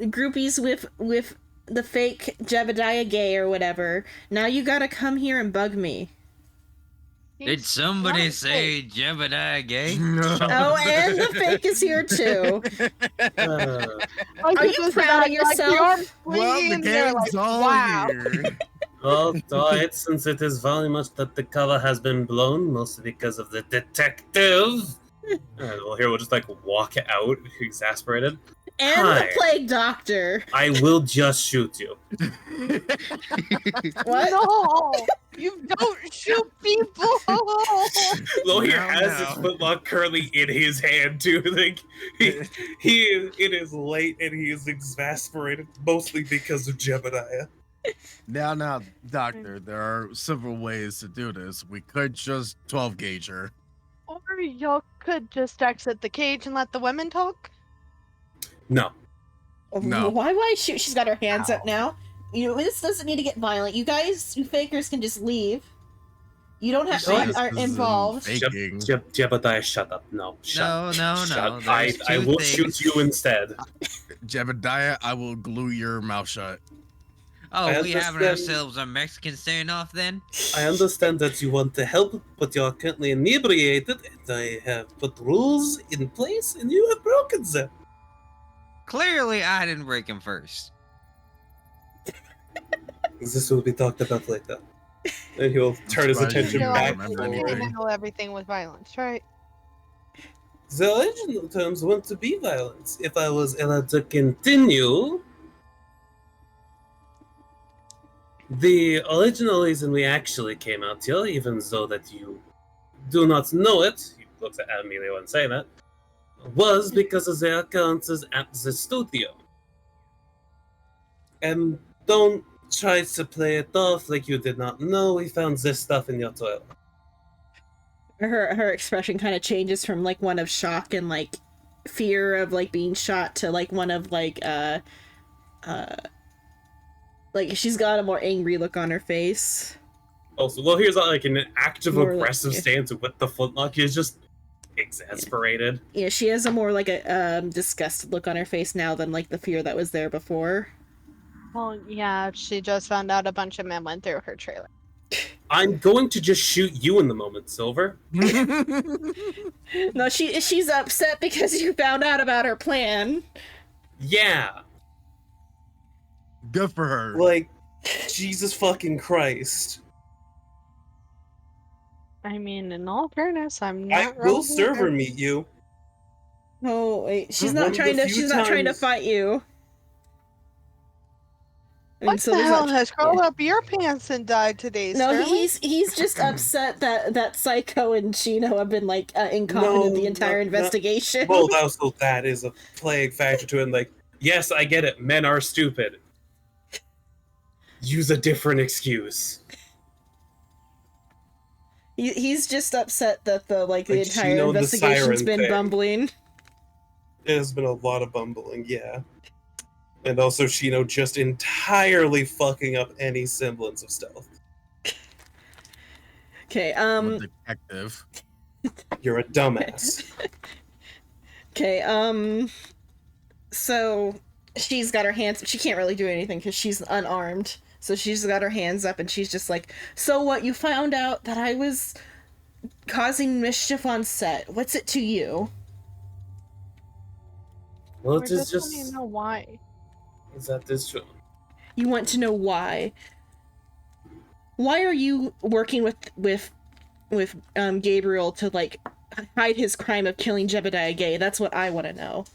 groupies with the fake Jebediah Gay or whatever. Now you gotta come here and bug me. Did He's somebody not say Jebediah gay? Oh, and the fake is here too. Uh, Are you proud of yourself? Well, the game's all wow. here. well, alright, since it is very much that the cover has been blown, mostly because of the detective. Alright, well, here we'll just like walk out, exasperated. And Hi. the plague doctor. I will just shoot you. What? No, you don't shoot people. Lohir Now, has his now. footlock currently in his hand too. Like he is, it is late and he is exasperated, mostly because of Jebediah. Now, Doctor, there are several ways to do this. We could just 12 gauge her. Or y'all could just exit the cage and let the women talk. No. No. Why shoot? She's got her hands up now. You know, this doesn't need to get violent. You guys, you fakers can just leave. You don't have This aren't involved. Faking. Jebediah, shut up. No. No, no. Shut. There's I two will things. shoot you instead. Jebediah, I will glue your mouth shut. Oh, I we having understand. ourselves a Mexican standoff then? I understand that you want to help, but you are currently inebriated, and I have put rules in place, and you have broken them. Clearly, I didn't break him first. This will be talked about later. And he'll turn his surprised attention you Feel back like remember you forward. anything. handle everything with violence, right? The original terms want to be violence. If I was allowed to continue, the original reason we actually came out here, even though that you do not know it, he looks at Emilio and say that, was because of their occurrences at the studio. And don't try to play it off like you did not know we found this stuff in your toilet. Her expression kind of changes from like one of shock and like fear of like being shot to like one of like she's got a more angry look on her face. Also, well, here's like an active More like- aggressive yeah. stance with the footlock. He's just exasperated. Yeah, she has a more like a disgusted look on her face now than like the fear that was there before. Well, yeah, she just found out a bunch of men went through her trailer. I'm going to just shoot you in the moment, Silver. No, she's upset because you found out about her plan. Yeah, Good for her. like Jesus fucking Christ. I mean, in all fairness, I'm I not. will wrong serve her either. meet you. No, wait, she's One not of trying the to. few She's not trying to times- fight you. I mean, What so the there's hell not- has crawled up your pants and died today, No, Sterling? he's just upset that Psycho and Chino have been like incompetent the entire No, investigation. Well, also that is a plague factor to it. Like, yes, I get it. Men are stupid. Use a different excuse. He's just upset that the Like, entire Chino and the investigation's siren been thing. bumbling. There's been a lot of bumbling, yeah. And also Shino just entirely fucking up any semblance of stealth. Okay, I'm a detective. You're a dumbass. okay, so she's got her hands. She can't really do anything because she's unarmed. So she's got her hands up and she's just like, "So what? You found out that I was causing mischief on set. What's it to you?" Well, We're it is just wanting just to know why. is that this true? You want to know why. Why are you working with Gabriel to like hide his crime of killing Jebediah Gay? That's what I want to know.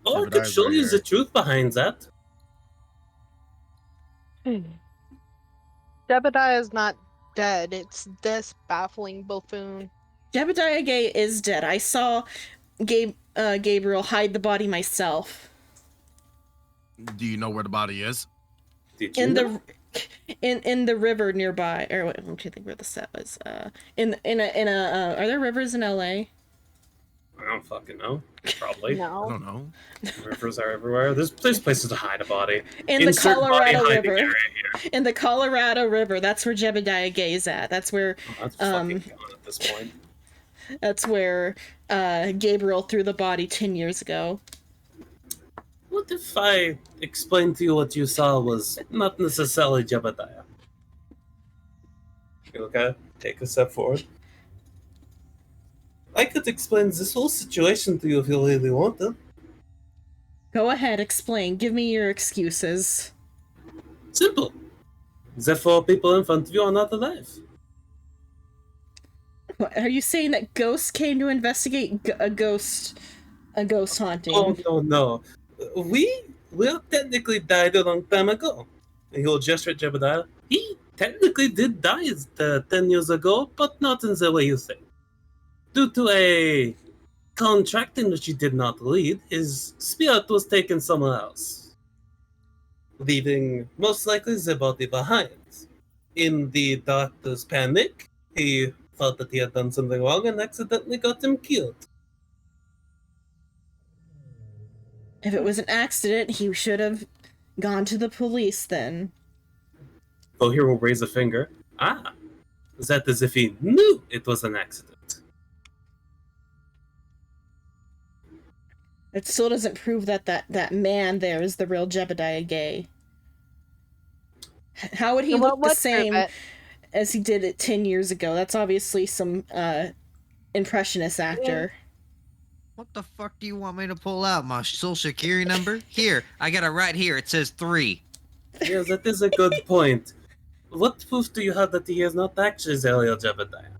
Oh, I Jebediah's could show right you here. the truth behind that. Jebediah is not dead. It's this baffling buffoon. Jebediah Gay is dead. I saw Gabriel hide the body myself. Do you know where the body is? Did you in know? the in the river nearby. Or wait, I'm trying to think where the set was. In a are there rivers in LA? I don't fucking know. Probably. I No. don't know. Rivers are everywhere. There's places to hide a body. In the Insert body Colorado hiding River. area here. In the Colorado River. That's where Jebediah Gay's at. That's where Oh, that's fucking gone at this point. Gabriel threw the body 10 years ago. What if I explained to you what you saw was not necessarily Jebediah? Okay, take a step forward. I could explain this whole situation to you if you really wanted. Go ahead, explain. Give me your excuses. Simple. The 4 people in front of you are not alive. What, are you saying that ghosts came to investigate a ghost haunting? Oh, no. We technically died a long time ago. And he'll gesture at Jebediah. He technically did die 10 years ago, but not in the way you think. Due to a contract in which he did not lead, his spirit was taken somewhere else, leaving most likely the body behind. In the doctor's panic, he thought that he had done something wrong and accidentally got him killed. If it was an accident, he should have gone to the police then. Bohir will raise a finger. Ah, that as if he knew it was an accident. It still doesn't prove that man there is the real Jebediah Gay. How would he So look what the would same prove it? as he did it 10 years ago? That's obviously some impressionist actor. What the fuck do you want me to pull out? My social security number? Here, I got it right here. It says 3. Yeah, that is a good point. What proof do you have that he is not actually the real Jebediah?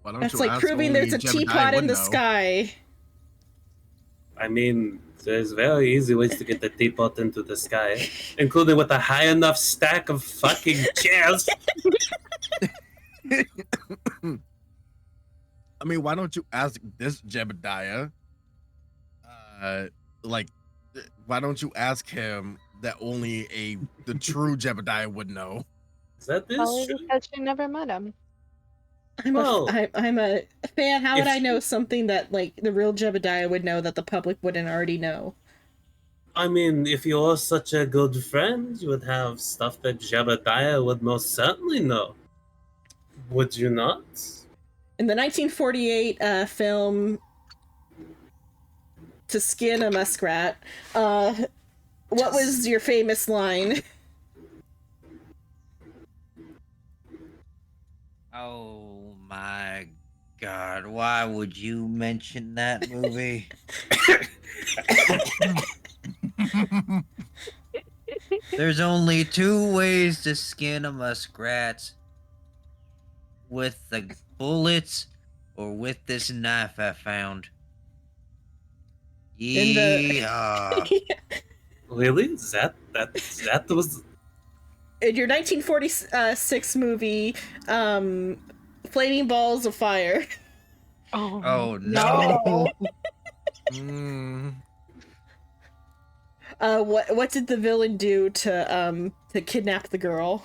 Why don't That's you like ask proving only there's a Jebediah teapot in would the know? sky. I mean, there's very easy ways to get the teapot into the sky, including with a high enough stack of fucking chairs. I mean, why don't you ask this Jebediah? Why don't you ask him that only the true Jebediah would know? That is Probably true. because you never met him. Well, I'm a fan. How would if I know you- something that like the real Jebediah would know that the public wouldn't already know? I mean, if you're such a good friend, you would have stuff that Jebediah would most certainly know. Would you not? In the 1948 film To Skin a Muskrat, what was your famous line? Oh my god, why would you mention that movie? There's only 2 ways to skin a muskrat. With the bullets or with this knife I found. In the- Yeah. Really? That was In your 1946 movie, Flaming Balls of Fire. Oh no. Mm, What did the villain do to kidnap the girl?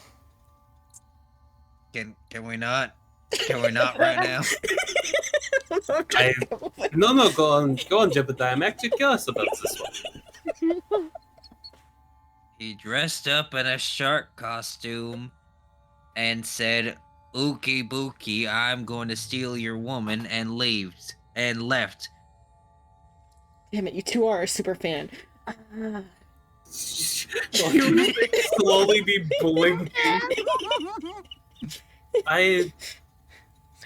Can we not? Can we not right now? no. Go on, Jebediah. I'm actually curious about this one. He dressed up in a shark costume and said, "Ookie bookie, I'm going to steal your woman," and left. Damn it, you two are a super fan. You'll slowly be blinking.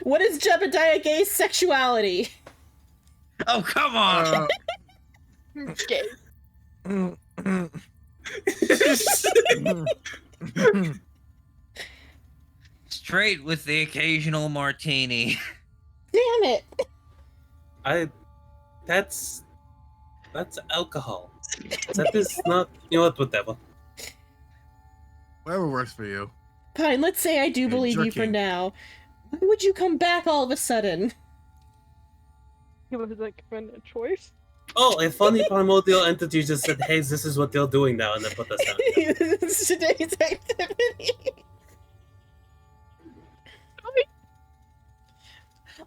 What is Jebediah Gay's sexuality? Oh, come on! Okay. Straight with the occasional martini. Damn it! That's alcohol. That is not. You know what? Whatever. Whatever works for you. Fine, let's say I do Hey, believe you for jerking. now. Why would you come back all of a sudden? It was like given a choice. Oh, a funny primordial entity just said, "Hey, this is what they're doing now," and then put us down. It's today's activity.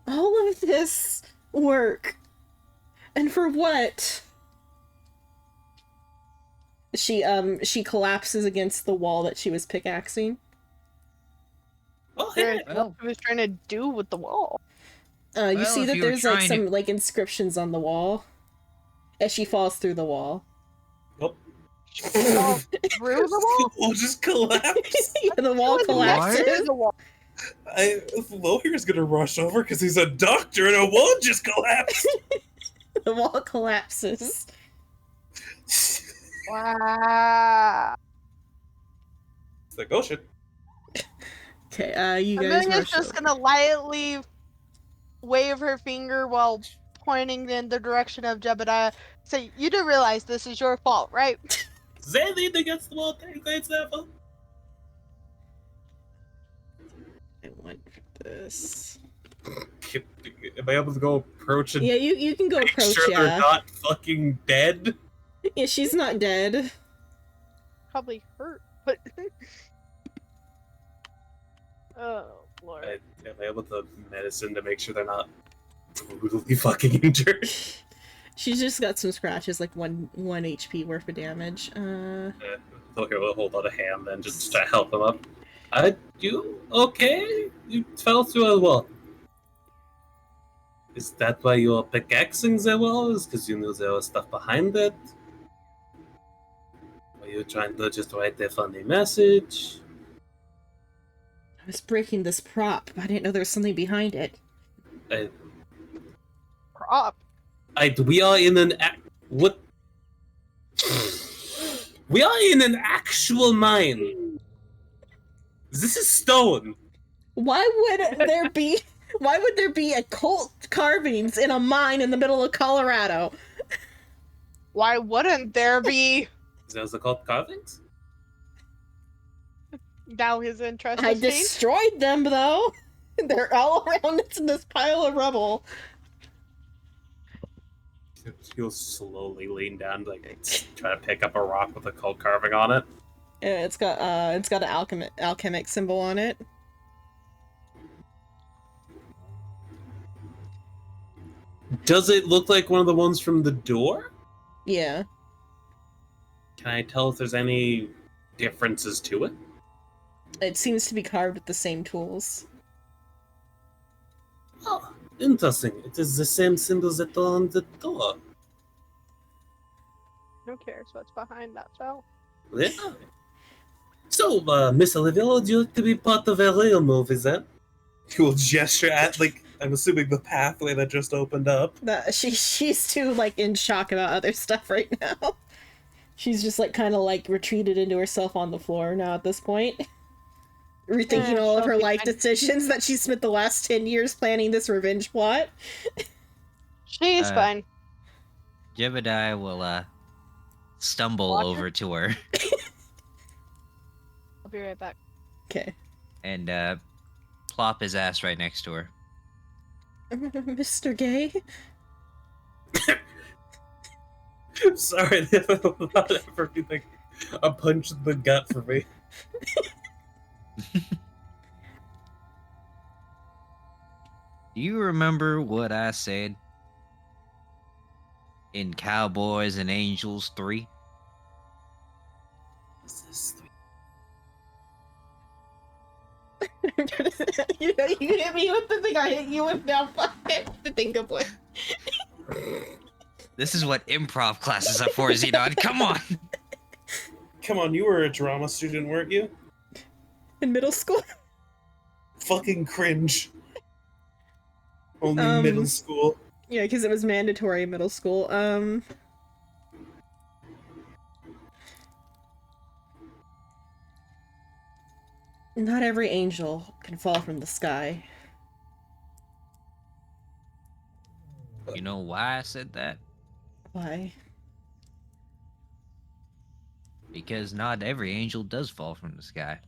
All of this work, and for what? She collapses against the wall that she was pickaxing. Oh, There, hey. Well, I was trying to do with the wall. You Well, see if that you were there's like trying some to- like inscriptions on the wall as she falls through the wall. Oh, Oh, through the wall? we'll just collapse. Yeah, the wall It was next collapses. to the wall. Loher's gonna rush over because he's a doctor, and a wall just collapsed. The wall collapses. Wow. It's like, oh shit. Okay, you guys Amelia's rush just over. gonna lightly wave her finger while pointing in the direction of Jebediah. Say, you do realize this is your fault, right? They leaned against the wall. It's their fault. I want this. Am I able to go approach and Yeah, you can go make approach. sure they're Yeah, not fucking dead? yeah, she's not dead. Probably hurt, but. Oh, Lord. Am I able to medicine to make sure they're not brutally fucking injured? She's just got some scratches, like one HP worth of damage. Okay, we'll hold out a hand then, just to try to help them up. You okay? You fell through a wall. Is that why you are pickaxing the walls? Because you knew there was stuff behind it? Were you trying to just write a funny message? I was breaking this prop. I didn't know there was something behind it. Prop. We are in an what? We are in an actual mine. This is stone. Why would there be? Why would there be occult carvings in a mine in the middle of Colorado? Why wouldn't there be? Is those called carvings? Now his interest I has changed? destroyed them though. They're all around this pile of rubble. He'll slowly lean down, like try to pick up a rock with a cold carving on it. It's got an alchemic symbol on it. Does it look like one of the ones from the door? Yeah. Can I tell if there's any differences to it? It seems to be carved with the same tools. Oh, interesting. It is the same symbols that are on the door. Who cares what's behind that fell? Yeah. So, Miss Olivia, would you like to be part of a real movie then? He will gesture at, like, I'm assuming the pathway that just opened up. She's too like in shock about other stuff right now. She's just like kind of like retreated into herself on the floor now at this point. Rethinking all of her life decisions that she spent the last 10 years planning this revenge plot. She's fine. Jebediah will stumble Watch her. over to her I'll be right back. Okay. and plop his ass right next to her. Mr. Gay? I'm sorry, not everything. A punch in the gut for me. Do you remember what I said in Cowboys and Angels 3? You know, you hit me with the thing I hit you with now. Fuck it. To think of what. This is what improv classes are for, Xenon. Come on! Come on, you were a drama student, weren't you? In middle school? Fucking cringe. Only Um, middle school. Yeah, because it was mandatory in middle school. Not every angel can fall from the sky. You know why I said that? Why? Because not every angel does fall from the sky.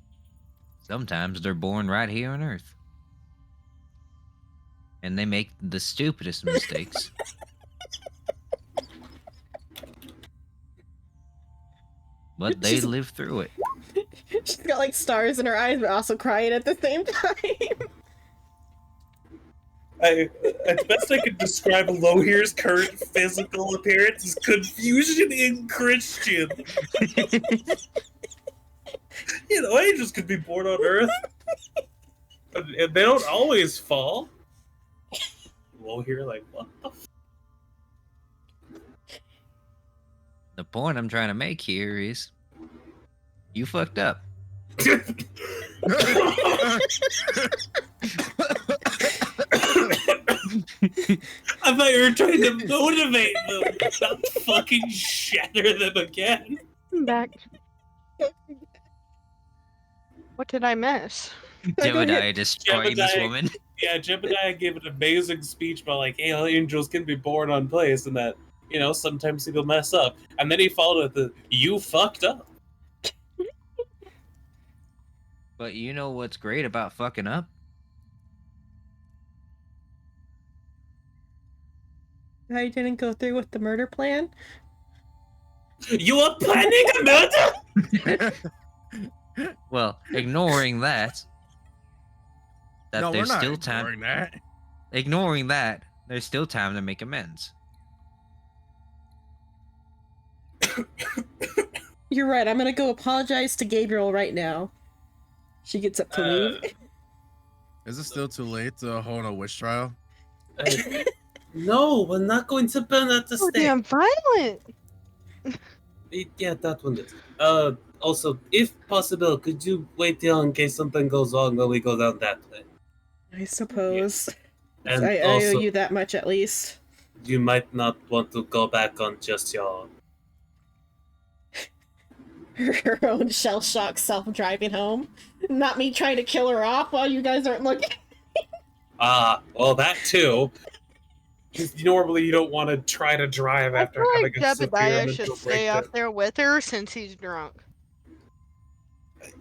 Sometimes they're born right here on Earth. And they make the stupidest mistakes. but they She's- live through it. She's got like stars in her eyes, but also crying at the same time. At best I could describe Lohir's current physical appearance as confusion in Christian. You know, angels could be born on Earth, and they don't always fall. Lohir, like, what the f? The point I'm trying to make here is, you fucked up. I thought you were trying to motivate them, not fucking shatter them again. I'm back. What did I miss? Jebediah destroying this Jebediah- woman. Yeah, Jebediah gave an amazing speech about like, hey, angels can be born on place, and that, you know, sometimes people mess up. And then he followed with the, you fucked up. But you know what's great about fucking up? I didn't go through with the murder plan. You are planning a murder? Well, ignoring that No, we're there's not still time. ignoring that. Ignoring that, there's still time to make amends. You're right. I'm gonna go apologize to Gabriel right now. She gets up to leave. Is it still too late to hold a witch trial? No, we're not going to burn at the Oh, damn violent! Yeah, that one is. Also, if possible, could you wait here in case something goes wrong when we go down that way? I suppose. And I also, owe you that much at least. you might not want to go back on just your... Her own shell shock self driving home. Not me trying to kill her off while you guys aren't looking. Well, that too. Normally, you don't want to try to drive I after feel like having a severe Jebediah mental should stay breakdown. up there with her since he's drunk.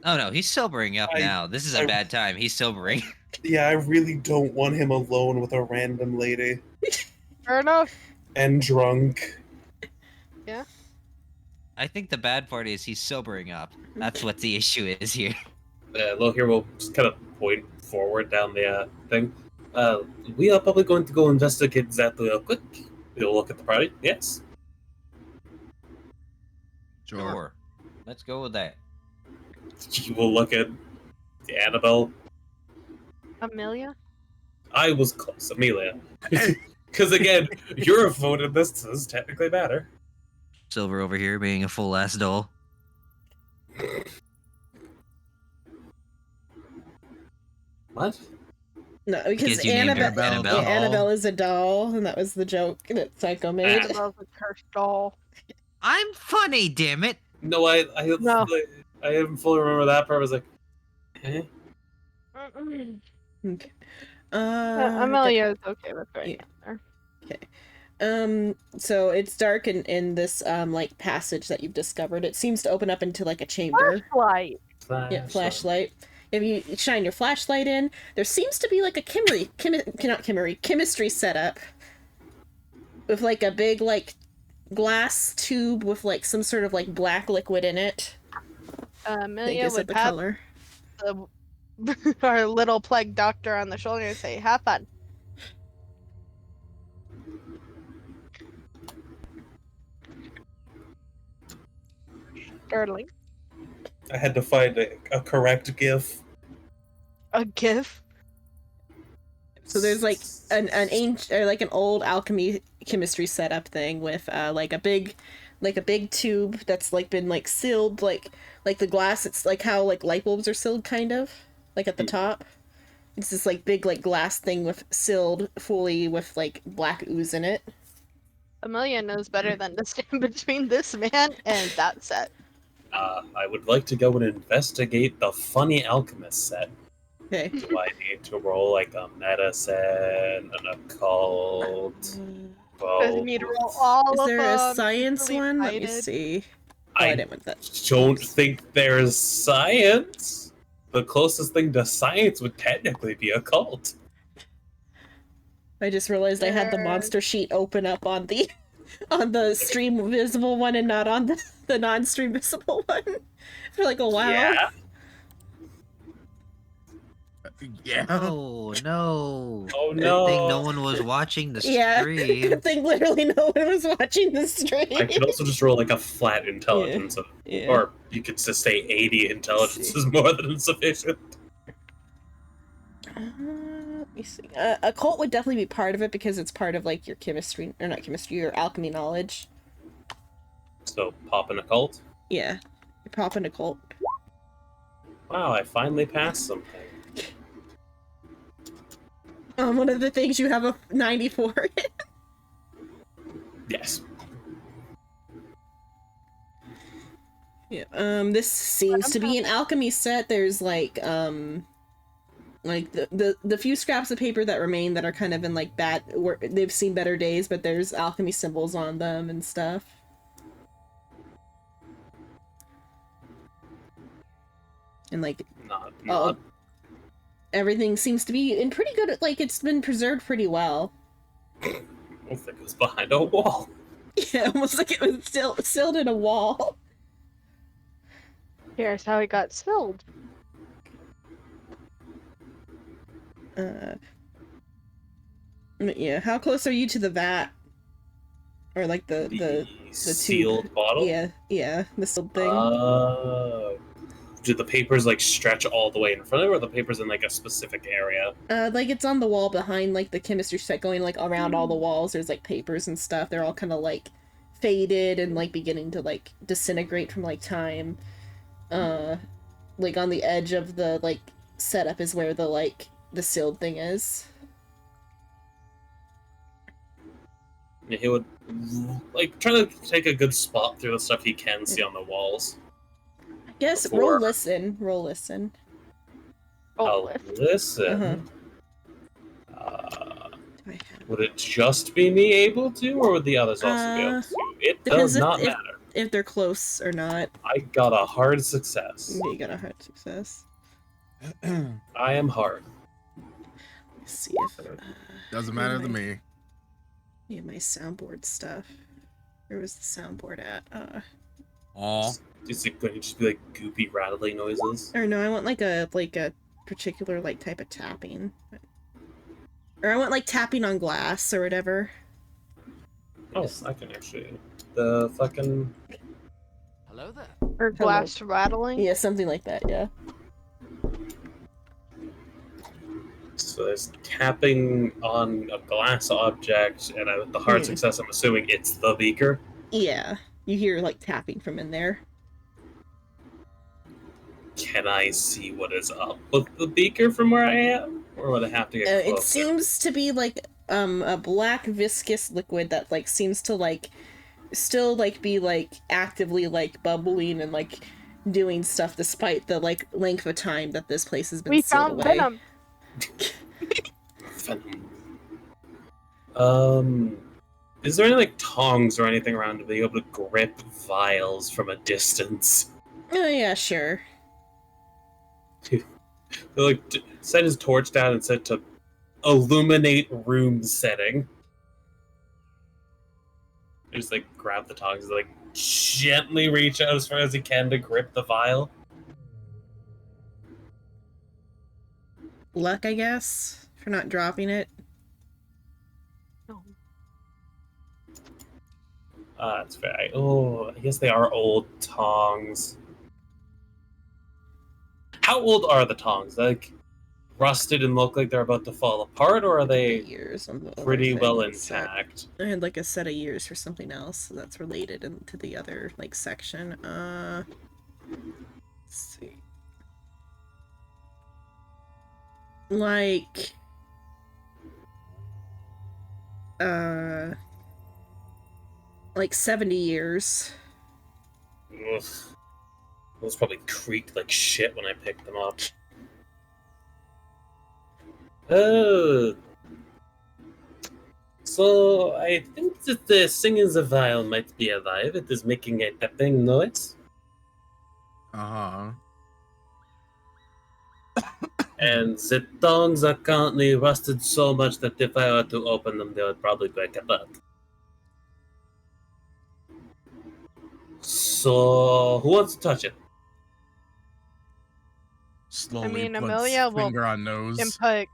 Oh no, he's sobering up I- now. This is I- a bad time. He's sobering. Yeah, I really don't want him alone with a random lady Fair enough. and drunk. I think the bad part is he's sobering up. That's what the issue is here. Here we'll just kind of point forward down the thing. We are probably going to go investigate that real quick. We'll look at the party. Yes. Sure. Let's go with that. You will look at Annabelle. Amelia? I was close, Amelia. Because again, your vote in this does technically matter. Silver over here being a full ass doll. What? No, because Because you named her Annabelle, Annabelle. yeah, Annabelle is a doll, and that was the joke that Psycho made. Annabelle's a cursed doll. I'm funny, damn it. No, I No. didn't fully remember that part. I was like, eh? Okay. Amelia is okay with right yeah. there. So it's dark in this like passage that you've discovered. It seems to open up into like a chamber. Flashlight. Yeah, flashlight. If you shine your flashlight in, there seems to be like a chemistry setup with like a big like glass tube with like some sort of like black liquid in it. That Amelia gives it would the pat color. Our little plague doctor on the shoulder and say, "Have fun." Startling. I had to find a correct GIF. A gif. So there's like an ancient or like an old alchemy chemistry setup thing with like a big tube that's like been like sealed like the glass. It's like how like light bulbs are sealed kind of like at the top. It's this like big like glass thing with sealed fully with like black ooze in it. Amelia knows better than to stand between this man and that set. I would like to go and investigate the Funny Alchemist set. Okay. Do I need to roll like a medicine, an occult? Does Well, need to roll all Is of there them. a science really one? Let me excited. see. Oh, I I didn't want that. don't think there's science. The closest thing to science would technically be occult. I just realized I had the There- monster sheet open up on the on the stream visible one and not on the non-stream visible one for like a while. Yeah. Yeah. Oh no! Oh Good no. thing no one was watching the Yeah, stream. good thing literally no one was watching the stream. I could also just roll like a flat intelligence, Yeah. or you could just say 80 intelligence is more than sufficient. Let me see. Occult would definitely be part of it because it's part of like your chemistry, or not chemistry, your alchemy knowledge. So pop an occult. Yeah, you pop an occult. Wow, I finally passed something. One of the things you have a 94 in. Yes. Yeah. This seems to be an alchemy set. There's like the few scraps of paper that remain that are kind of in like they've seen better days, but there's alchemy symbols on them and stuff. And like Not. everything seems to be in pretty good, like it's been preserved pretty well. I don't think it was behind a wall. Yeah, almost like it was still sealed in a wall. Here's how it got spilled. Yeah, how close are you to the vat? Or like the sealed tube? bottle? Yeah, the sealed thing. Do the papers like stretch all the way in front of it, or the papers in like a specific area? Like it's on the wall behind like the chemistry set, going like around all the walls. There's like papers and stuff. They're all kind of like faded and like beginning to like disintegrate from like time. Like on the edge of the like setup is where the sealed thing is. Yeah, he would like try to take a good spot through the stuff he can see on the walls. Yes, Before- roll listen. I'll listen. Do I have- Would it just be me able to, or would the others also be able to? It depends does not if- matter. If they're close or not. I got a hard success. You got a hard success. I am hard. Let's see if Doesn't matter to me. yeah, my soundboard stuff. Where was the soundboard at? Aw. Is it going to just be like goopy rattling noises? Or no, I want like a particular like type of tapping. Or I want like tapping on glass or whatever. Oh, I can actually. The fucking. Hello there. Or glass rattling. Yeah, something like that, yeah. So there's tapping on a glass object, and with the hard success, I'm assuming it's the beaker. Yeah. You hear like tapping from in there. Can I see what is up with the beaker from where I am? Or would I have to get closer? It seems to be like a black viscous liquid that like seems to like still like be like actively like bubbling and like doing stuff despite the like length of time that this place has been We sealed found away. venom. Is there any like tongs or anything around to be able to grip vials from a distance? Oh yeah, sure. Like set his torch down and said to illuminate room setting. Just like grab the tongs and like gently reach out as far as he can to grip the vial. Luck, I guess, for not dropping it. That's fair. I guess they are old tongs. How old are the tongs? Like rusted and look like they're about to fall apart, or are they years on the other pretty thing, well one sec. intact? I had like a set of years for something else that's related to the other like section. Let's see. Like like 70 years. Ugh. Those probably creaked like shit when I picked them up. So I think that the singing the vial might be alive. It is making a tapping noise. Uh-huh. And the tongs are currently rusted so much that if I were to open them, they would probably break apart. So, who wants to touch it? Slowly mean, puts Amelia will finger on nose. Input.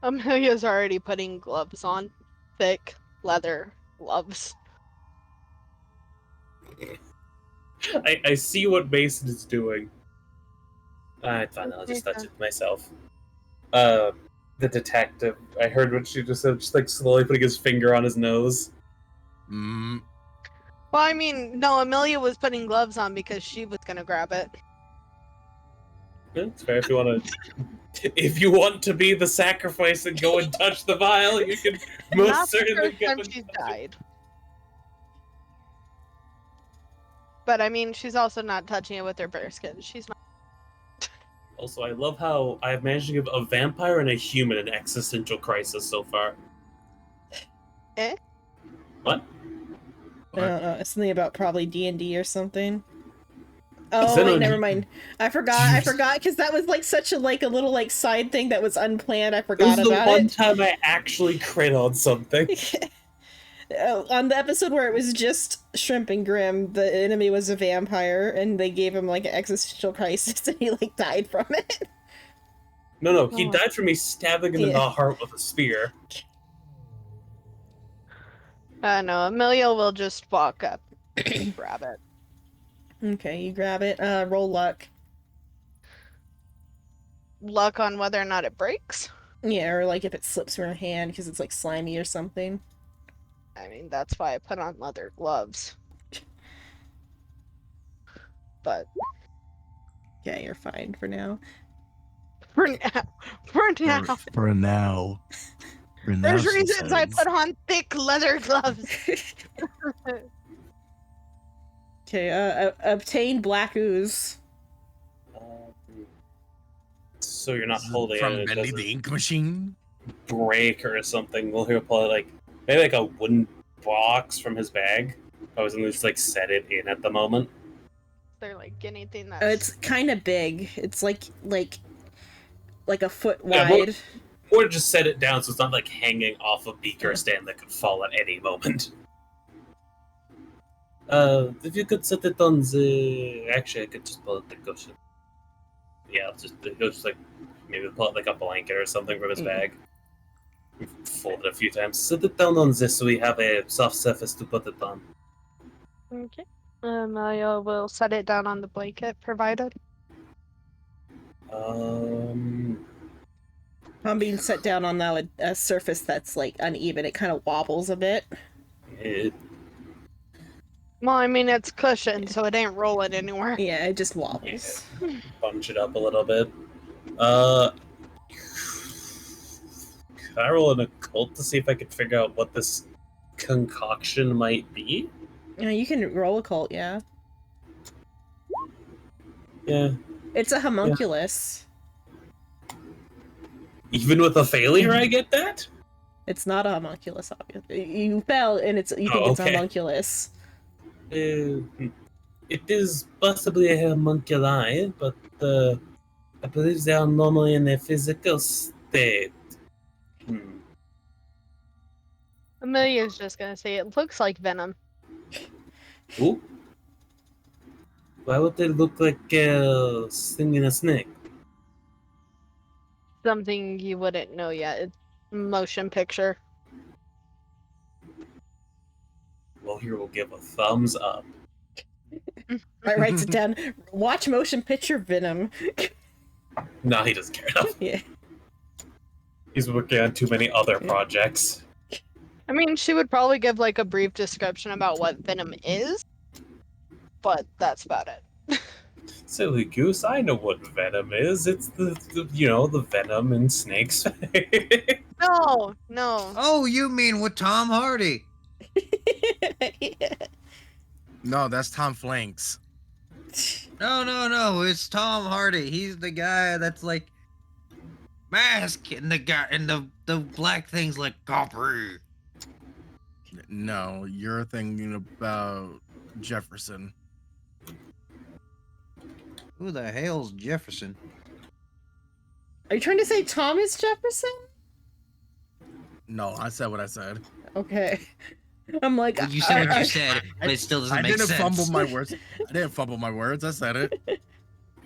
Amelia's already putting gloves on. Thick leather gloves. I see what Mason is doing. Alright, fine, I'll just touch it myself. The detective, I heard what she just said, just like slowly putting his finger on his nose. Mm, Well, I mean, no, Amelia was putting gloves on because she was gonna grab it. Yeah, it's fair if you want to. If you want to be the sacrifice and go and touch the vial, you can most Not the certainly first go time and she's touch it. died. But I mean, she's also not touching it with her bare skin. She's not. Also, I love how I've managed to give a vampire and a human an existential crisis so far. Eh? What? I don't know. It's something about probably D&D or something. Is Oh that wait, on- never mind. I forgot because that was like such a little like side thing that was unplanned. I This forgot is the about one it. time I actually crit on something. On the episode where it was just Shrimp and Grim, the enemy was a vampire, and they gave him like an existential crisis, and he like died from it. No, he Oh. died from me stabbing him in Yeah. the heart with a spear. No, Amelia will just walk up and grab it. Okay, you grab it. Roll luck. Luck on whether or not it breaks. Yeah, or like if it slips from your hand because it's like slimy or something. I mean, that's why I put on leather gloves. But Yeah, you're fine for now. for now, For now. For now, there's she reasons I says. put on thick leather gloves. Okay, obtain black ooze. So you're not holding from it. It Bendy doesn't the Ink Machine. break or something. We'll hear pull it like maybe like a wooden box from his bag. I was gonna just like set it in at the moment. They're like anything that's. It's kind of big. It's like a foot Yeah, wide. Or just set it down so it's not like hanging off a beaker stand that could fall at any moment. If you could set it on the. Actually, I could just pull it the cushion. Yeah, he'll just like maybe pull it like a blanket or something from his bag. Fold it a few times. Set it down on this so we have a soft surface to put it on. Okay. Amelia will set it down on the blanket provided. I'm being set down on now a surface that's like uneven. It kind of wobbles a bit. It, Well, I mean, it's cushioned, so it ain't rolling anywhere. Yeah, it just wobbles. bunch it up a little bit. Can I roll an occult to see if I could figure out what this concoction might be? Yeah, you can roll a cult, yeah. Yeah. It's a homunculus. Even with a failure, I get that? It's not a homunculus, obviously. You fell, and you think Oh, it's a okay. homunculus. It is possibly a homunculi, but I believe they are normally in a physical state. Amelia's just gonna say it looks like venom. Ooh. Why would they look like a stinging a snake? Something you wouldn't know yet. It's motion picture. Well, here we'll give a thumbs up. I writes it down. Watch motion picture Venom. No, he doesn't care enough. Yeah. He's working on too many other projects. I mean, she would probably give like a brief description about what venom is, but that's about it. Silly goose, I know what venom is. It's the the venom in snakes. No. Oh, you mean with Tom Hardy? No, that's Tom Flanks. No, it's Tom Hardy. He's the guy that's like mask and the guy and the black things like Capri. No, you're thinking about Jefferson. Who the hell's Jefferson? Are you trying to say Thomas Jefferson? No, I said what I said. Okay. I'm like, Well, you said what you said, but it still doesn't I make didn't sense. fumble my words. I didn't fumble my words. I said it.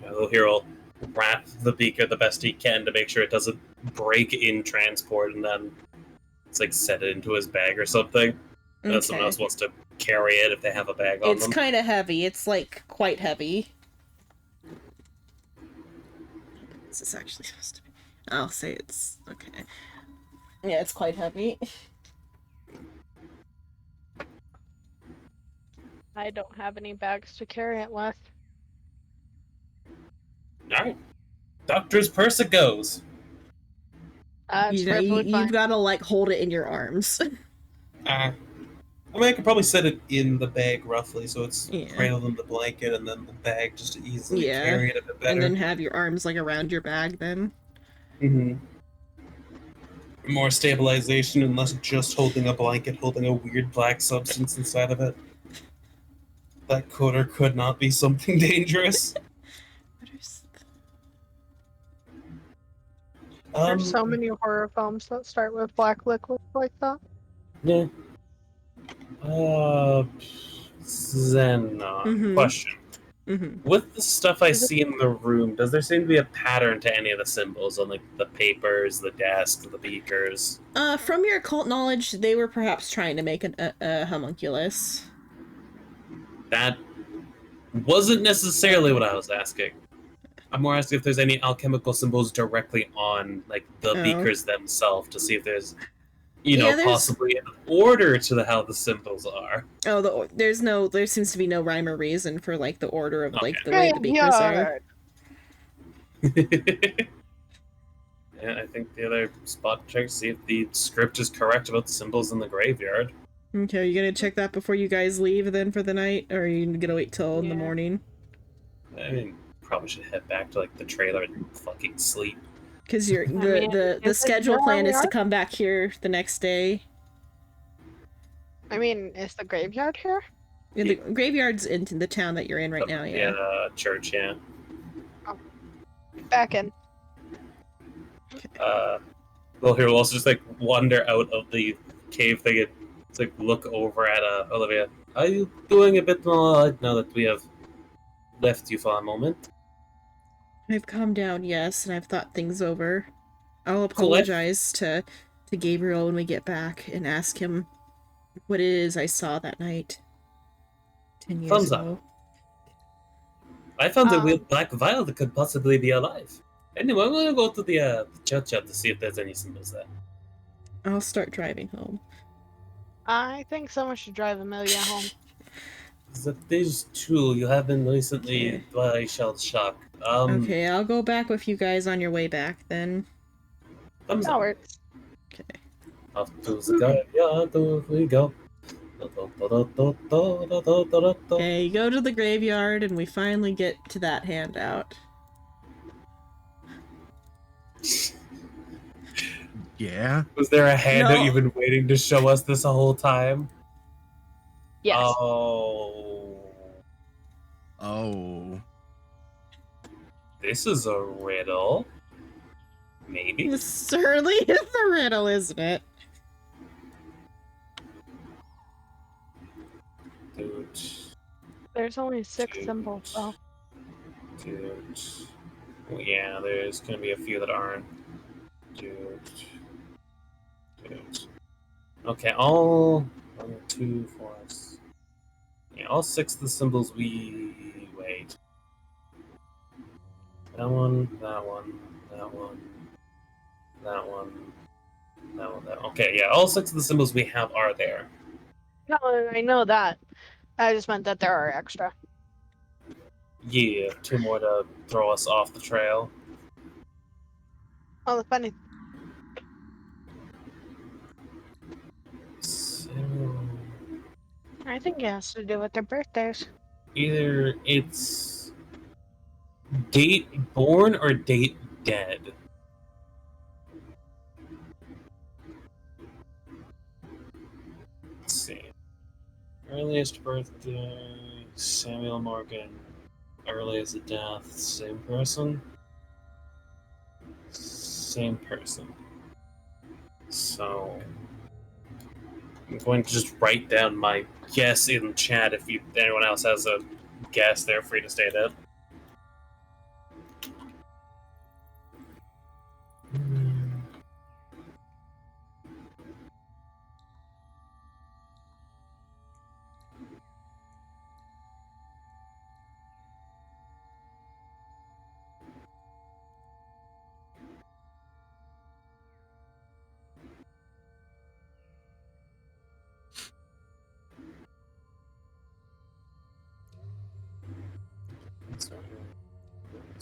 Little hero will wrap the beaker the best he can to make sure it doesn't break in transport, and then it's like set it into his bag or something. Someone okay. else wants to carry it if they have a bag on It's them. kind of heavy. It's like quite heavy. What's this actually supposed to be? I'll say it's okay. Yeah, it's quite heavy. I don't have any bags to carry it with. Alright. Doctor's purse it goes. That's You know, perfectly fine. you've got to like hold it in your arms. I mean, I could probably set it in the bag roughly, so it's Yeah. cradled in the blanket, and then the bag just to easily Yeah. carry it a bit better. And then have your arms like around your bag then. More stabilization and less just holding a blanket, holding a weird black substance inside of it. That could or could not be something dangerous. There's so many horror films that start with black liquid like that. Yeah. Zen, question. With the stuff I see in the room, does there seem to be a pattern to any of the symbols on like the papers, the desks, the beakers? From your occult knowledge, they were perhaps trying to make a homunculus. That wasn't necessarily what I was asking. I'm more asking if there's any alchemical symbols directly on like the beakers themselves to see if there's, possibly an order to how the symbols are. Oh, there seems to be no rhyme or reason for like the order of like the way the beakers are. Yeah, I think the other spot check to see if the script is correct about the symbols in the graveyard. Okay, are you gonna check that before you guys leave then for the night, or are you gonna wait till in the morning? I mean, probably should head back to like the trailer and fucking sleep. Because the schedule plan is to come back here the next day. I mean, is the graveyard here? Yeah, the graveyard's in the town that you're in right now. Yeah. Yeah, church. Yeah. Back in. Well, here we'll also just like wander out of the cave thing and it's like look over at Olivia. Are you doing a bit more now that we have left you for a moment? I've calmed down, yes, and I've thought things over. I'll apologize to Gabriel when we get back and ask him what it is I saw that night 10 years Thumbs ago. up. I found a weird black vial that could possibly be alive. Anyway, I'm gonna go to the churchyard to see if there's any symbols there. I'll start driving home. I think someone should drive Amelia home. That is true. You have been recently by shell shock. Okay, I'll go back with you guys on your way back then. Thumbs That up. works. Okay. Off to the graveyard we go. Okay, you go to the graveyard and we finally get to that handout. Yeah. Was there a handout No. you've been waiting to show us this whole time? Yes. Oh. This is a riddle. Maybe. This certainly is a riddle, isn't it? Dude. There's only 6 symbols, though. Dude. Well, yeah, there's gonna be a few that aren't. Dude. Okay, all 1, 2, 4. Yeah, all 6 of the symbols we wait. That one, that one, that one, that one, that one, that one. Okay, yeah, all 6 of the symbols we have are there. No, I know that. I just meant that there are extra. Yeah, 2 more to throw us off the trail. Oh, the funny. So, I think it has to do with their birthdays. either it's date born or date dead. Let's see. Earliest birthday, Samuel Morgan. Earliest death, same person? Same person. So, I'm going to just write down my guess in chat if anyone else has a guess. They're free to state it.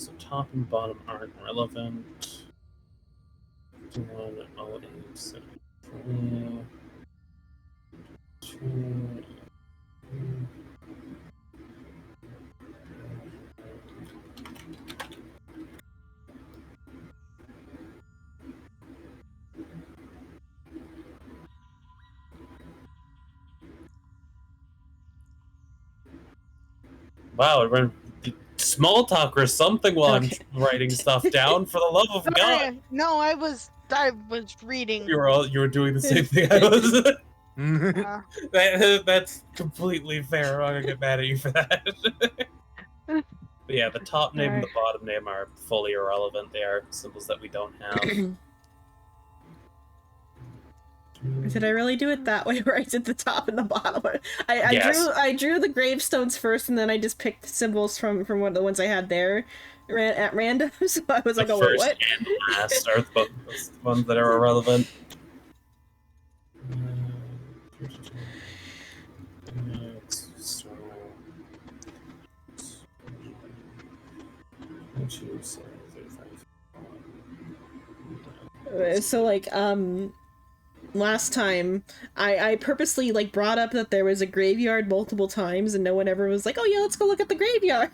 So top and bottom aren't relevant. 510873. 2. Wow, it ran small talk or something while Okay. I'm writing stuff down. For the love of God, Sorry. No, I was reading. you were doing the same thing I was. Uh, That's completely fair. I'm not gonna get mad at you for that. But yeah, the top name and the bottom name are fully irrelevant. They are symbols that we don't have. Did I really do it that way, where I did the top and the bottom? Yes. I drew the gravestones first, and then I just picked symbols from one of the ones I had there at random. So I was like, The oh wait, first what? and last are the ones that are irrelevant. So like last time I purposely like brought up that there was a graveyard multiple times, and no one ever was like, oh yeah, let's go look at the graveyard.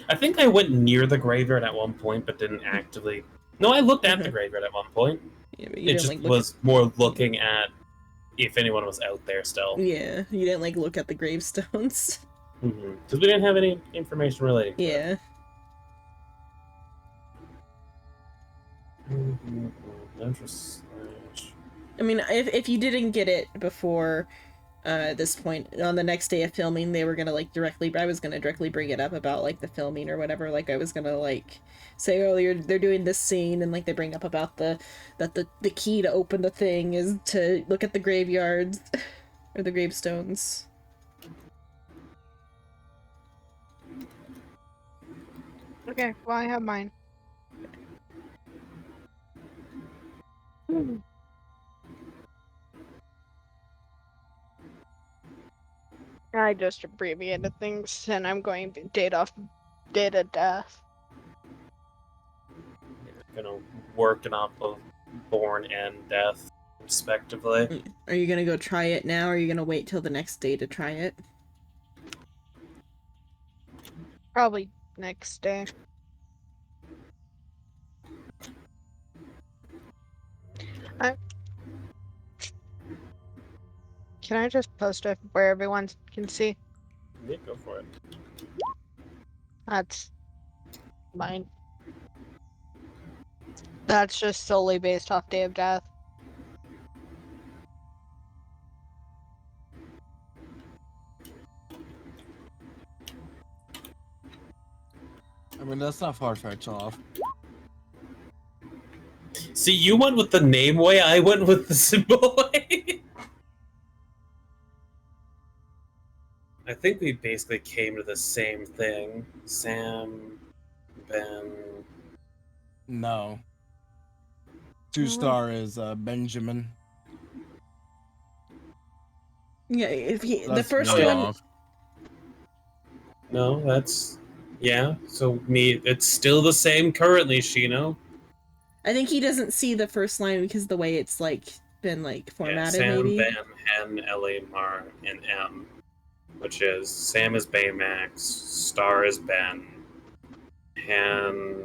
I think I went near the graveyard at one point, but didn't actively. No, I looked at the graveyard at one point. Yeah, but It you didn't just like look was more looking at if anyone was out there still. Yeah, you didn't like look at the gravestones. Because we didn't have any information relating to it. Yeah. I mean, if you didn't get it before this point, on the next day of filming, they were gonna like I was gonna directly bring it up about like the filming or whatever. Like I was gonna like say, oh, they're doing this scene, and like they bring up about the key to open the thing is to look at the graveyards or the gravestones. okay, well I have mine. I just abbreviated things, and I'm going date of death. Gonna work off of born and death, respectively. Are you gonna go try it now, or are you gonna wait till the next day to try it? Probably next day. Can I just post it where everyone can see? Yeah, go for it. That's mine. That's just solely based off Day of Death. I mean, that's not far-fetched off. See, you went with the name way, I went with the symbol way. I think we basically came to the same thing. Sam, Ben. No. 2-star is Benjamin. Yeah, if the That's first way one. off. No, that's... Yeah, so it's still the same currently, Shino. I think he doesn't see the first line because of the way it's like been like formatted. Sam, maybe. Ben, Hen, Ellie, Mar, and M. Which is Sam is Baymax, Star is Ben, Hen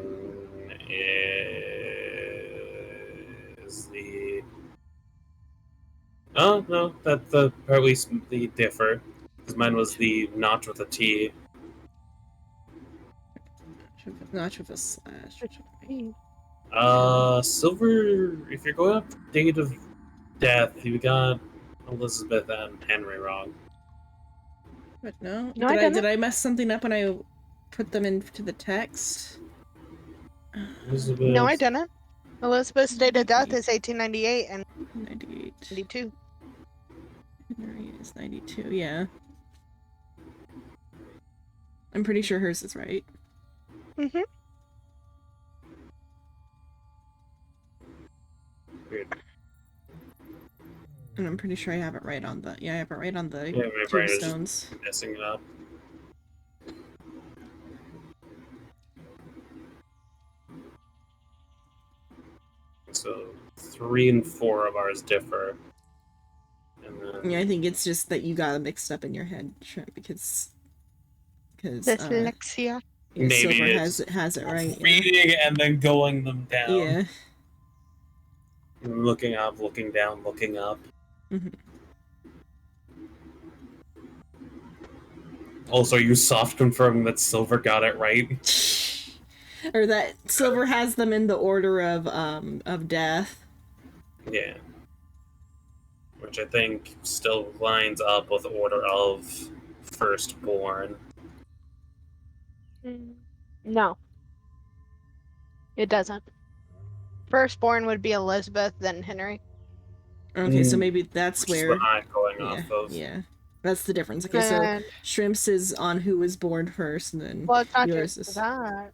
is the. Oh no, that's the probably the differ, because mine was the notch with a T. Notch with a slash. Silver. If you're going up date of Death. You got Elizabeth and Henry wrong. But no, No, I did didn't. I mess something up when I put them into the text? Elizabeth. No, I didn't. Elizabeth's date of death is 1898 and 98. 92. Henry is 92, yeah. I'm pretty sure hers is right. Mm-hmm. Weird. And I'm pretty sure I have it right on the... Yeah, I have it right on the Yeah, my brain is just tombstones. messing it up. So 3 and 4 of ours differ. And then Yeah, I think it's just that you got it mixed up in your head, sure, because Dyslexia. Maybe Silver it's has it right. Yeah. reading and then going them down. Yeah. Looking up, looking down, looking up. Mhm. Also, you soft confirming that Silver got it right. Or that Silver has them in the order of death. Yeah. Which I think still lines up with order of firstborn. No, It doesn't. Firstborn would be Elizabeth, then Henry. Okay, so Mm, maybe that's Which is where what I'm going yeah, off of. yeah. That's the difference. Okay, so And, Shrimps is on who was born first, and then well, it's not yours just is that.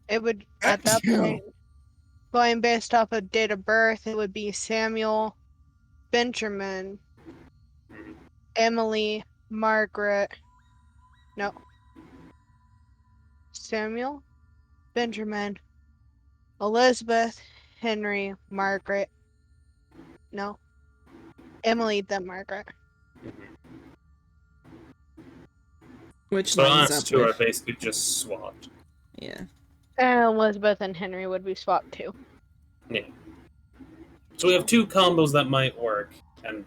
It would, at that point, going based off of date of birth, it would be Samuel, Benjamin, Emily, Margaret. No. Samuel, Benjamin, Elizabeth, Henry, Margaret. No. Emily, then Margaret. which So lines us up two are with basically just swapped. yeah. and Elizabeth and Henry would be swapped too. Yeah. So we have 2 combos that might work, and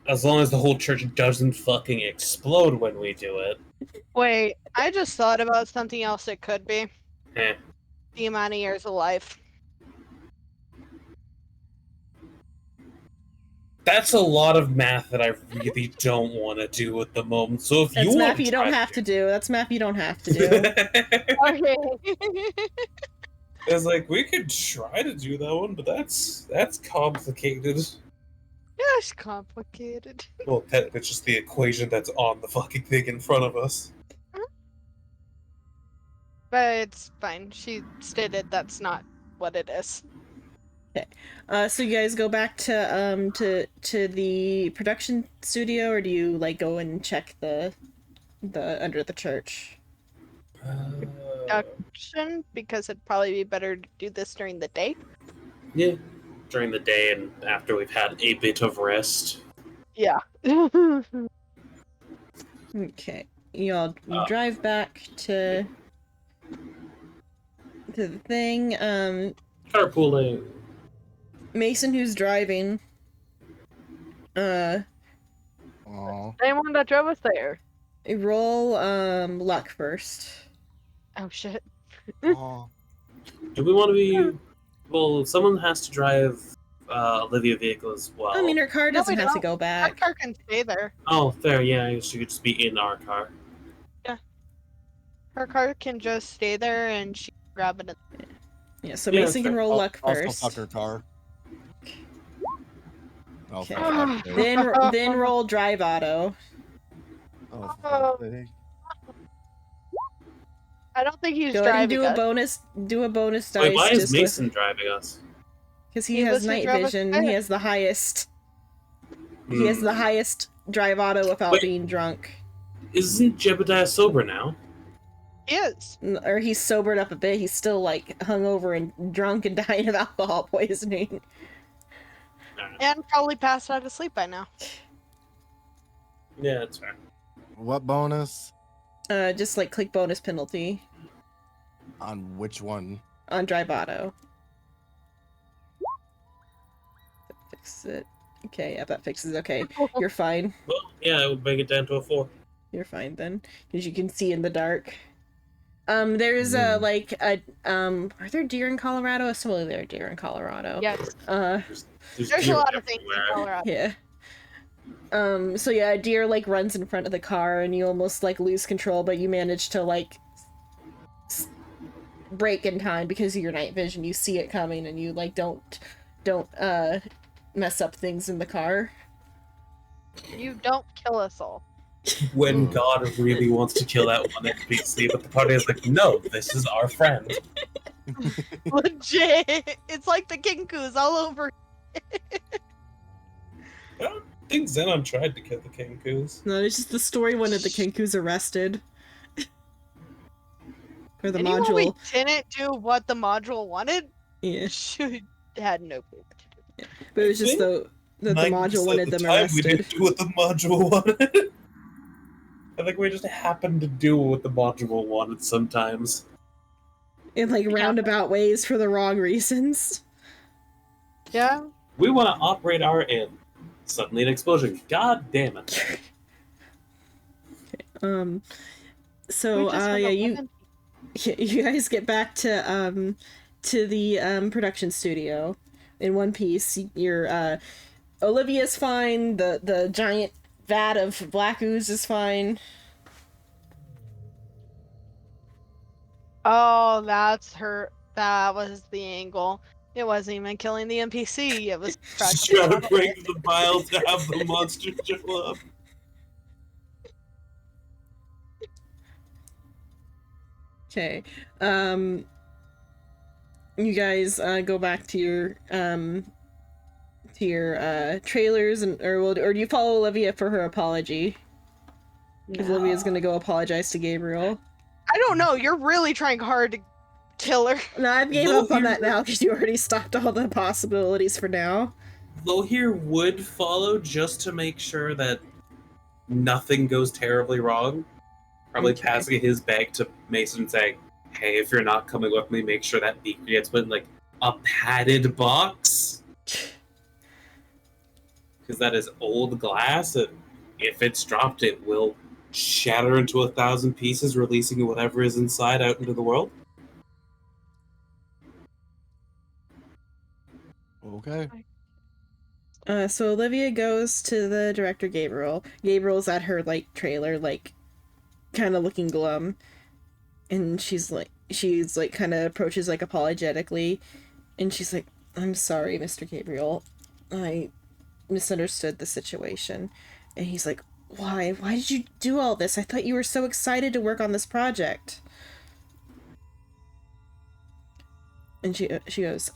as long as the whole church doesn't fucking explode when we do it. Wait, I just thought about something else it could be. Eh. The amount of years of life. That's a lot of math that I really don't want to do at the moment. So if That's you math want you don't have to do. That's math you don't have to do. Okay. It's like we could try to do that one, but that's complicated. That's complicated. Well, it's just the equation that's on the fucking thing in front of us. But it's fine. She that's not what it is. So you guys go back to the production studio, or do you like go and check the under the church? Production, because it'd probably be better to do this during the day. Yeah. During the day and after we've had a bit of rest. Yeah. Okay, you drive back to the thing. Carpooling. Mason, who's driving, Aw. Anyone that drove us there. roll luck first. Oh shit. Aw. Do we want to be... Well, someone has to drive Olivia vehicle as well. I mean, her car No, doesn't we have to don't. go Our back. car can stay there. Oh, fair, yeah, she could just be in our car. Her car can just stay there and she can grab it. Yeah, so Yeah, Mason can fair. roll luck I'll first. fuck her car. Oh, Okay. for fuck's sake. Then roll drive auto. Oh, for fuck's sake. I don't think he's Go ahead and driving do a us. bonus dice. Wait, why is just Mason driving us? Because he He has was the night driver- vision. He has the highest. He has the highest drive auto without Wait. being drunk. Isn't Jebediah sober now? He is. Or he's sobered up a bit. He's still like hungover and drunk and dying of alcohol poisoning. And probably passed out of sleep by now. Yeah, that's fair. What bonus? Just like click bonus penalty On which one? on drive auto. Fix it. Okay, yeah, that fixes it. Okay, you're fine. Well, yeah, it would bring it down to a 4. You're fine then, because you can see in the dark. There's are there deer in Colorado? Assumably there are deer in Colorado. Yes. There's There's a deer lot of things in everywhere. Colorado. Yeah. So yeah, a deer like runs in front of the car and you almost like lose control, but you manage to like brake in time because of your night vision. You see it coming and you like don't mess up things in the car. You don't kill us all. When God really wants to kill that one NPC, but the party is like, no, this is our friend. Legit. It's like the Kinkus all over. I don't think Xenon tried to kill the Kinkus. No, it's just the story wanted the Kinku's arrested. Or the Anyone module. we didn't do what the module wanted Yeah. should had no clue what to do. But it was just that the 90% module wanted of them the time arrested. We didn't do what the module wanted. I think we just happened to do what the module wanted sometimes. In like roundabout ways for the wrong reasons. Yeah. We want to operate our inn. Suddenly an explosion. God damn it. So We just yeah, have you guys get back to the production studio in one piece. Your Olivia's fine, the giant vat of black ooze is fine. Oh, that's her. That was the angle. It wasn't even killing the NPC. It was Just trying to break the vial to have the monster show up. Okay. You guys go back to your trailers or do you follow Olivia for her apology? Because Olivia's gonna go apologize to Gabriel. I don't know. You're really trying hard to kill her. No, I've gave up on that now because you already stopped all the possibilities for now. Lohir would follow just to make sure that nothing goes terribly wrong. Probably Okay. passing his bag to Mason and saying, hey, if you're not coming with me, make sure that beaker gets put in like a padded box. Because that is old glass, and if it's dropped, it will shatter into 1,000 pieces, releasing whatever is inside out into the world. Okay. So Olivia goes to the director Gabriel. Gabriel's at her like trailer, like kind of looking glum, and she's like kind of approaches like apologetically, and she's like, "I'm sorry, Mr. Gabriel, I misunderstood the situation." And he's like, "Why? Why did you do all this? I thought you were so excited to work on this project." And she goes,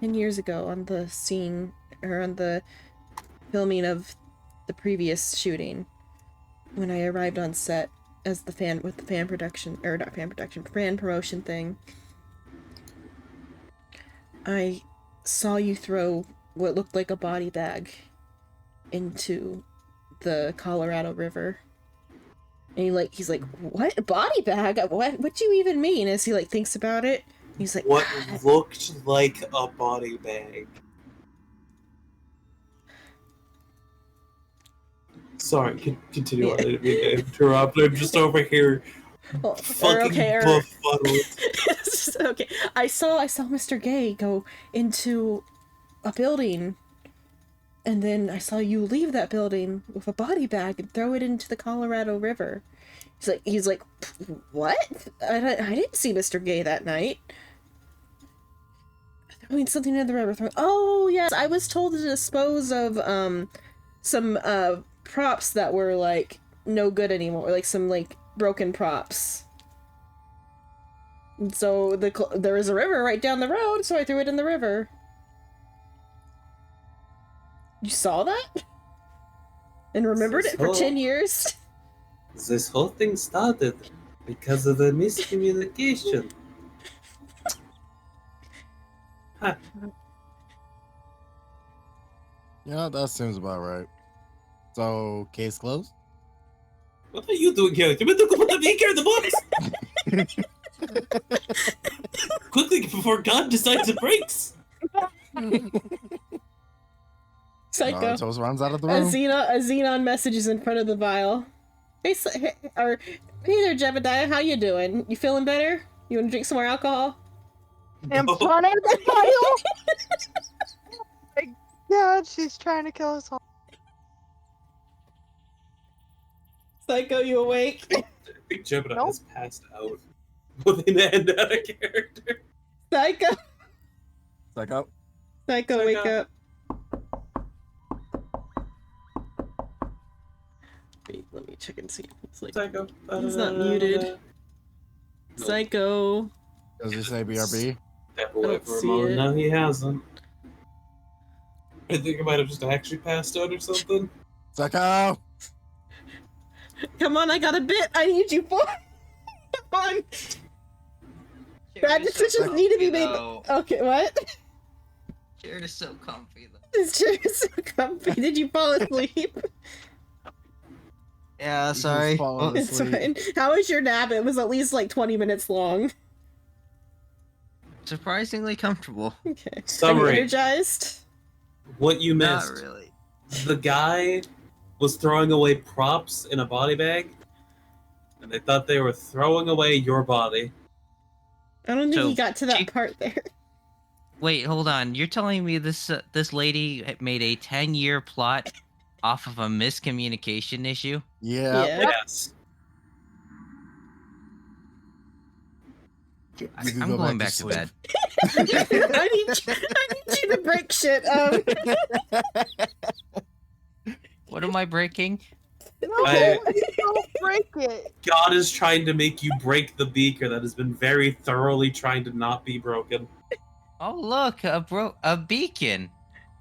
10 years ago on the scene, or on the filming of the previous shooting, when I arrived on set as the fan with the fan promotion thing, I saw you throw what looked like a body bag into the Colorado River. And he's like, what? A body bag? What do you even mean? As he like thinks about it, he's like, What looked like a body bag. Sorry, continue on. I didn't mean to interrupt. I'm just over here fucking befuddled. Okay, I saw Mr. Gay go into a building, and then I saw you leave that building with a body bag and throw it into the Colorado River. He's like, what? I didn't see Mr. Gay that night. Throwing something in the river. Oh yes, I was told to dispose of some props that were like no good anymore, like some like broken props. And so there was a river right down the road, so I threw it in the river. You saw that? And remembered it for 10 years? This whole thing started because of the miscommunication. Huh. Yeah, that seems about right. So, case closed? What are you doing here? You meant to put the beaker in the box! Quickly, before God decides it breaks! Psycho. Naruto runs out of the room. A Xenon message is in front of the vial. Hey, Hey there, Jebediah. How you doing? You feeling better? You want to drink some more alcohol? In No. front of the file? My God, she's trying to kill us all. Psycho, you awake? I think Jebediah Nope. has passed out. Within the end out of character. Psycho, Psycho. Psycho, wake Psycho. up. Wait, let me check and see. It's like Psycho. He's not muted. Nope. Psycho. Does he say BRB? Step I away don't for a see moment. it. No, he hasn't. I think I might have just actually passed out or something. Psycho. Come on, I got a bit. I need you for. Come on. Bad decisions need to be made. Okay, what? Jared is so comfy though. This chair is so comfy. Did you fall asleep? Yeah, just sorry. falling Oh, It's asleep. fine. How was your nap? It was at least like 20 minutes long. surprisingly comfortable. Okay. Are you Summary. energized? What you Not missed. really. The guy was throwing away props in a body bag, and they thought they were throwing away your body. I don't think So, he got to that she- part there. Wait, hold on. You're telling me this lady made a 10-year plot off of a miscommunication issue? Yeah. Yeah. Yes. You can I'm go going back back to to sleep. bed. I need you to break shit. What am I breaking? No, I- don't break it. God is trying to make you break the beaker that has been very thoroughly trying to not be broken. Oh look, a beacon.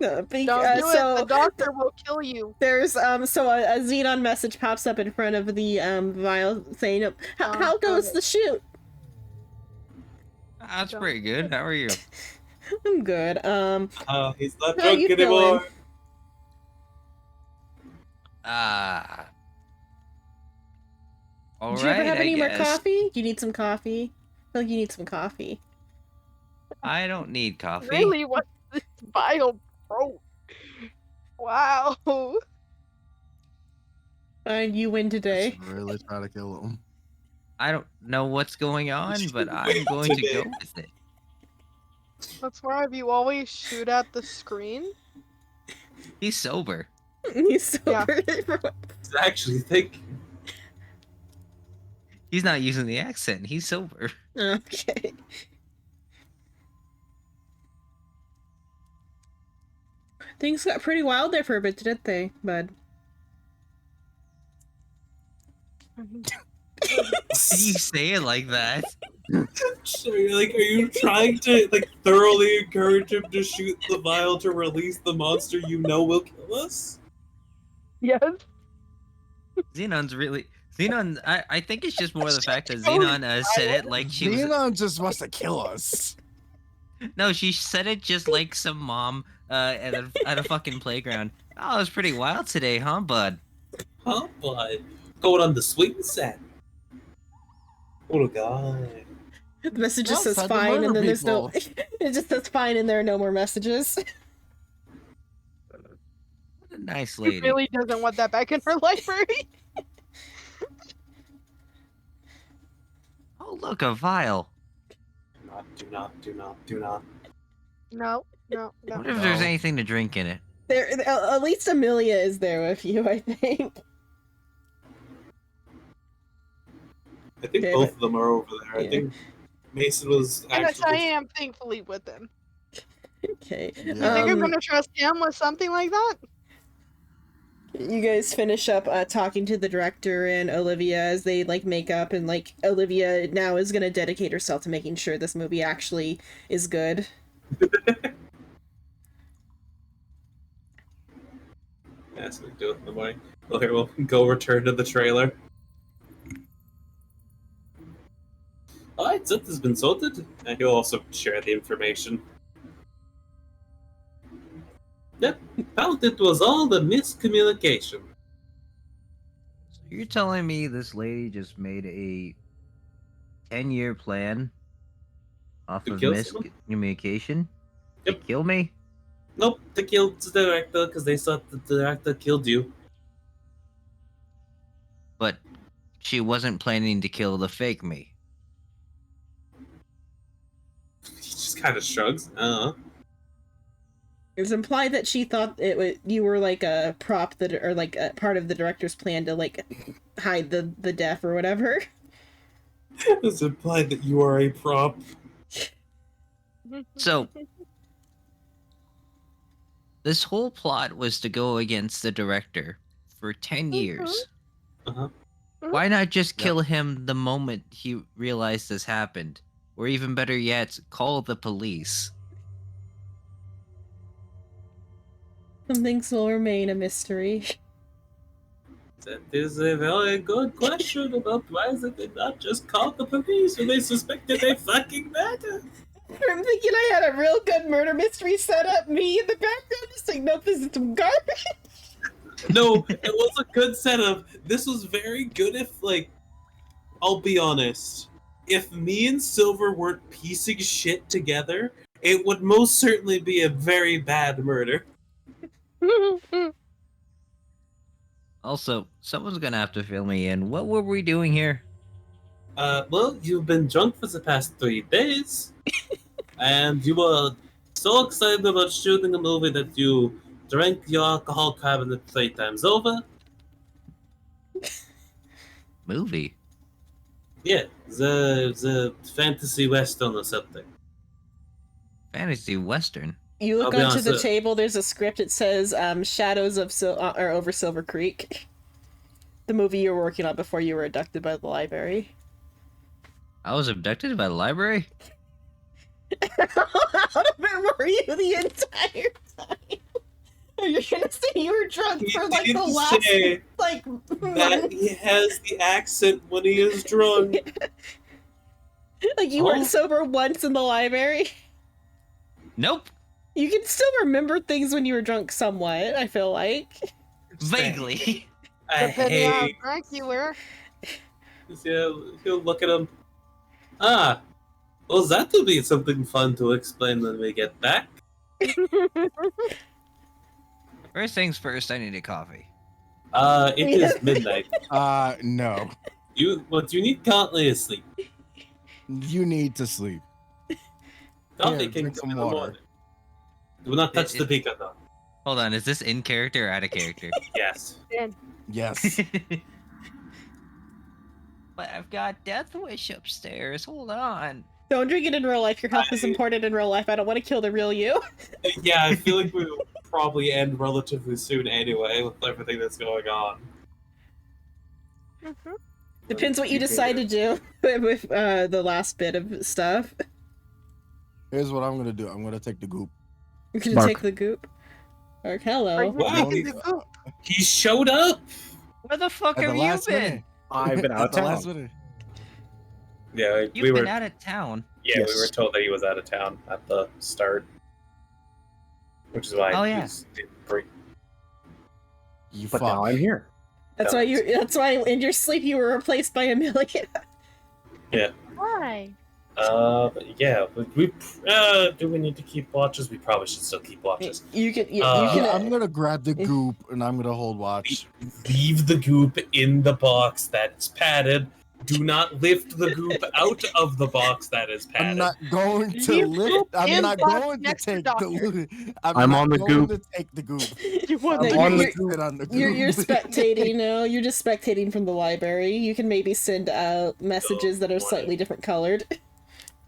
No, but, Don't do so it. The doctor will kill you. there's so a Xenon message pops up in front of the vial saying, "How goes the shoot?" That's pretty good. How are you? I'm good. He's not How you drunk anymore. Ah. All Did you ever right, have I any more guess. coffee? Do you need some coffee? I feel like you need some coffee. I don't need coffee. Really? What this vial broke? Wow. Fine, you win today. Just really try to kill him. I don't know what's going on, but I'm going to go with it. That's why you always shoot at the screen. He's sober. He's sober. He's actually thinking. He's not using the accent. He's sober. Okay. Things got pretty wild there for a bit, didn't they, bud? Did you say it like that? So you're like, are you trying to like thoroughly encourage him to shoot the vial to release the monster you know will kill us? Yes. Xenon, I think it's just more the fact that Xenon said it like she was. Xenon just wants to kill us. No, she said it just like some mom at a fucking playground. Oh, it was pretty wild today, huh, bud? Huh, bud? Going on the swing set. Oh god. The message just Well, says time to fine, and murder then there's no. people. It just says fine, and there are no more messages. What a nice She lady. really doesn't want that back in her library. Oh, look, a vial. Do not. No, no, no. What if there's anything to drink in it? There, at least Amelia is there with you, I think. I think Okay, both but- of them are over there. yeah. I think Mason was And actually. I am thankfully with him. Okay. Yeah. You think I'm gonna trust him with something like that? You guys finish up talking to the director and Olivia as they like make up, and like Olivia now is gonna dedicate herself to making sure this movie actually is good. Yeah, so we do it in the morning. Well, here we'll go return to the trailer. Alright, Zith has been sorted. And he'll also share the information. Yep, found it was all the miscommunication. So you're telling me this lady just made a 10-year plan off To of kill someone? miscommunication? Yep. To kill me? Nope, they killed the director because they thought the director killed you. But she wasn't planning to kill the fake me. He just kind of shrugs. It was implied that she thought you were like a prop or like a part of the director's plan to like hide the death or whatever. It's implied that you are a prop. So, this whole plot was to go against the director for 10 years. Uh-huh. Why not just kill him the moment he realized this happened? Or even better yet, call the police. Some things will remain a mystery. That is a very good question about why they did not just call the police when they suspected a fucking murder. I'm thinking I had a real good murder mystery set up. Me in the background just like, nope, this is some garbage. No, it was a good setup. This was very good if, like, I'll be honest. If me and Silver weren't piecing shit together, it would most certainly be a very bad murder. Also, someone's gonna have to fill me in. What were we doing here? Well, you've been drunk for the past 3 days. And you were so excited about shooting a movie that you drank your alcohol cabinet 3 times over. Movie? Yeah, the fantasy western or something. Fantasy Western? You look I'll be onto honest, the table, there's a script, it says Shadows of or over Silver Creek. The movie you were working on before you were abducted by the library. I was abducted by the library? How of it were you the entire time? You're gonna say you were drunk for like the last say like that he has the accent when he is drunk. like you weren't sober once in the library. Nope. You can still remember things when you were drunk somewhat, I feel like. Vaguely. I Depending on how hate. drunk you were. He'll look at him. Ah, well, that will be something fun to explain when we get back. First things first, I need a coffee. It is midnight. No. What you need currently is sleep. You need to sleep. Coffee Here, can drink come some in the water. morning. Do not touch the beaker, though. Hold on, is this in character or out of character? Yes. Yes. But I've got Death Wish upstairs. Hold on. Don't drink it in real life. Your health is important in real life. I don't want to kill the real you. Yeah, I feel like we'll probably end relatively soon anyway with everything that's going on. Depends what you decide to do with the last bit of stuff. Here's what I'm gonna do. I'm gonna take the goop. You're gonna Mark. take the goop. Mark, hello. Are you Wow. taking the goop? He showed up! Where the fuck At the have you last been? minute. I've been out At of the last town. minute. Yeah, You've we been were. out of town. Yeah, we Yes. were told that he was out of town at the start, which is why Oh, yeah. he's didn't bring. You But fuck. now I'm here. That's why you. That's why in your sleep you were replaced by a million. Why? But yeah, we do we need to keep watches? We probably should still keep watches. You can. You Uh, can. Yeah, I'm gonna grab the goop and I'm gonna hold watch. Leave the goop in the box that's padded. Do not lift the goop out of the box that is padded. I'm not going to Leave lift. goop I'm in not box going to next to take the doctor. loot. I'm not on the going goop. to take the goop. You No, want I'm you're- going you're- to sit on the goop. You're spectating now. You're just spectating from the library. You can maybe send out messages that are slightly different colored.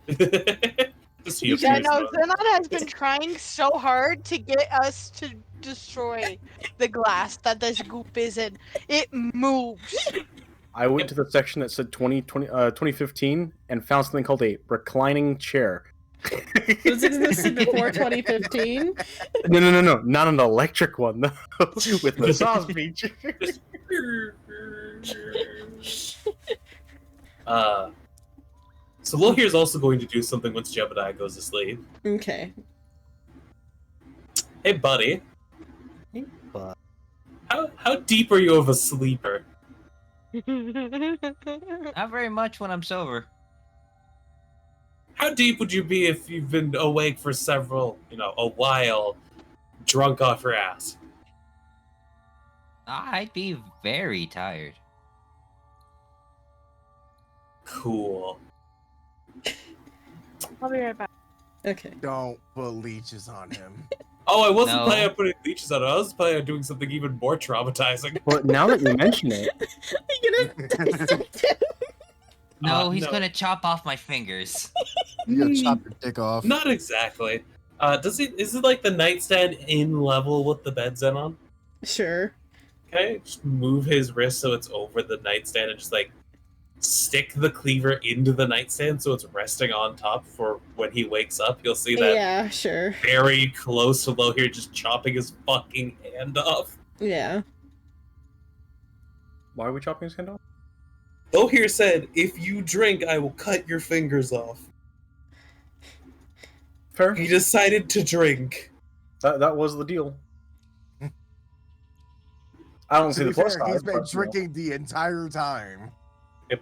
Just You hear Yeah, yours, no, though. Zenon has been trying so hard to get us to destroy the glass that this goop is in. It moves. I went to the section that said 2015 and found something called a reclining chair. This existed before 2015. No. Not an electric one, though. With massage feature. So Lohir is also going to do something once Jebediah goes to sleep. Okay. Hey, buddy. bud. How deep are you of a sleeper? Not very much when I'm sober. How deep would you be if you've been awake for a while, drunk off your ass? I'd be very tired. Cool. I'll be right back. Okay. Don't put leeches on him. Oh, I wasn't No. planning on putting leeches on it. I was planning on doing something even more traumatizing. Well, now that you mention it, You gonna dissect him? No, he's no. gonna chop off my fingers. You gotta chop your dick off. Not exactly. Is it like the nightstand in level with the bed set on? Sure. Okay, just move his wrist so it's over the nightstand and just like stick the cleaver into the nightstand so it's resting on top for when he wakes up. You'll see that Yeah, sure. very close to Low here, just chopping his fucking hand off. Yeah. why are we chopping his hand off? Low here said, "If you drink, I will cut your fingers off." Fair. He decided to drink. That was the deal. I don't see To the be plus fair, side. he's been but, you know. drinking the entire time. Yep.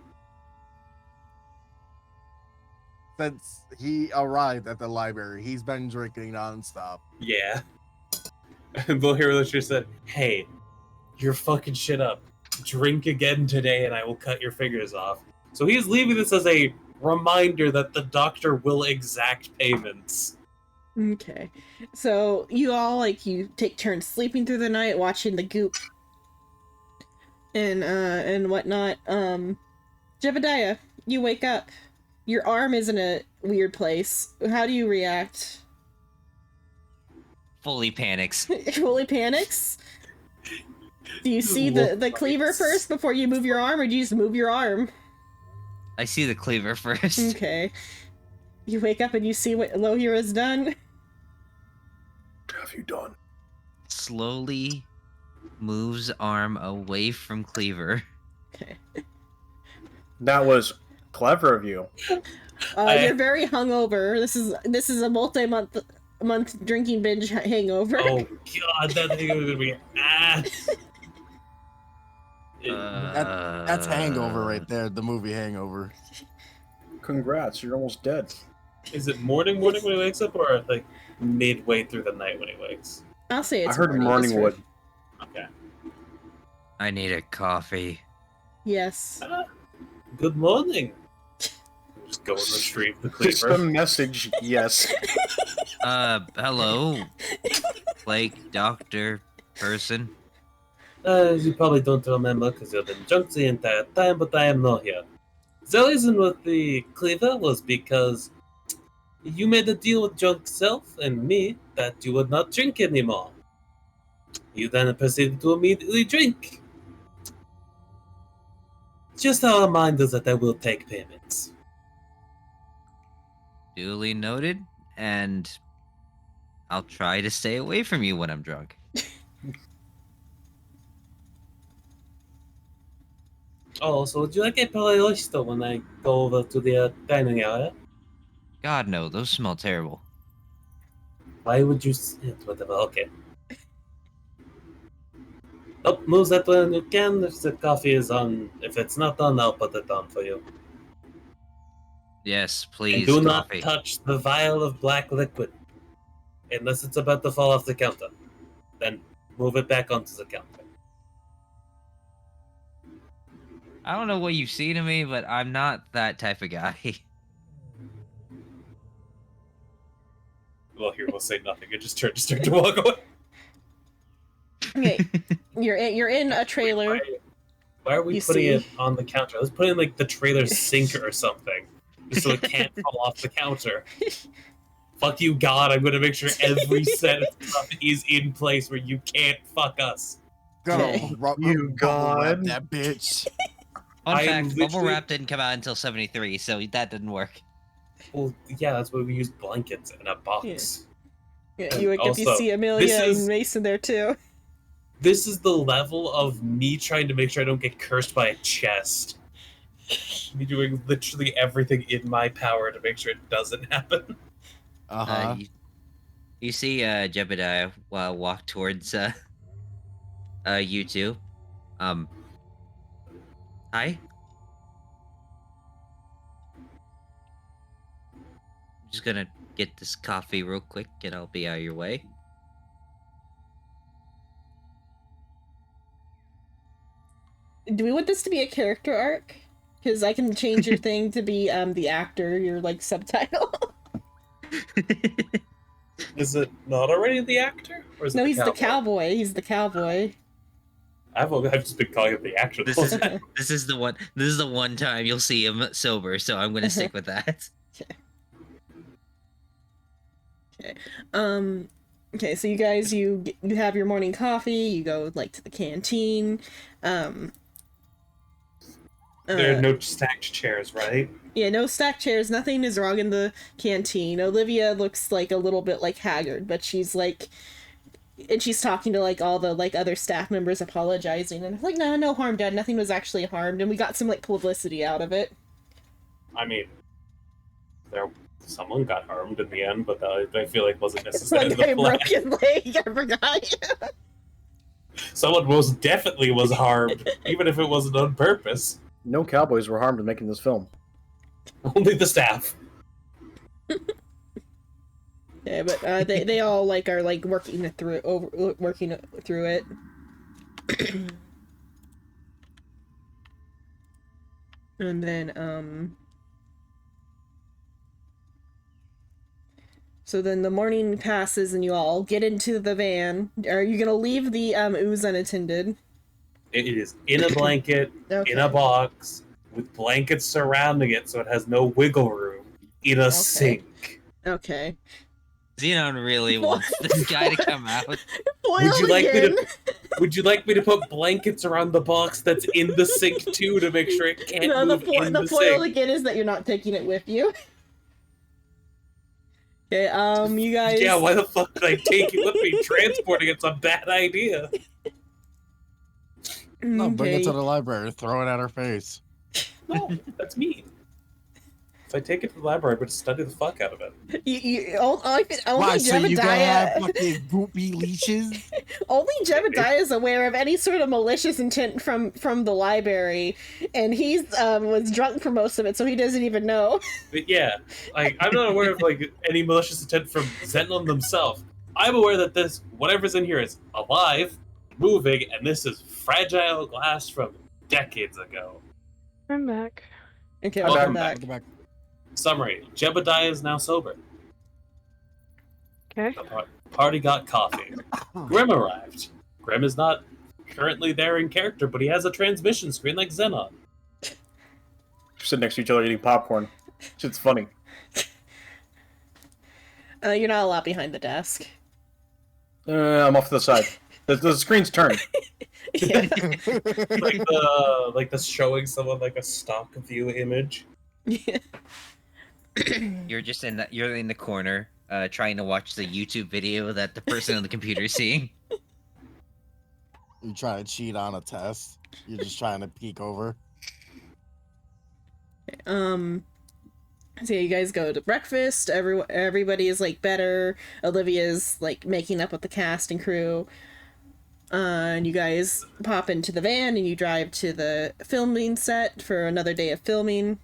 Since he arrived at the library, he's been drinking nonstop. Yeah. And Low here literally said, "Hey, you're fucking shit up. Drink again today, and I will cut your fingers off." So he's leaving this as a reminder that the doctor will exact payments. Okay. So you all you take turns sleeping through the night, watching the goop and whatnot. Jebediah, you wake up. Your arm is in a weird place. How do you react? Fully panics. Fully panics? Do you see the cleaver first before you move your arm, or do you just move your arm? I see the cleaver first. Okay. You wake up and you see what Lohira's done. What have you done? Slowly moves arm away from cleaver. Okay. That was clever of you. You're very hungover. This is a multi-month drinking binge hangover. Oh god, that thing is gonna be ass. That's Hangover right there, the movie Hangover. Congrats, you're almost dead. Is it morning when he wakes up, or like midway through the night when he wakes? I'll say it's I heard morning wood. Okay. I need a coffee. Yes. Good morning. Just go and retrieve the Just a cleaver. message, yes. Hello? Like, doctor, person? You probably don't remember because you've been drunk the entire time, but I am not here. The reason with the cleaver was because you made a deal with drunk self and me that you would not drink anymore. You then proceeded to immediately drink. Just a reminder that I will take payments. Duly noted, and I'll try to stay away from you when I'm drunk. Oh, so would you like a oyster when I go over to the dining area? God, no, those smell terrible. Why would you... Whatever, okay. Oh, move that when you can. If the coffee is on... If it's not on, I'll put it on for you. Yes, And please, do coffee. not touch the vial of black liquid. Unless it's about to fall off the counter. Then move it back onto the counter. I don't know what you see to me, but I'm not that type of guy. Well, here, we'll say nothing. It just turned to walk away. Okay. You're in a trailer. Why are we You putting see- it on the counter? Let's put it in, like, the trailer sink or something. Just so it can't fall off the counter. Fuck you, God. I'm gonna make sure every set of stuff is in place where you can't fuck us. Okay. You God. that bitch. Fun I fact, Bubble literally- Wrap didn't come out until 73, so that didn't work. Well, yeah, that's why we use blankets in a box. Yeah, you wake up, you Also, see Amelia this is- and Mason there too. This is the level of me trying to make sure I don't get cursed by a chest. Me doing literally everything in my power to make sure it doesn't happen. Uh-huh. You see Jebediah walk towards you two. Hi. I'm just gonna get this coffee real quick and I'll be out of your way. Do we want this to be a character arc? Because I can change your thing to be the actor, your like subtitle. Is it not already the actor? Or is it No, the he's cowboy? the cowboy. He's the cowboy. I've just been calling it the actor. This is this is the one. This is the one time you'll see him sober. So I'm gonna stick with that. Okay. Okay, so you guys, you have your morning coffee. You go like to the canteen. There are no stacked chairs, right? Yeah, no stacked chairs. Nothing is wrong in the canteen. Olivia looks like a little bit like haggard, but she's like, and she's talking to like all the like other staff members, apologizing, and like, no harm done. Nothing was actually harmed, and we got some like publicity out of it. I mean, someone got harmed in the end, but I feel like wasn't necessarily Like the a plan. broken leg. I forgot. Someone most definitely was harmed, even if it wasn't on purpose. No cowboys were harmed in making this film. Only the staff. Yeah, but they all like are like working through it. And then so then the morning passes and you all get into the van. Are you gonna leave the ooze unattended? It is in a blanket, Okay. in a box, with blankets surrounding it so it has no wiggle room, in a sink. Okay. Xenon really wants this guy to come out. Would you like me to? Would you like me to put blankets around the box that's in the sink too to make sure it can't No, move in the the foil sink? again is that you're not taking it with you. Okay, you guys. Yeah, why the fuck did I take it with me? Transporting it's a bad idea. No, bring it Okay. to the library. Throw it at her face. No, that's mean. If I take it to the library, I'm going to study the fuck out of it. Only Why? So you can have Jebediah. fucking goopy leashes? Only Jebediah is aware of any sort of malicious intent from the library, and he's was drunk for most of it, so he doesn't even know. But yeah, like I'm not aware of like any malicious intent from Zenlin themselves. I'm aware that this whatever's in here is alive, moving, and this is fragile glass from decades ago. I'm back. Okay, Welcome welcome back. Summary: Jebediah is now sober. Okay. The party got coffee. Grim arrived. Grim is not currently there in character, but he has a transmission screen like Xenon. Sit next to each other eating popcorn. Shit's funny. You're not allowed behind the desk. I'm off to the side. The screen's turned. Yeah. like the showing someone like a stock view image. You're just you're in the corner, trying to watch the YouTube video that the person on the computer is seeing. You try to cheat on a test. You're just trying to peek over. So yeah, you guys go to breakfast. Everybody is like better. Olivia's like making up with the cast and crew. And you guys pop into the van and you drive to the filming set for another day of filming.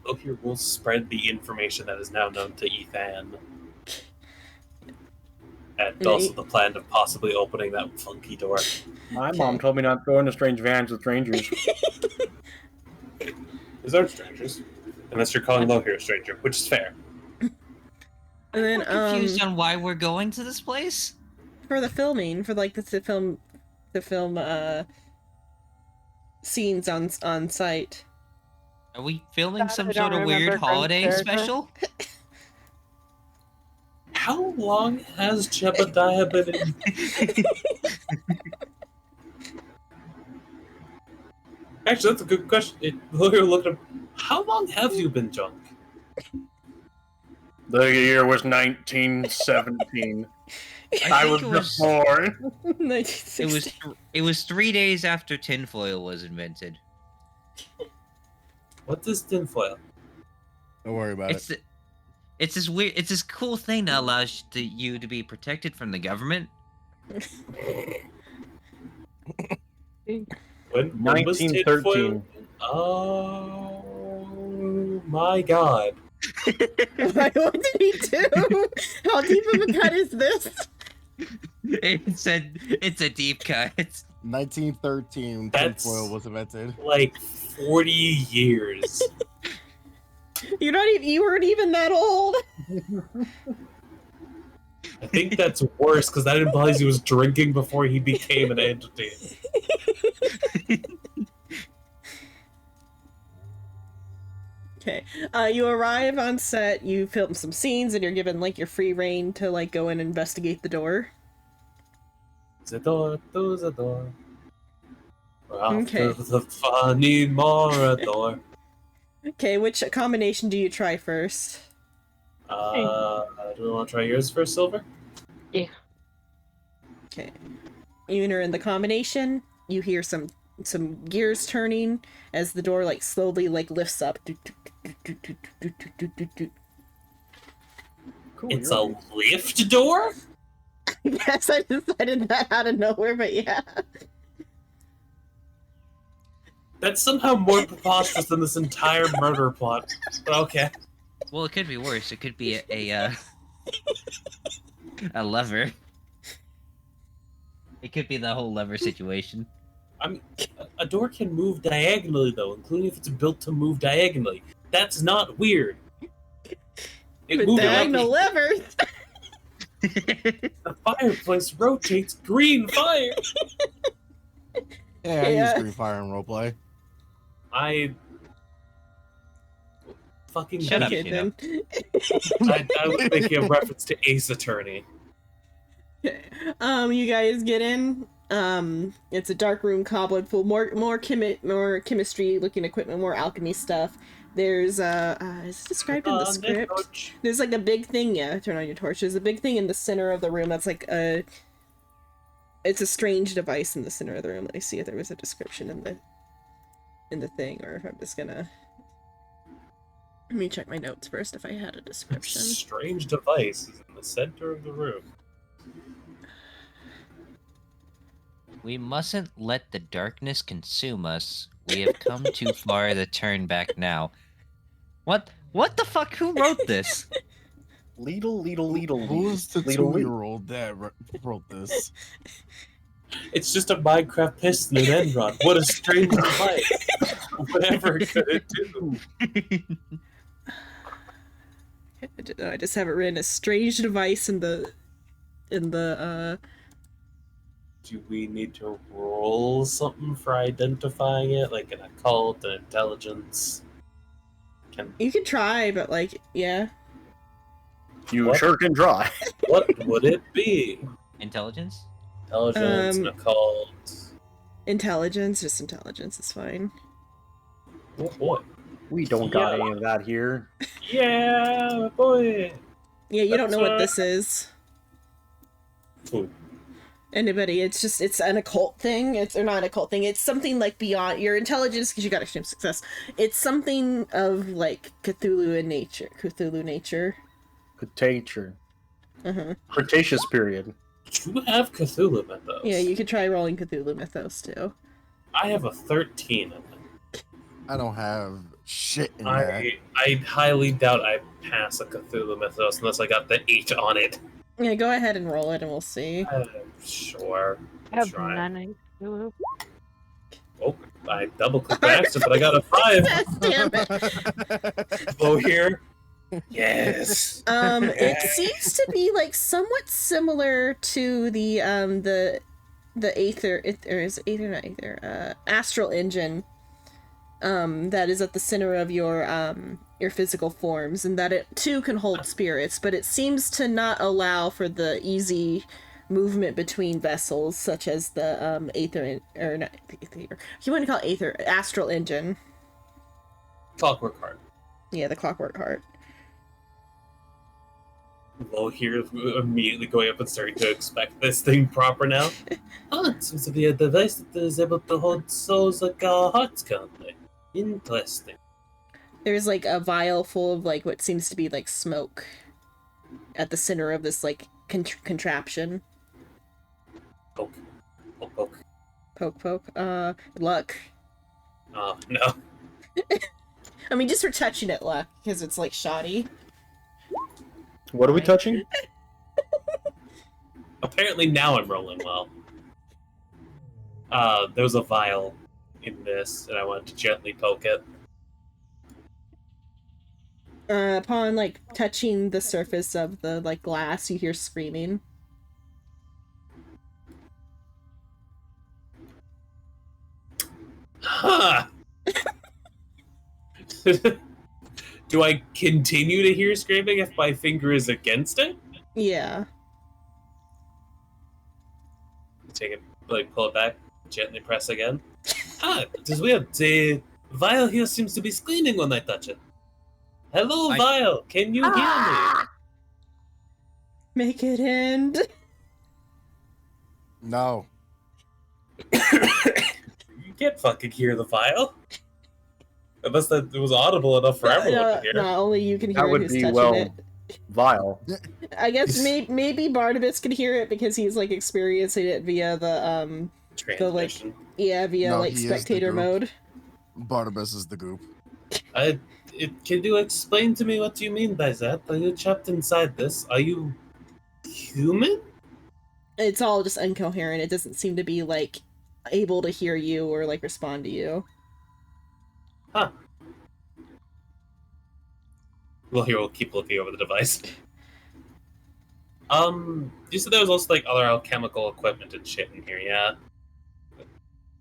Loki will spread the information that is now known to Ethan. And also the plan of possibly opening that funky door. My mom told me not to go into strange vans with strangers. These aren't strangers. Unless you're calling Loki a stranger, which is fair. And then I'm confused on why we're going to this place. for the filming, for like the film scenes on site. Are we filming some I don't sort of weird remember Grim's holiday character. special? How long has Jebediah been in? Actually, that's a good question. Loki looked up. How long have you been drunk? The year was 1917. I was think it was- just born. It was 3 days after tinfoil was invented. What is tinfoil? Don't worry about it. It's this weird. It's this cool thing that allows you to be protected from the government. When was 1913. tinfoil? Oh my god. What did he do? How deep of a cut is this? It's a deep cut. 1913, That's- tinfoil was invented. Like 40 years. You're not even. You weren't even that old. I think that's worse because that implies he was drinking before he became an entity. Okay. You arrive on set. You film some scenes, and you're given like your free reign to like go and investigate the door. The door, to the door. We're off Okay. to the funny Morador. Okay. Which combination do you try first? Do we want to try yours first, Silver? Okay. You enter in the combination. You hear some gears turning as the door like slowly like lifts up. Cool, It's you're a right. lift door? Yes, I decided that out of nowhere, but yeah. That's somehow more preposterous than this entire murder plot. But okay. Well, it could be worse. It could be a lever. It could be the whole lever situation. I mean, a door can move diagonally, though, including if it's built to move diagonally. That's not weird. It With moved diagonal around. levers. The fireplace rotates green fire. Yeah, I Yeah. use Green Fire in roleplay. I fucking Shut up, Okay, Gino. then. I was making a reference to Ace Attorney. You guys get in. It's a dark room, cobweb full, more chemistry looking equipment, more alchemy stuff. There's is it described in the script? There's like a big thing. Yeah, turn on your torch. There's a big thing in the center of the room. That's like it's a strange device in the center of the room. Let me see if there was a description in the thing, or if I'm just gonna. Let me check my notes first if I had a description. Strange device is in the center of the room. We mustn't let the darkness consume us. We have come too far to turn back now. What the fuck? Who wrote this? Leedle. Who's the Leedle. 2-year-old that wrote this? It's just a Minecraft piston and end rod. What a strange device. Whatever could it do? I just have it written a strange device in the Do we need to roll something for identifying it, like an occult, an intelligence? You could try, but like, yeah. You What? sure can try. What would it be? Intelligence? Intelligence, an occult. Intelligence, just intelligence is fine. Oh boy. We don't got Yeah. any of that here. Yeah, boy. Yeah, you don't know what That's, this is. Ooh. Anybody, it's an occult thing. Or not an occult thing. It's something like beyond your intelligence because you got extreme success. It's something of like Cthulhu nature. Cretaceous. Uh-huh. Cretaceous period. You have Cthulhu mythos. Yeah, you could try rolling Cthulhu Mythos too. I have a 13 in it. I don't have shit in that. I highly doubt I pass a Cthulhu mythos unless I got the 8 on it. Yeah, go ahead and roll it and we'll see. Sure. I have Try. none. I do. Oh, I double clicked by accident, but I got a 5. Damn it. Oh, here. Yes. It seems to be like somewhat similar to the Aether, or is it Aether, not Aether, Astral Engine, that is at the center of your physical forms, and that it too can hold spirits, but it seems to not allow for the easy movement between vessels, such as the Aether, or not Aether, you wouldn't call it Aether, Astral Engine. Clockwork Heart. Yeah, the Clockwork Heart. Well, here, immediately going up and starting to expect this thing proper now. Oh, it seems to be a device that is able to hold souls like our hearts currently. Interesting. There's like a vial full of like what seems to be like smoke at the center of this like contraption. Poke. Poke. Poke. Luck. Oh, no. I mean, just for touching it, luck, because it's like shoddy. What are we touching? Apparently now I'm rolling well. There's a vial in this, and I want to gently poke it. Upon like touching the surface of the like glass, you hear screaming. Huh. Do I continue to hear screaming if my finger is against it? Yeah. Take it, like pull it back, gently press again. It is weird. The vial here seems to be screaming when I touch it. Hello, vial. Can you hear Make it end. No. me? You can't fucking hear the vial. Unless that it was audible enough for everyone to hear. Not only you can hear That it, would who's be, touching well, it. vile. I guess maybe Barnabas can hear it because he's like experiencing it via the Transmission. via No, like he is the spectator goop. mode. Barnabas is the goop. Can you explain to me what you mean by that? Are you trapped inside this? Are you human? It's all just incoherent. It doesn't seem to be like able to hear you or like respond to you. Huh. Well, here we'll keep looking over the device. You said there was also like other alchemical equipment and shit in here, yeah?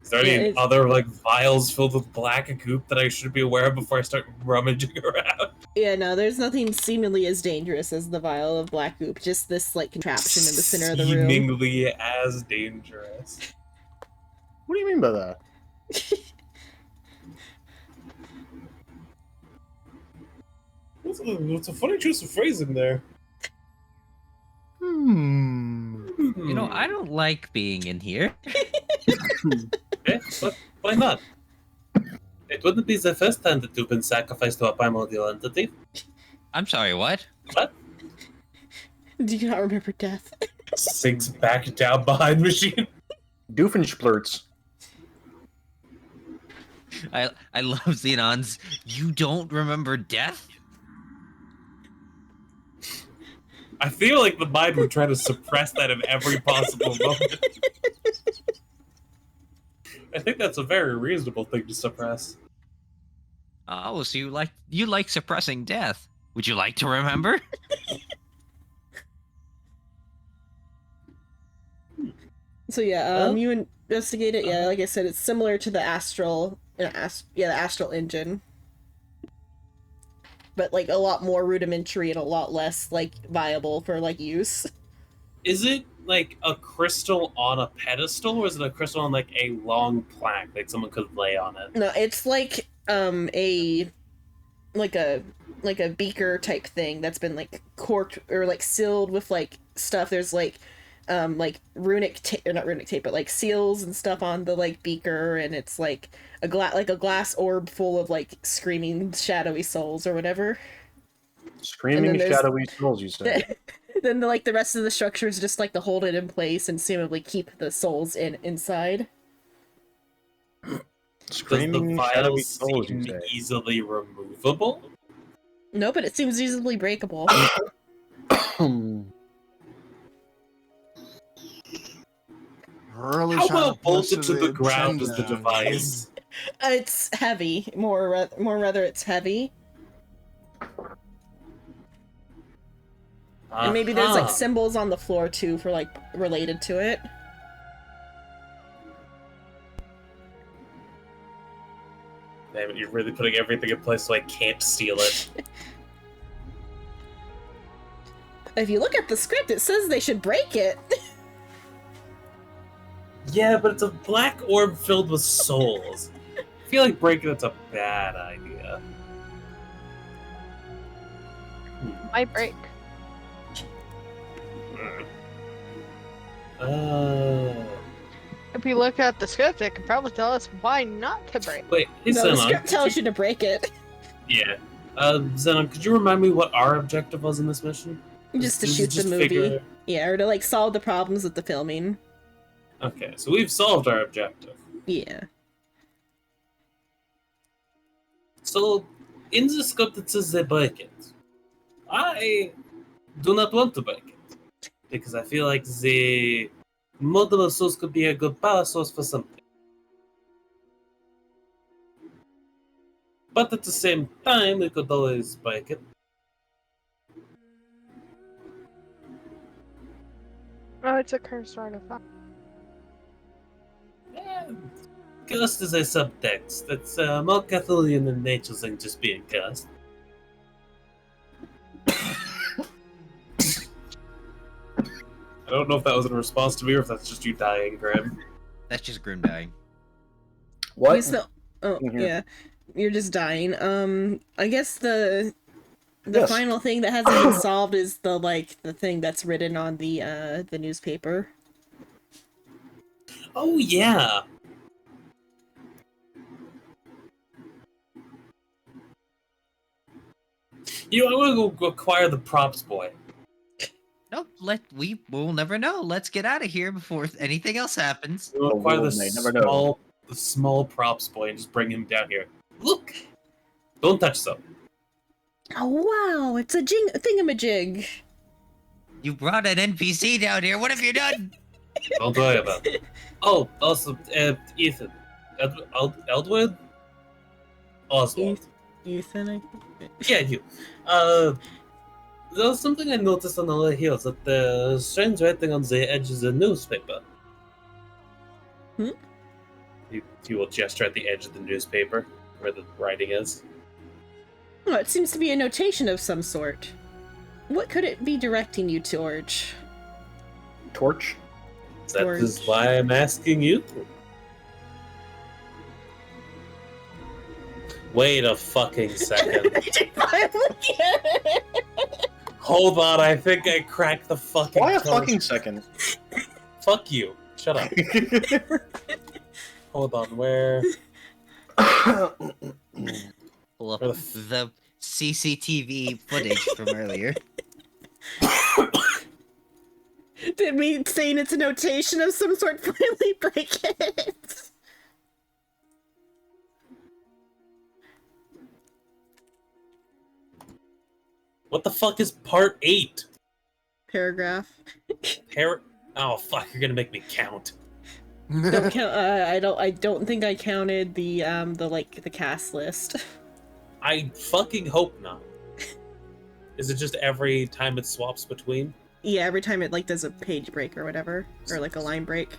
Is there Yeah, any it's- other like vials filled with black goop that I should be aware of before I start rummaging around? Yeah, no, there's nothing seemingly as dangerous as the vial of black goop. Just this like contraption in the center of the room. Seemingly as dangerous. What do you mean by that? What's a funny choice of phrasing there? You know, I don't like being in here. But why not? It wouldn't be the first time that you've been sacrificed to a primordial entity. I'm sorry, what? What? Do you not remember death? Sinks back down behind machine. Doofenshplurts. I love Xenon's. You don't remember death? I feel like the mind would try to suppress that in every possible moment. I think that's a very reasonable thing to suppress. Oh, so you like suppressing death? Would you like to remember? So yeah, Well- you investigate it. Yeah, like I said, it's similar to the astral, the astral engine, but like a lot more rudimentary and a lot less like viable for like use. Is it like a crystal on a pedestal, or is it a crystal on like a long plaque, like someone could lay on it? No, it's like a beaker type thing that's been like corked or like sealed with like stuff. There's like runic tape, or not runic tape, but like seals and stuff on the like beaker, and it's like a glass orb full of like screaming shadowy souls or whatever. Screaming there's- shadowy souls, you say? Then the rest of the structure is just like to hold it in place and seemingly keep the souls inside. Does the Screaming shadowy vials souls, you seem say? easily removable? No, but it seems easily breakable. Really How trying well push bolted to the ground is the agenda. device? It's heavy. More rather, it's heavy. And maybe there's like Uh-huh. symbols on the floor too for like related to it. Damn it, you're really putting everything in place so I can't steal it. If you look at the script, it says they should break it. Yeah, but it's a black orb filled with souls. I feel like breaking it's a bad idea. Might break. If we look at the script, it could probably tell us why not to break. Wait, hey, No, the Xenon, script tells you to break it. Yeah. Xenon, could you remind me what our objective was in this mission? Just to Is it shoot the just movie. figure- Yeah, or to like solve the problems with the filming. Okay, so we've solved our objective. Yeah. So, in the script it says they break it. I do not want to break it. Because I feel like the modular source could be a good power source for something. But at the same time, we could always break it. Oh, it's a cursed artifact. Cursed is a subtext. It's more Cthulhian in nature than just being cursed. I don't know if that was in response to me or if that's just you dying, Grim. That's just Grim dying. What? You smell. Oh Mhm. yeah, you're just dying. I guess the Yes. final thing that hasn't been solved is the thing that's written on the newspaper. Oh, yeah. You know, I want to go acquire the props boy. No, we'll never know. Let's get out of here before anything else happens. We'll The acquire world the may never know. small props boy and just bring him down here. Look! Don't touch them. Oh wow, it's a thingamajig. You brought an NPC down here. What have you done? Don't worry about it. Oh, also, Ethan. Eldwood? Oswald. Ethan, I think. Yeah, you. There was something I noticed on the way here, that the strange writing on the edge of the newspaper. Hmm? You will gesture at the edge of the newspaper, where the writing is. Oh, it seems to be a notation of some sort. What could it be directing you towards? Torch? That is why I'm asking you. Wait a fucking second. Hold on, I think I cracked the fucking Why a code. fucking second? Fuck you. Shut up. Hold on, where? Pull up Where the CCTV footage from earlier. Did me saying it's a notation of some sort finally break it? What the fuck is part 8? Paragraph. Oh fuck, you're gonna make me count. Don't count. I don't think I counted the cast list. I fucking hope not. Is it just every time it swaps between? Yeah, every time it does a page break or whatever, or a line break.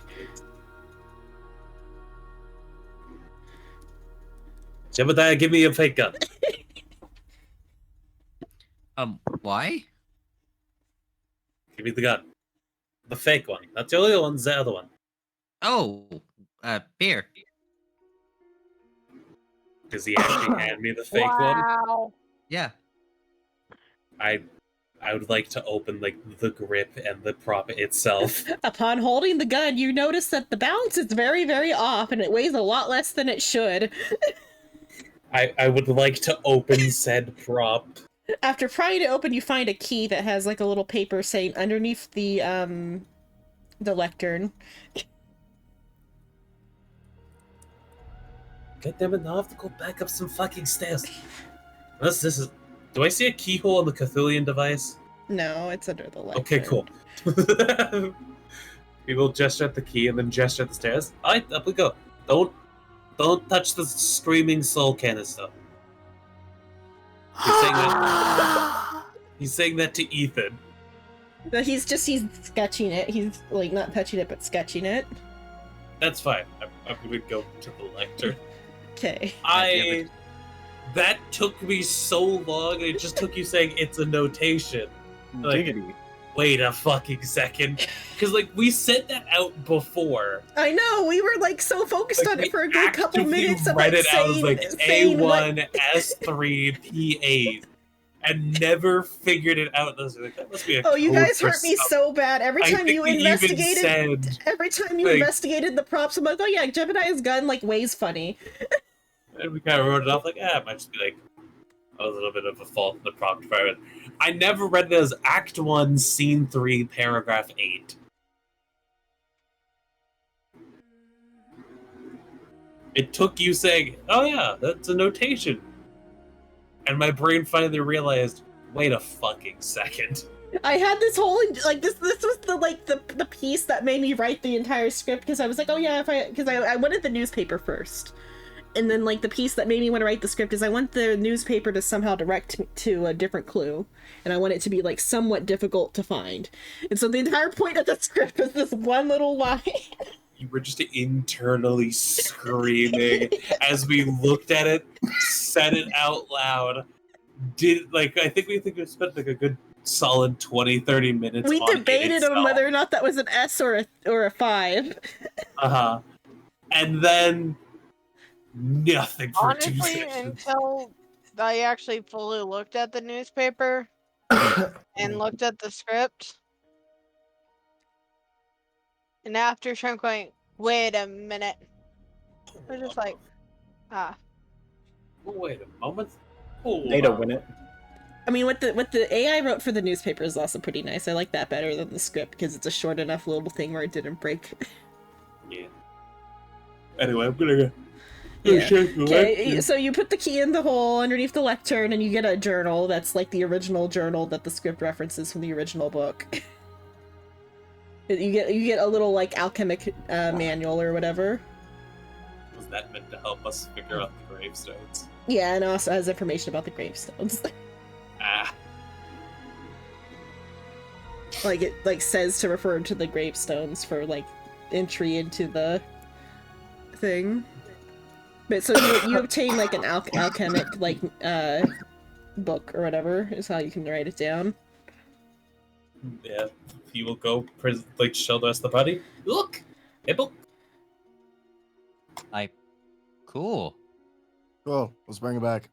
Jebediah, give me a fake gun. Why? Give me the gun. The fake one. Not the only one, the other one. Oh, here. Does he actually hand me the fake one? Wow. Yeah. I would like to open the grip and the prop itself. Upon holding the gun, you notice that the balance is very, very off, and it weighs a lot less than it should. I would like to open said prop. After trying to open, you find a key that has a little paper saying underneath the lectern. God damn it, now I have to go back up some fucking stairs. This is... Do I see a keyhole on the Cthulhian device? No, it's under the lectern. Okay, cool. We will gesture at the key and then gesture at the stairs. Alright, up we go. Don't touch the screaming soul canister. He's saying that to Ethan. But he's sketching it. He's not touching it, but sketching it. That's fine. I'm gonna go to the lectern. Okay. That took me so long, and it just took you saying it's a notation. Diggity. Wait a fucking second. Because, we said that out before. I know, we were so focused on it for a good couple Actively minutes of read it out saying, as saying A1, S3, P8, and never figured it out. That must be a oh, you code guys for hurt me something. so bad. Every I time think you we even investigated, said, every time you investigated the props, I'm like, oh yeah, Jebediah's gun weighs funny. and we kind of wrote it off it might just be a little bit of a fault in the prop department. I never read it as Act 1, Scene 3, Paragraph 8. It took you saying, oh yeah, that's a notation. And my brain finally realized, wait a fucking second. I had this whole this was the piece that made me write the entire script because I was like, oh yeah, because I wanted the newspaper first, and then like the piece that made me want to write the script is I want the newspaper to somehow direct me to a different clue, and I want it to be like somewhat difficult to find. And so the entire point of the script is this one little line. You were just internally screaming as we looked at it, said it out loud. I think we spent like a good solid 20-30 minutes. We on it debated itself. on whether or not that was an S or a 5. And then nothing for Honestly, 2 sessions. until I actually fully looked at the newspaper and looked at the script. And after Trump going, wait a minute. We're just like, Wait a moment. Hold Data on. win it. I mean, what the AI wrote for the newspaper is also pretty nice. I like that better than the script because it's a short enough little thing where it didn't break. Yeah. Anyway, I'm gonna go. Yeah. Check the Okay, lecture. so you put the key in the hole underneath the lectern, and you get a journal that's like the original journal that the script references from the original book. You get a little like alchemic manual or whatever. Was that meant to help us figure out the gravestones? Yeah, and it also has information about the gravestones. Like it like says to refer to the gravestones for like entry into the thing. But so you obtain like an alchemic like book or whatever is how you can write it down. Yeah. You will go show the rest of the party. Look, a book. Cool. Cool. Let's bring it back.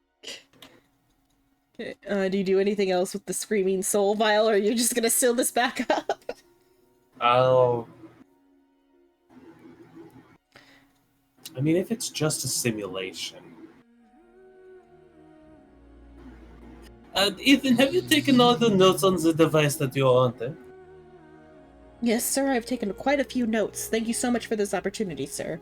Okay. Do you do anything else with the screaming soul vial, or are you just gonna seal this back up? Oh. I mean, if it's just a simulation. Ethan, have you taken all the notes on the device that you wanted? Yes, sir. I've taken quite a few notes. Thank you so much for this opportunity, sir.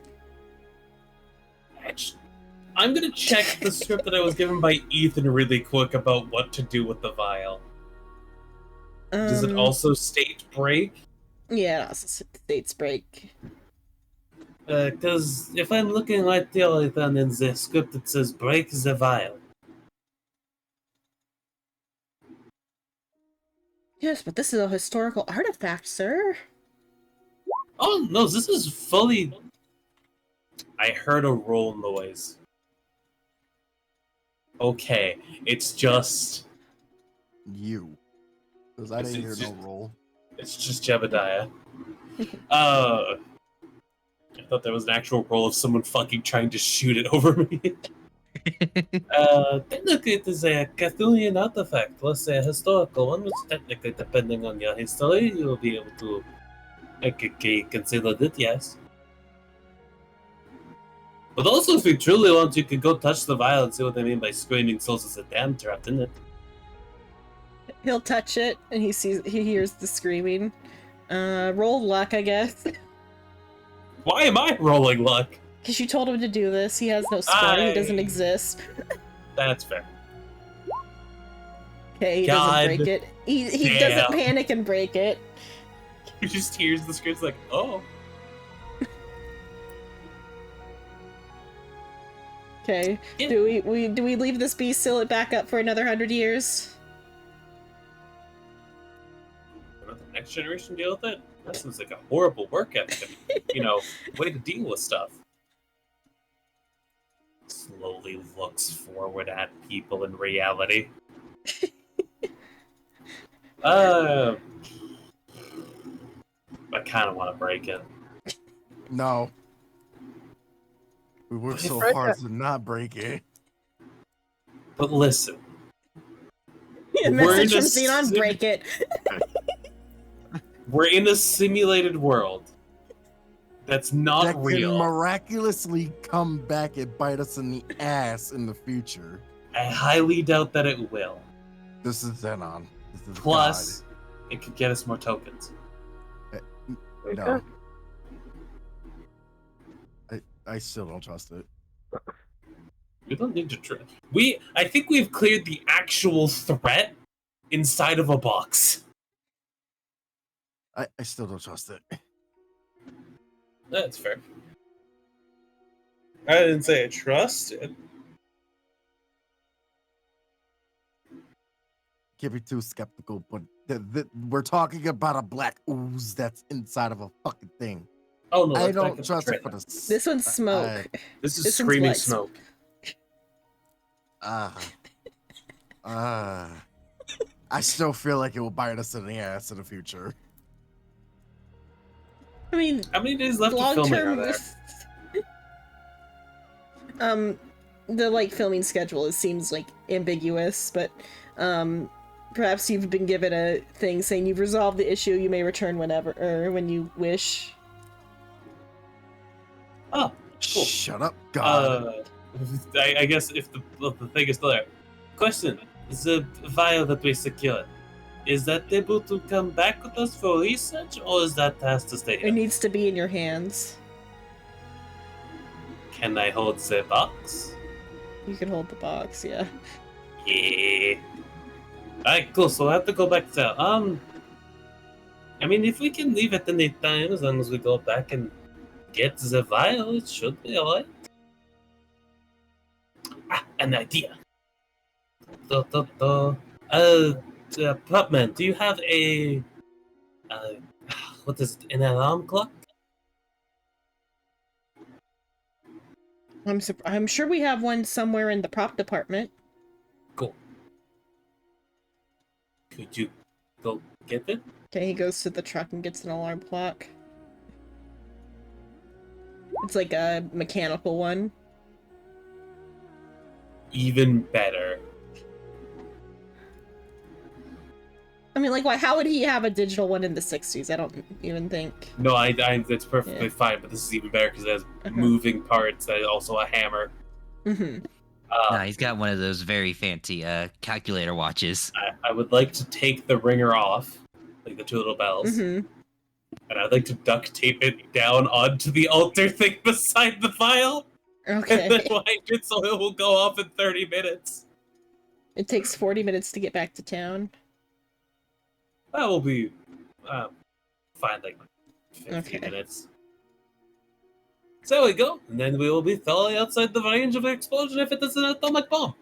I'm gonna check the script that I was given by Ethan really quick about what to do with the vial. Does it also state break? Yeah, it also states break. Because if I'm looking right there then in the script, it says break the vial. Yes, but this is a historical artifact, sir. Oh, no, this is fully... I heard a roll noise. Okay, it's just... You. Because I didn't hear no roll. It's just Jebediah. I thought there was an actual roll of someone fucking trying to shoot it over me. Technically it is a Cthulhian artifact, plus a historical one, which technically, depending on your history, you'll be able to consider it, yes. But also, if you truly want, you could go touch the vial and see what I mean by screaming souls as a damn trapped in it. He'll touch it, and he hears the screaming. Roll luck, I guess. Why am I rolling luck? Because you told him to do this. He has no score. He doesn't exist. That's fair. Okay, he God doesn't break it. He doesn't panic and break it. He just hears the script like, oh. Okay. Yeah. Do we leave this beast, seal it back up for another 100 years? Let the next generation deal with it? That seems like a horrible work ethic. Way to deal with stuff. Slowly looks forward at people in reality. I kind of want to break it. No. We worked so hard to not break it. But listen. Yeah, message from Xenon, break it. We're in a simulated world. That's not that real. Can miraculously come back and bite us in the ass in the future. I highly doubt that it will. This is Xenon. This is Plus, it could get us more tokens. No. I still don't trust it. We don't need to trust. I think we've cleared the actual threat inside of a box. I still don't trust it. That's fair. I didn't say I trusted. Can't be too skeptical, but we're talking about a black ooze that's inside of a fucking thing. Oh no, I let's back don't up the trust it for trailer. the. This one's smoke. This is This one's screaming light. smoke. I still feel like it will bite us in the ass in the future. I mean, How many days left of long filming term. are there? The like filming schedule seems like ambiguous, but perhaps you've been given a thing saying you've resolved the issue. You may return whenever or when you wish. Oh, cool. Shut up, God. I guess if the thing is still there. Question: the vial that we secured, is that able to come back with us for research, or is that has to stay It here? needs to be in your hands. Can I hold the box? You can hold the box, yeah. Yeah. Alright, cool. So I have to go back to I mean, if we can leave at any time, as long as we go back and get the vial, it should be alright. Ah, an idea. Pupman, do you have a what is it? An alarm clock? I'm sure we have one somewhere in the prop department. Cool. Could you go get it? Okay, he goes to the truck and gets an alarm clock. It's like a mechanical one. Even better. I mean, like, why? How would he have a digital one in the 60s? I don't even think. No, I that's perfectly Yeah. fine, but this is even better because it has Uh-huh. moving parts and also a hammer. Mm-hmm. Nah, he's got one of those very fancy calculator watches. I would like to take the ringer off, like the two little bells, Mm-hmm. and I'd like to duct tape it down onto the altar thing beside the file, and then Okay. wind it so it will go off in 30 minutes. It takes 40 minutes to get back to town. That will be fine, like 50 Okay. minutes. So there we go, and then we will be thoroughly outside the range of an explosion if it is an atomic bomb.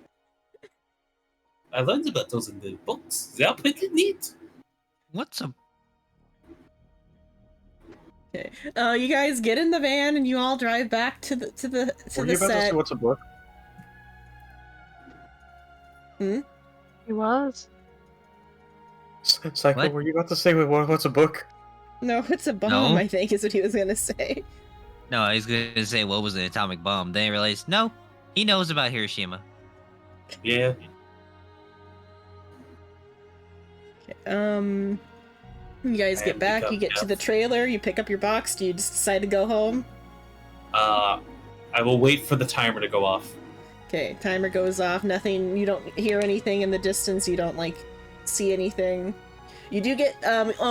I learned about those in the books. They are pretty neat. What's a You guys get in the van and you all drive back to the Were you about to set. say what's a book? He was. Psycho, What? were you about to say what's a book? No, it's a bomb, No. I think, is what he was gonna say. No, I was gonna say what was an atomic bomb. Then I realized no, he knows about Hiroshima. Yeah. You guys I get am back, you become get to the deaf. trailer, you pick up your box, do you just decide to go home? I will wait for the timer to go off. Okay, timer goes off, nothing, you don't hear anything in the distance, you don't, like, see anything. You do get,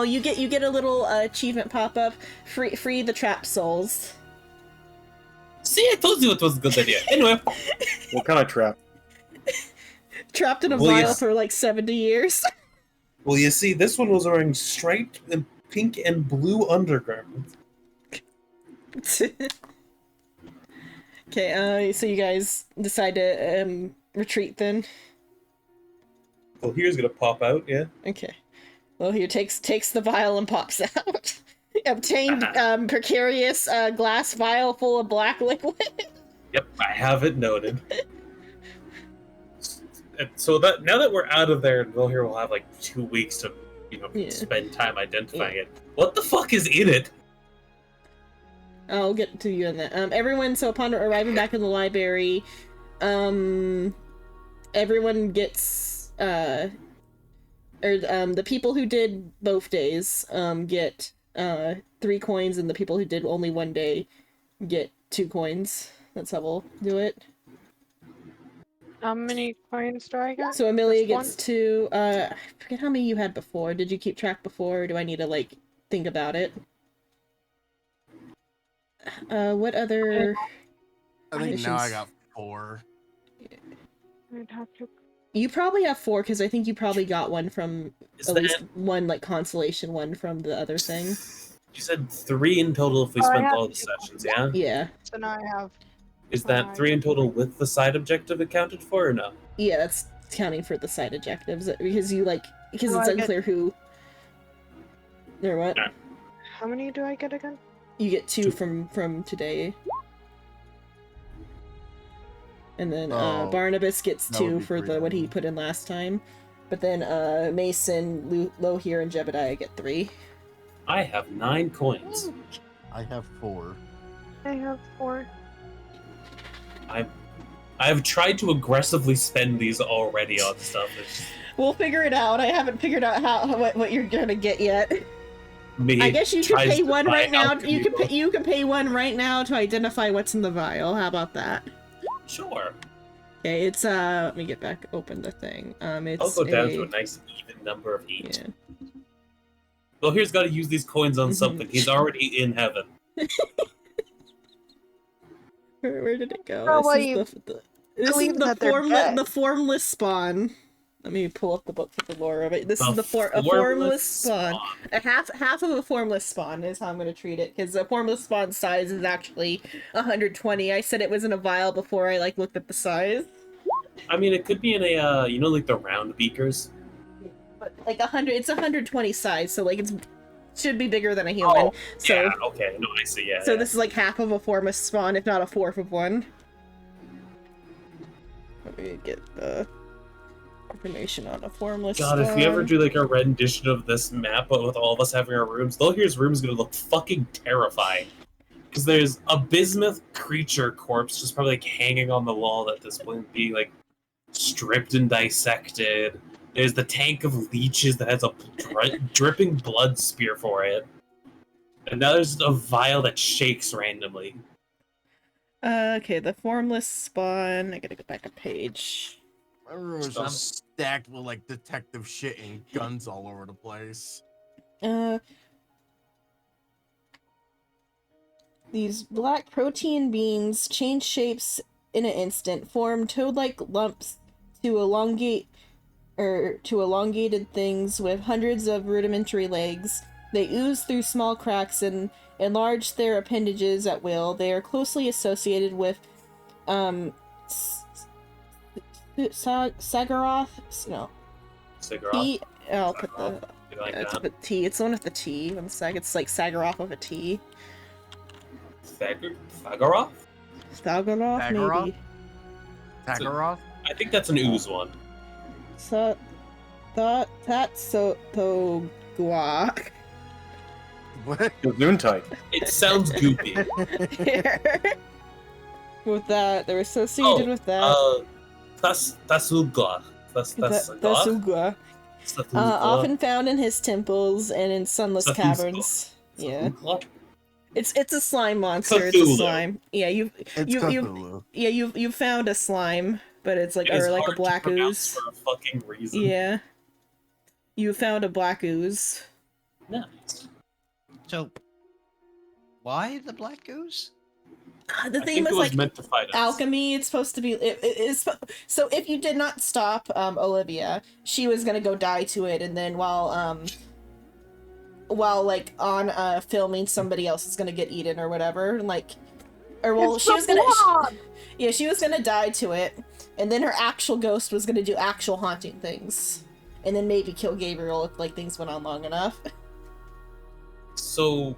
you get a little achievement pop-up, free the trapped souls. See, I told you it was a good idea. Anyway, What kind of trap? Trapped in a Well, vial yes. for, like, 70 years. well, you see, this one was wearing striped and pink and blue undergarments. Okay, so you guys decide to, retreat then? Well, here's gonna pop out, yeah. Okay. Well, here takes the vial and pops out. Obtained precarious glass vial full of black liquid. Yep, I have it noted. And so that now that we're out of there, and Will here will have like 2 weeks to, Yeah. spend time identifying it. What the fuck is in it? I'll get to you on that. Everyone. So upon arriving back in the library, everyone gets the people who did both days get 3 coins, and the people who did only one day get 2 coins. That's how we'll do it. How many coins do I get? So Amelia Just one? gets 2. I forget how many you had before. Did you keep track before, or do I need to like think about it? What other? I think now I Additions. got 4. I'd have to. You probably have 4 because I think you probably got one from Is at that, least one like consolation one from the other thing. you said 3 in total if we Oh, I spent have all the two. sessions, yeah? Yeah. So now I have. Is that 3 in total with the side objective accounted for, or no? Yeah, that's counting for the side objectives because because Do it's I get- unclear who. Or what? Alright. How many do I get again? You get 2 2. from today. And then Oh, Barnabas gets that would 2 be for 3 the what he then. put in last time. But then Mason, Lohir, and Jebediah get 3. I have 9 coins. I have 4. I have 4. I've tried to aggressively spend these already on stuff. It's We'll figure it out. I haven't figured out what you're gonna get yet. me I guess you can tries pay to one buy right now. alchemy You can pay one right now to identify what's in the vial. How about that? Sure. Okay, it's let me get back open the thing. It's I'll go down to a nice even number of 8. yeah. Well, here's got to use these coins on Mhm. something. He's already in heaven. Where did it go? Oh, This well, is you this is believe the that they're dead. the formless spawn. Let me pull up the book for the lore of it. This is a formless formless spawn. A half of a formless spawn is how I'm going to treat it, because a formless spawn size is actually 120. I said it was in a vial before I looked at the size. I mean, it could be in a, like the round beakers. But 100, it's 120 size, so it's should be bigger than a human. Oh, so yeah, okay, no, I see, yeah. so yeah. this is half of a formless spawn, if not a fourth of one. Let me get the information on a formless God, spawn. if we ever do a rendition of this map, but with all of us having our rooms, Lohir's room is gonna look fucking terrifying. Because there's a bismuth creature corpse just probably hanging on the wall at this point, being stripped and dissected. There's the tank of leeches that has a dripping blood spear for it. And now there's a vial that shakes randomly. Okay, the formless spawn. I gotta go back a page. My room is just stacked with detective shit and guns all over the place. These black protein beans change shapes in an instant, form toad-like lumps to elongated things with hundreds of rudimentary legs. They ooze through small cracks and enlarge their appendages at will. They are closely associated with Sagarath? No. Cigarette. T. I'll put the. You like Yeah, it's that? with a T. It's the one with the T. One sec. It's Sagarath with a T. Fagaroth? Sagarath, Sagarath? maybe. Tagaroth? I think that's an ooze one. So, Tatsotoguak. What? Gesundheit. It sounds goopy. With that, they're associated with that. Tasugla. Tasugua. Often found in his temples and in sunless Tasugla. caverns. Yeah. Tasugla? It's a slime monster. It's a Cthulhu. slime. Yeah, It's you Cthulhu. you found a slime, but it's It is or a hard to black pronounce ooze. for a fucking reason. Yeah. You found a black ooze. Nice. So, why the black ooze? The I thing think it was was meant to fight us. alchemy. It's supposed to be. It is so. If you did not stop Olivia, she was gonna go die to it, and then while on filming, somebody else is gonna get eaten or whatever. She was gonna. She was gonna die to it, and then her actual ghost was gonna do actual haunting things, and then maybe kill Gabriel if things went on long enough. So,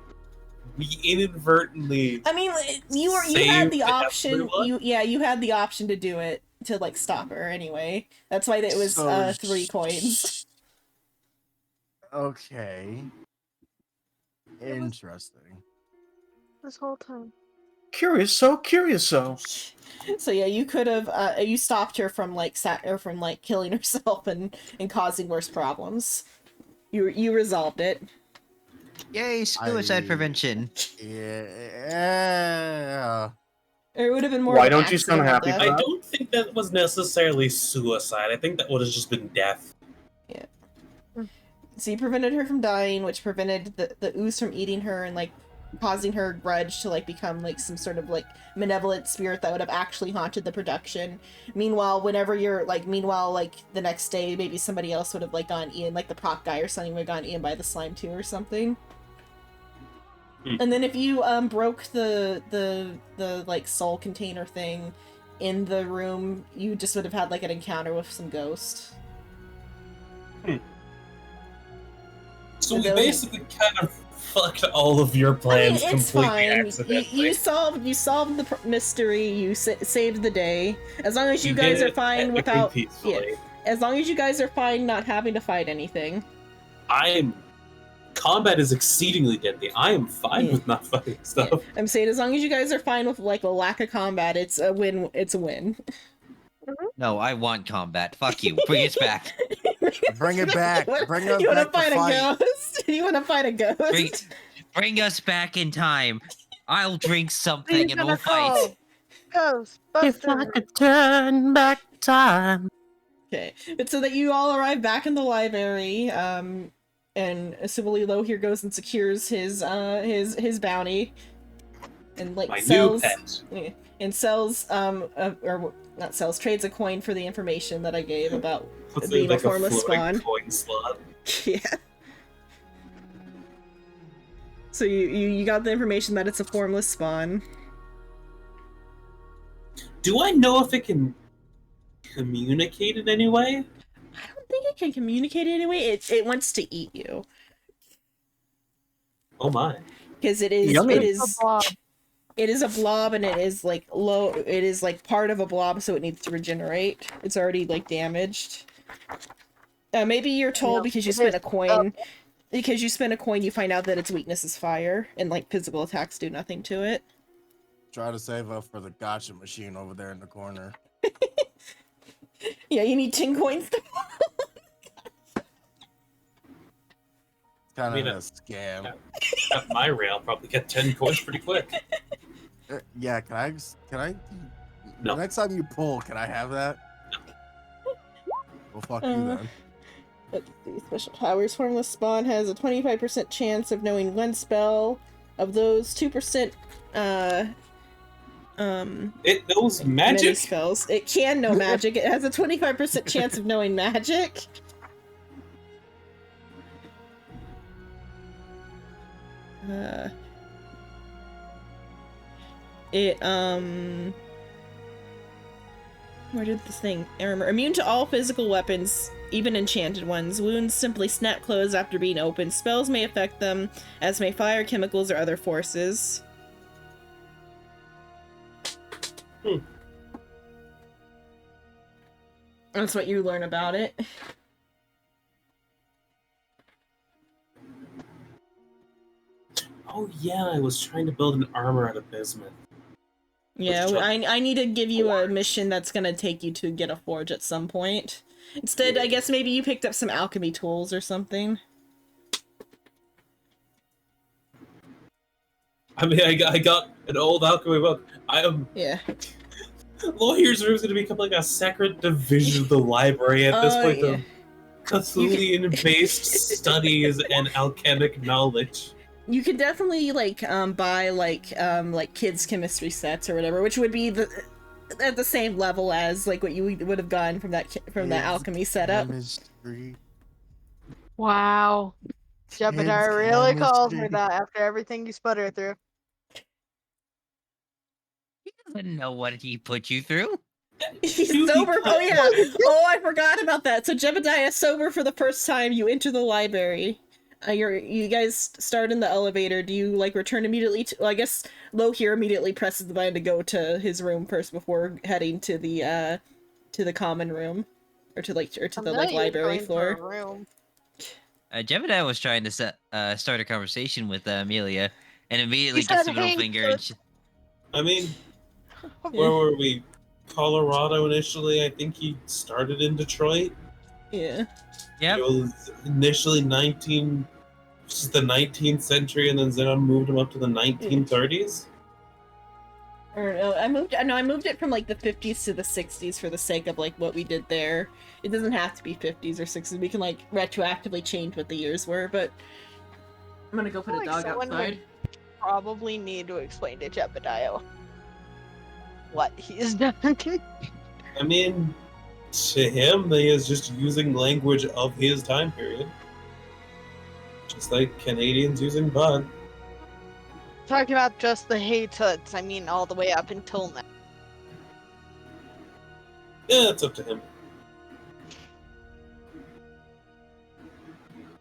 we inadvertently. I mean, you had Saved the option. everyone? You had the option to do it to stop her anyway. That's why it was So 3 coins. Okay. Interesting. This whole time. Curious so. So yeah, you could have you stopped her from killing herself and causing worse problems. You resolved it. Yay, suicide prevention. Yeah. It would have been more. Why of an don't you sound accidental happy death. I don't think that was necessarily suicide. I think that would have just been death. So you prevented her from dying, which prevented the ooze from eating her and causing her grudge to become some sort of malevolent spirit that would have actually haunted the production. Meanwhile, whenever you're the next day, maybe somebody else would have gone eaten, the prop guy or something would have gone eaten by the slime too or something. And then if you broke the like soul container thing in the room, you just would have had like an encounter with some ghost. So And we they'll- basically kind of fucked all of your plans it's completely fine. accidentally. You solved the mystery. You saved the day. As long as you did guys are it fine technically without. peacefully. As long as you guys are fine, not having to fight anything. Combat is exceedingly deadly. I am fine Yeah. with not fighting stuff. I'm saying as long as you guys are fine with like a lack of combat, it's a win. It's a win. No, I want combat. Fuck you. Bring us back. Bring it back. Bring us You wanna back to fight fight. a ghost? You want to fight a ghost? Bring us back in time. I'll drink something and Season we'll of fight. Ghostbusters. could turn back time. Okay, but so that you all arrive back in the library, and assumably Lo here goes and secures his bounty, and like My sells new pet. and sells or not sells, trades a coin for the information that I gave about Let's being do, like, a formless floating spawn. coin slot. Yeah. So you got the information that it's a formless spawn. Do I know if it can communicate in any way? I don't think it can communicate anyway. It wants to eat you Oh my. because it is Yummy. it is it is a blob and it is like low. It is like part of a blob, so it needs to regenerate. It's already like damaged. Maybe you're told because you spent a coin. Because you spend a coin, you find out that its weakness is fire, and like physical attacks do nothing to it. Try to save up for the gotcha machine over there in the corner. Yeah, you need 10 coins. It's kind of mean, a scam. At my rate, I'll probably get 10 coins pretty quick. Yeah, can I? No. The next time you pull, can I have that? Well, fuck you then. Let's see. Special powers. Formless spawn has a 25% chance of knowing one spell. Of those, 2%. It knows Many magic. spells. It can know magic. It has a 25% chance of knowing magic. Where did this thing? Armor. Immune to all physical weapons, even enchanted ones. Wounds simply snap closed after being opened. Spells may affect them, as may fire, chemicals, or other forces. That's what you learn about it. Oh yeah, I was trying to build an armor out of bismuth. Yeah, I need to give you a mission that's gonna take you to get a forge at some point. Instead, I guess maybe you picked up some alchemy tools or something. I mean, I got an old alchemy book. I am. Yeah. Lawyer's Room is going to become like a separate division of the library at this point. Yeah. Of Cthulhian-based studies and alchemic knowledge. You could definitely like buy like kids chemistry sets or whatever, which would be at the same level as like what you would have gotten from that alchemy setup. Chemistry. Wow. Jebediah really called for that after everything you put her through. He doesn't know what he put you through. He's sober. Oh yeah. Oh, I forgot about that. So Jebediah is sober for the first time. You enter the library. You guys start in the elevator. Do you like return immediately to? Well, I guess Lo here immediately presses the button to go to his room first before heading to the common room, or to the library floor. Jebediah was trying to start a conversation with Amelia, and immediately He gets said, the middle "Hey, finger. And I mean, where were we? Colorado initially. I think he started in Detroit. Yeah. Yep. It was initially the 19th century, and then Xenon moved him up to the 1930s. Or no, I moved it from like the 50s to the 60s for the sake of like what we did there. It doesn't have to be 50s or 60s. We can like retroactively change what the years were, but I'm gonna go put a dog outside. Probably need to explain to Jebediah what he's done. I mean, to him, he is just using language of his time period. Just like Canadians using bud. talking about just the hay toots. I mean, all the way up until now. Yeah, it's up to him.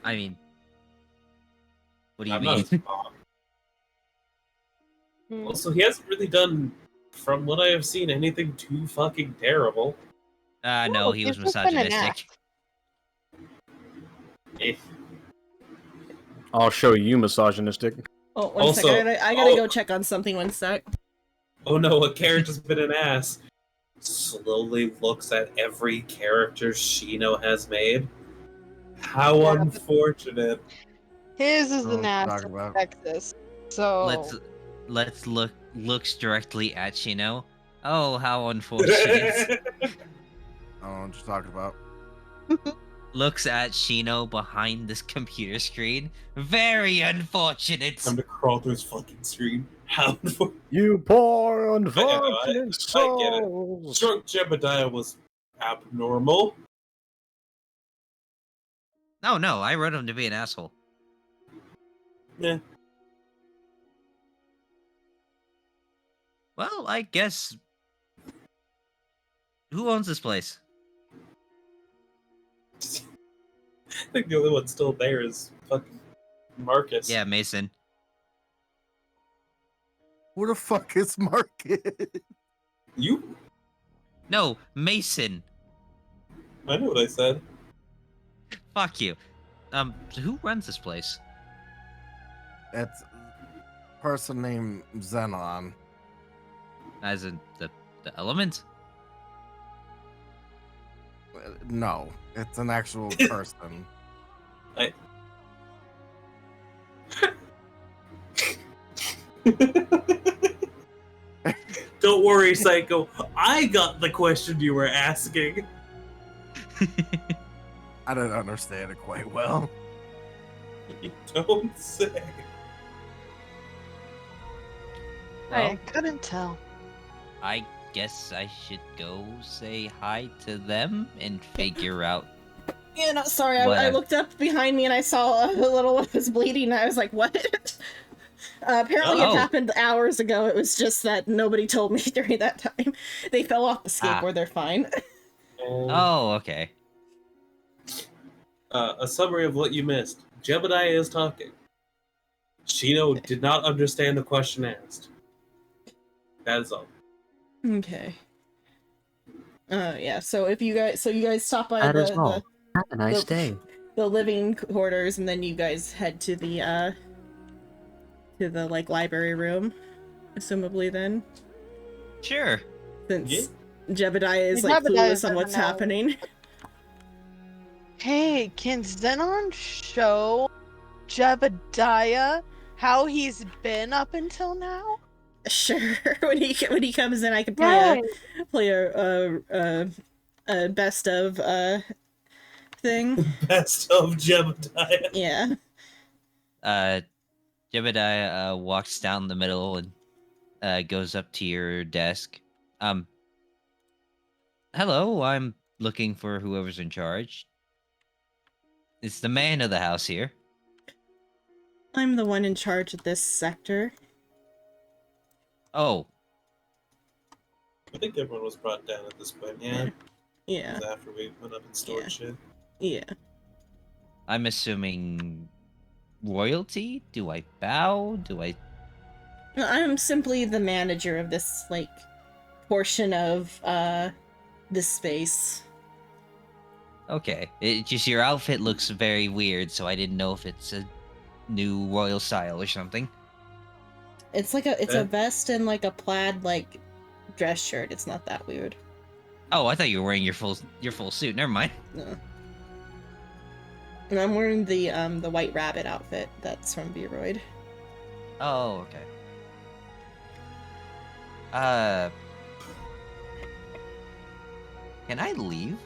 I mean, what do you I'm mean? not his mom. Also, he hasn't really done, from what I have seen, anything too fucking terrible. No, he was he's just been an misogynistic. Eh. I'll show you misogynistic. Oh, one Also- sec. I gotta go check on something. One sec. Oh no, a character's been an ass. Slowly looks at every character Shino has made. How Yeah, but- unfortunate. His is Oh, an ass talk from about- Texas. So Let's looks directly at Shino. Oh, how unfortunate. I don't know what you're talking about. Looks at Shino behind this computer screen. Very unfortunate. Time to crawl through his fucking screen. How unfortunate. You poor I unfortunate get it. souls. Drunk Jebediah was abnormal. No, I wrote him to be an asshole. Yeah. Well, I guess. Who owns this place? I think the only one still there is fucking Marcus. Yeah, Mason. Who the fuck is Marcus? You? No, Mason. I know what I said. Fuck you. So who runs this place? It's a person named Xenon. As in the element? No, it's an actual person. Don't worry, Psycho. I got the question you were asking. I didn't understand it quite well. You don't say. I couldn't tell. I guess I should go say hi to them and figure out. Yeah, no, sorry. I What? looked up behind me and I saw a little one was bleeding. And I was like, "What?" Apparently, Oh. it happened hours ago. It was just that nobody told me during that time. They fell off the skateboard. They're fine. Oh, okay. A summary of what you missed. Jebediah is talking. Shino did not understand the question asked. That is all. Okay. Yeah. So if you guys stop by That is the, all. Have a nice the- day. the living quarters, and then you guys head to the like library room, assumably. Then, Sure. since Jebediah is Yeah, like Jebediah clueless on doesn't what's know. happening. Hey, can Xenon show Jebediah how he's been up until now? Sure. when he comes in, I can play a best of thing. Best of Jebediah. Yeah. Jebediah walks down the middle and goes up to your desk. Hello, I'm looking for whoever's in charge. It's the man of the house here. I'm the one in charge of this sector. Oh, I think everyone was brought down at this point, yeah. Yeah. It was after we went up and stored shit. Yeah. I'm assuming royalty? Do I bow? Do I... I'm simply the manager of this, like, portion of, this space. Okay. It just your outfit looks very weird, so I didn't know if it's a new royal style or something. It's like a Eh. vest and, like, a plaid, like, dress shirt. It's not that weird. Oh, I thought you were wearing your full suit. Never mind. No. And I'm wearing the White Rabbit outfit that's from Vroid. Oh, okay. Can I leave?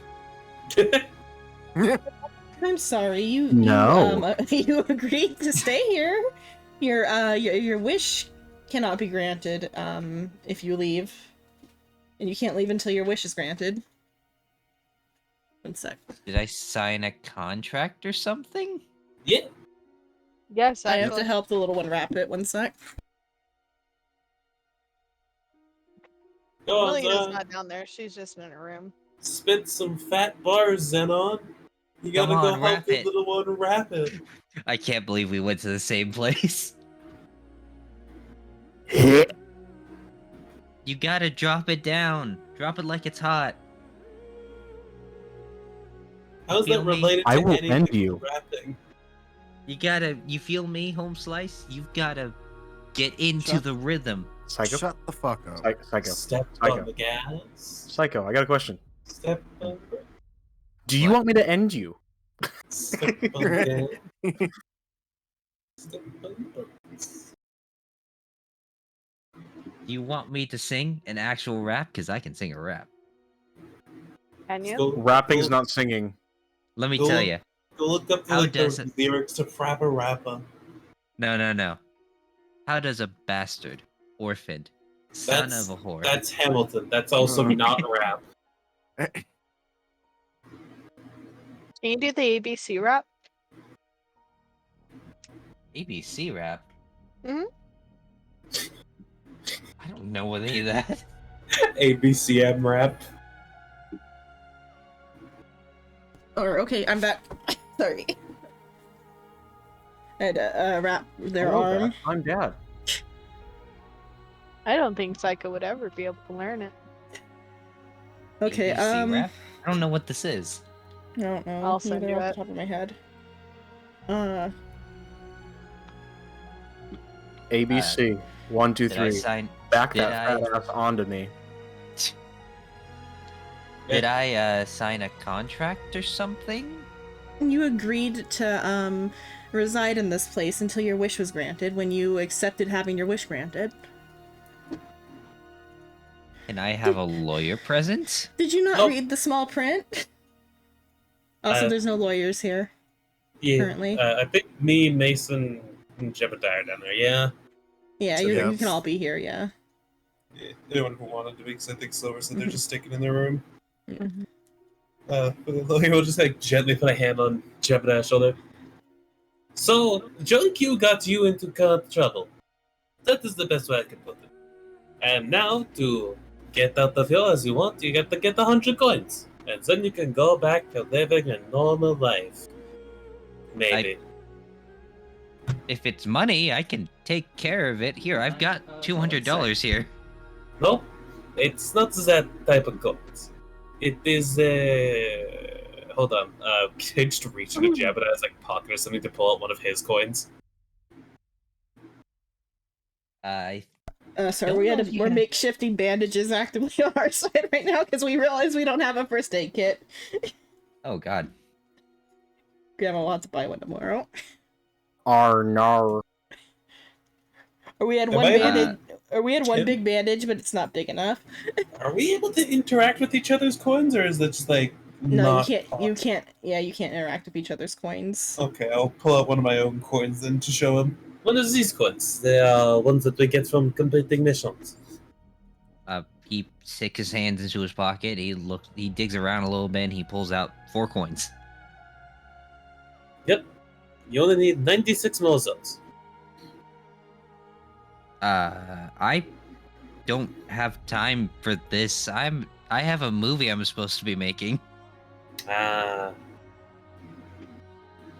I'm sorry, you No. you agreed to stay here. Your wish cannot be granted if you leave, and you can't leave until your wish is granted. One sec. Did I sign a contract or something? Yeah. Yes, I have actually. to help the little one wrap it. One sec. Go on, Melina's son. not down there. She's just in her room. Spit some fat bars, Xenon. You gotta Come go on, help rap the it. little one rap it. I can't believe we went to the same place. You gotta drop it down. Drop it like it's hot. How's Feel that me? related I to will anything end with you. rapping? You feel me, Home Slice? You've gotta get into Shut- the rhythm. Psycho. Shut the fuck up. Psycho. Step Psycho. on the gas. Psycho. I got a question. Step on the Do you What? want me to end you? Step on the gas. Step on the brakes. You want me to sing an actual rap? Because I can sing a rap. Can you? Go, Rapping's go, not singing. Let me Go- tell you. Go look up How like, does the it- lyrics to Frappa Rappa. No. How does a bastard, orphaned, son That's- of a whore? That's Hamilton. That's also not rap. Can you do the ABC rap? ABC rap? Mhm. I don't know what any of that. ABCM rap. Or okay, I'm back. Sorry. I had to wrap their Hello, arm. Dad. I'm Dad. I don't think Psycho would ever be able to learn it. Okay, ABC rap? I don't know what this is. I don't know. I'll send neither you off it. the top of my head. ABC. 1, 2, Did I 3. sign? Back did that fat ass onto me. Did I sign a contract or something? You agreed to reside in this place until your wish was granted when you accepted having your wish granted. Can I have a lawyer present? Did you not Nope. read the small print? Also, Uh, there's no lawyers here. Yeah. Currently. I think me, Mason, and Jebediah are down there. Yeah. Yeah, So, you yeah. can all be here, yeah. Anyone who wanted to be, because I think Silver said they're just sticking in their room. Mhm. But the lawyer will just like gently put a hand on Jebediah's shoulder. So, Joey Q got you into kind of trouble. That is the best way I can put it. And now, to get out of here as you want, you get to get 100 coins. And then you can go back to living a normal life. Maybe. If it's money, I can take care of it. Here, I've got $200 here. Nope. It's not that type of coins. It is hold on. Can I just reach into Jebediah's like pocket or something to pull out one of his coins? I Sorry, Don't know if you we're can- makeshifting bandages actively on our side right now because we realize we don't have a first aid kit. Oh God. Grandma wants to buy one tomorrow. Arnar. Or we had Am one I- bandage, or we had one Tim? big bandage, but it's not big enough. Are we able to interact with each other's coins, or is that just like No, not you can't. You possible? can't. Yeah, you can't interact with each other's coins. Okay, I'll pull out one of my own coins then to show him. What are these coins? They are ones that we get from completing missions. He sticks his hands into his pocket. He digs around a little bit. And he pulls out 4 coins. Yep. You only need 96 more of those. I don't have time for this. I have a movie I'm supposed to be making.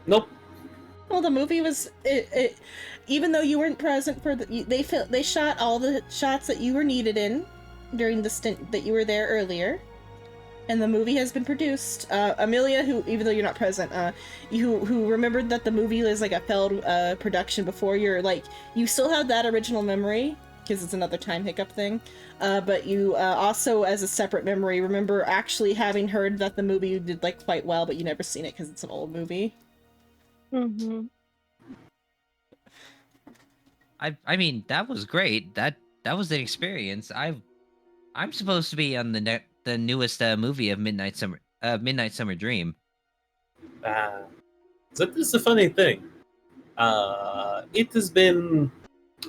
Nope. Well, the movie was even though you weren't present for they shot all the shots that you were needed in during the stint that you were there earlier, and the movie has been produced. Amelia, who even though you're not present, who remembered that the movie was like a failed production before, you still have that original memory because it's another time hiccup thing, but you also as a separate memory remember actually having heard that the movie did like quite well, but you never seen it because it's an old movie. Mm-hmm. I mean, that was great. That was an experience. I'm supposed to be on the newest movie of Midnight Summer Dream. That is a funny thing. It has been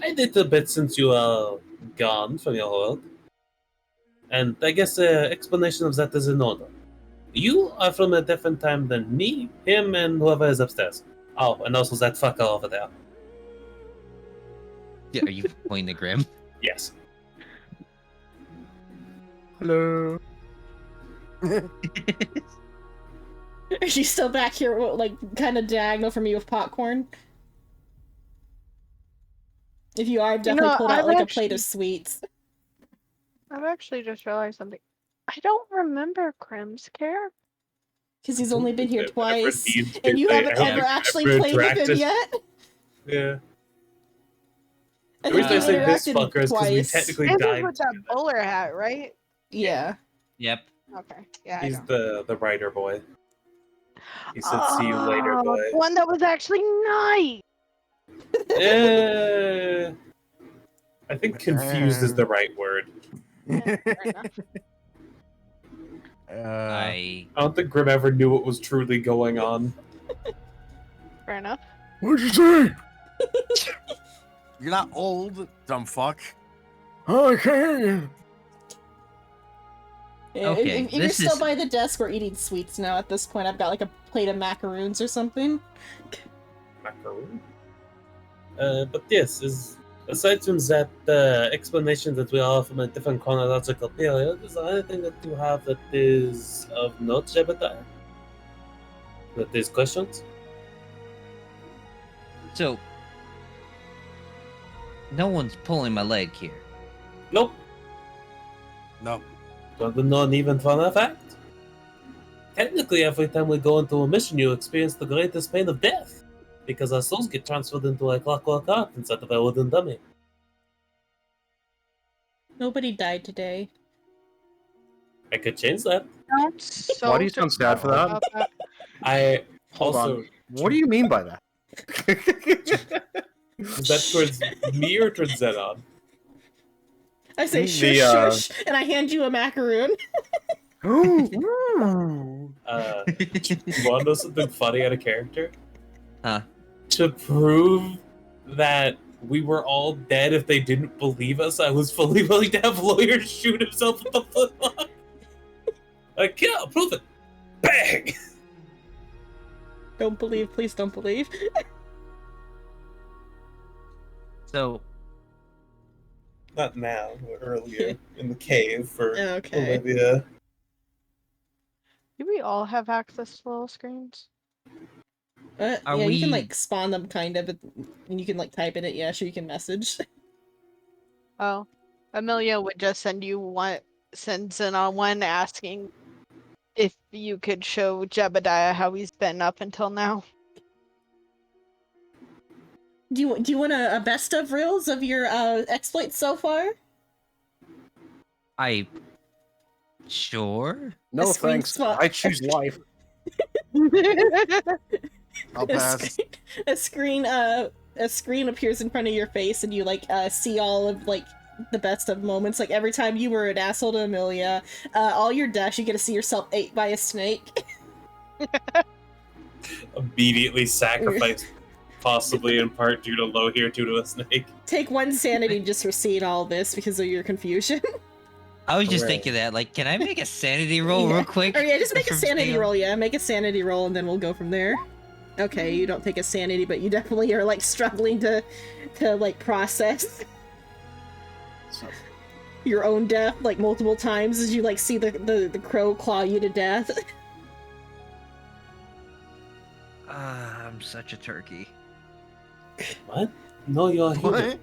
a little bit since you are gone from your world. And I guess the explanation of that is in order. You are from a different time than me, him, and whoever is upstairs. Oh, and also that fucker over there. Yeah, are you pointing to Grim? Yes. Hello. Are you still back here, like, kind of diagonal from me with popcorn? If you are, I've definitely pulled out, I've like, a actually, plate of sweets. I've actually just realized something. I don't remember Krim's character. Because he's only been here Ever twice, needs and you to- haven't I don't ever think actually ever played with him interacted. yet. Yeah. I The think reason I you've say this interacted fucker is because we twice. technically This is died with that together. bowler hat, right? Yeah. Yep. Okay. Yeah, I He's know. the writer boy. He said, "See you later, Oh, boy." the one that was actually nice. I think confused is the right word. Yeah, fair enough. I I don't think Grim ever knew what was truly going on. Fair enough. What'd you say? You're not old, dumb fuck. Oh, I can't hear you. Yeah, Okay, if you're this still is- by the desk, we're eating sweets now at this point. I've got like a plate of macaroons or something. Macaroon. But yes, aside from that explanation that we are from a different chronological period, is there anything that you have that is of note, Jebediah? That is questions? so no one's pulling my leg here. Nope. No. Not even fun of fact. Technically, every time we go into a mission, you experience the greatest pain of death, because our souls get transferred into a clockwork heart instead of a wooden dummy. Nobody died today. I could change that. Don't so Why do you sound sad for that? about that. I Hold also on. What do you mean by that? is that towards me or towards Zenon? I say The, shush, shush, and I hand you a macaroon. You want to know something funny out of character? Huh. To prove that we were all dead if they didn't believe us, I was fully willing to have Lawyer shoot himself with the footlock. Like, yeah, prove it. Bang! Don't believe, please don't believe. So Not now, but earlier in the cave for Okay. Olivia. Do we all have access to little screens? Are Yeah, you can we- like spawn them kind of, and you can like type in it. Yeah, sure, you can message. Oh, Amelia would just send you one, sends in on one asking if you could show Jebediah how he's been up until now. Do you want a best of reels of your exploits so far? Sure. No A screen thanks. swap. I choose life. I'll pass. A screen appears in front of your face, and you like see all of like the best of moments. Like every time you were an asshole to Amelia, all your deaths, you get to see yourself ate by a snake. Immediately sacrificed, possibly in part due to low here due to a snake. Take 1 sanity just for seeing all this because of your confusion. I was just Right. thinking that, like, can I make a sanity roll Yeah. real quick? Or yeah, just make a from sanity staying- roll. Yeah, make a sanity roll, and then we'll go from there. Okay, you don't take a sanity, but you definitely are like struggling to like process your own death like multiple times as you like see the crow claw you to death. I'm such a turkey. What? No, you're human. What?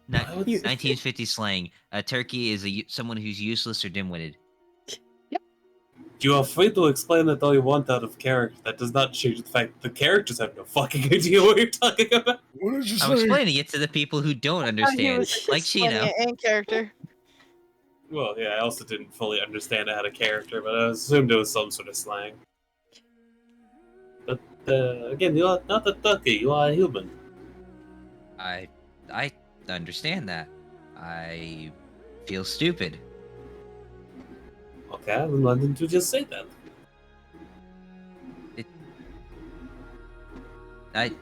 Why would you- 1950 slang. A turkey is someone who's useless or dim-witted. You are free to explain it all you want out of character. That does not change the fact that the characters have no fucking idea what you're talking about. What did you I'm explaining it to the people who don't understand, like Explaining Shino. it in character. Well, yeah, I also didn't fully understand it out of character, but I assumed it was some sort of slang. But, again, you are not a turkey, you are a human. I understand that. I feel stupid. Okay, then why didn't you just say that?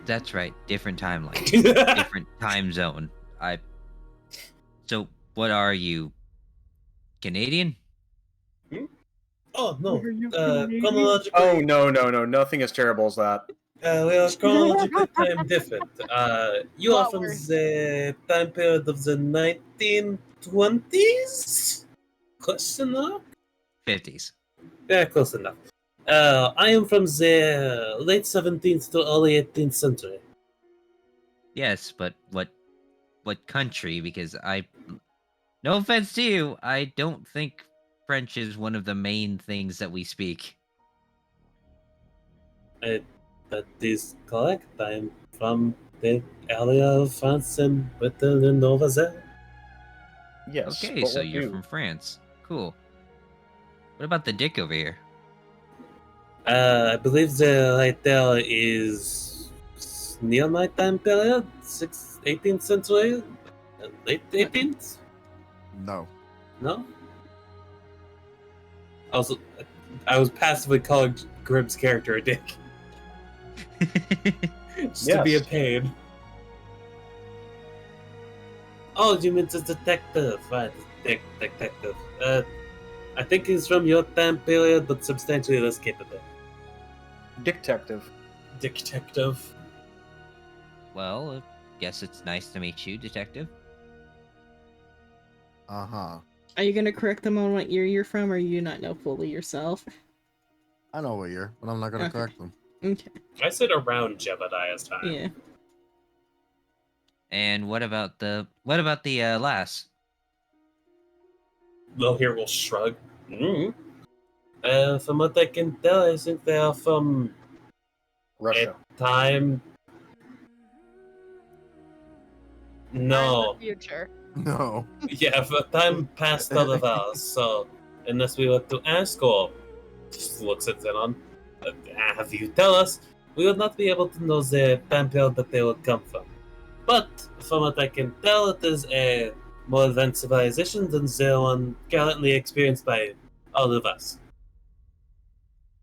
That's right. Different timeline. Different time zone. So, what are you? Canadian? Oh, no. Chronological. Oh no, nothing as terrible as that. Well, chronological time different. You are from Flowers. the time period of the 1920s? Question mark? 50s. Yeah, close enough. I am from the late 17th to early 18th century. Yes, but what country? Because no offense to you, I don't think French is one of the main things that we speak. That is correct. I am from the area of France and Britain and over there. Yes. Okay, but so what you're do? from France. Cool. What about the dick over here? I believe the right there is near my time period, 18th century, late 18th. No. No. Also, I was passively calling Grimm's character a dick, just to be a Yes. pain. Oh, you meant the detective, right? Detective. I think he's from your time period, but substantially less capable. Detective. Detective. Well, guess it's nice to meet you, detective. Uh-huh. Are you gonna correct them on what year you're from, or you not know fully yourself? I know what year, but I'm not gonna Okay. correct them. Okay. I said around Jebediah's time. Yeah. And what about the lass? Well, here we'll shrug. From what I can tell, I think they are from Russia. a time. No. The future. No. Yeah, for a time past all of ours. So, unless we were to ask or just looks at Zenon, have you tell us, we would not be able to know the time period that they would come from. But from what I can tell, it is a more advanced civilization than the one currently experienced by all of us.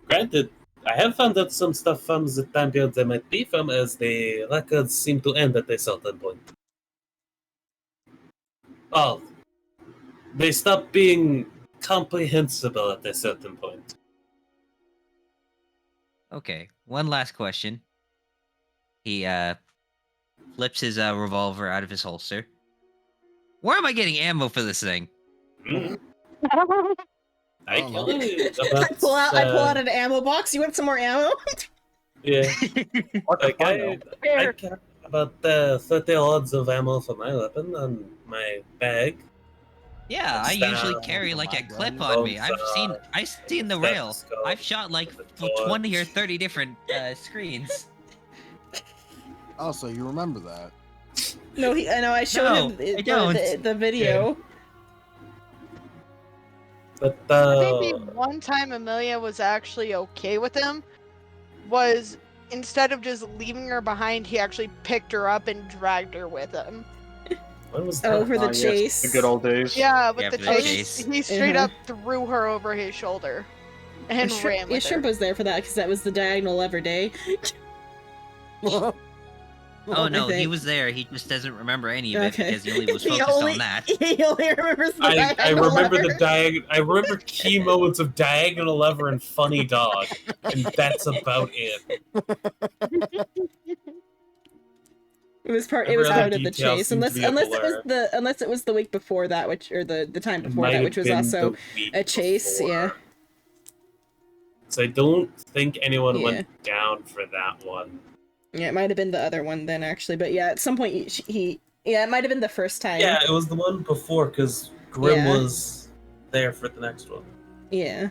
Granted, I have found out some stuff from the time period they might be from, as the records seem to end at a certain point. Oh, they stop being comprehensible at a certain point. Okay, one last question. He flips his revolver out of his holster. Where am I getting ammo for this thing? I Oh, kill no. it. I pull out an ammo box. You want some more ammo? Yeah, What the like fuck, I though? carry about 30 odds of ammo for my weapon on my bag. Yeah, I Stop. usually carry Oh like my a clip God. on me. I've seen the rail. Stethoscope, I've shot like the 20 or torch. 30 different screens. Oh, so you remember that? No, I know. I showed No, him I don't. the video. But I think the one time Amelia was actually okay with him was instead of just leaving her behind, he actually picked her up and dragged her with him. when was that? Oh, for the Yes, chase. the good old days. Yeah, with Yeah, the for the chase, chase. he straight Uh-huh. up threw her over his shoulder and Yeah, ran with her. Shrimp was there for that because that was the diagonal ever day. Oh no, he think. was there. He just doesn't remember any of it Okay. because he only was He focused only- on that. He only remembers the I diagonal remember lever. the I remember key moments of Diagonal Lever and Funny Dog, and that's about it. It was part. It Every was other part of the detail chase, seemed to unless be a blur. unless it was the week before that, or the time It before might that, have which was been also the week a chase. before. Yeah. So I don't think anyone Yeah. went down for that one. Yeah, it might have been the other one then, actually. But yeah, at some point yeah, it might have been the first time. Yeah, it was the one before because Grim Yeah. was there for the next one. Yeah.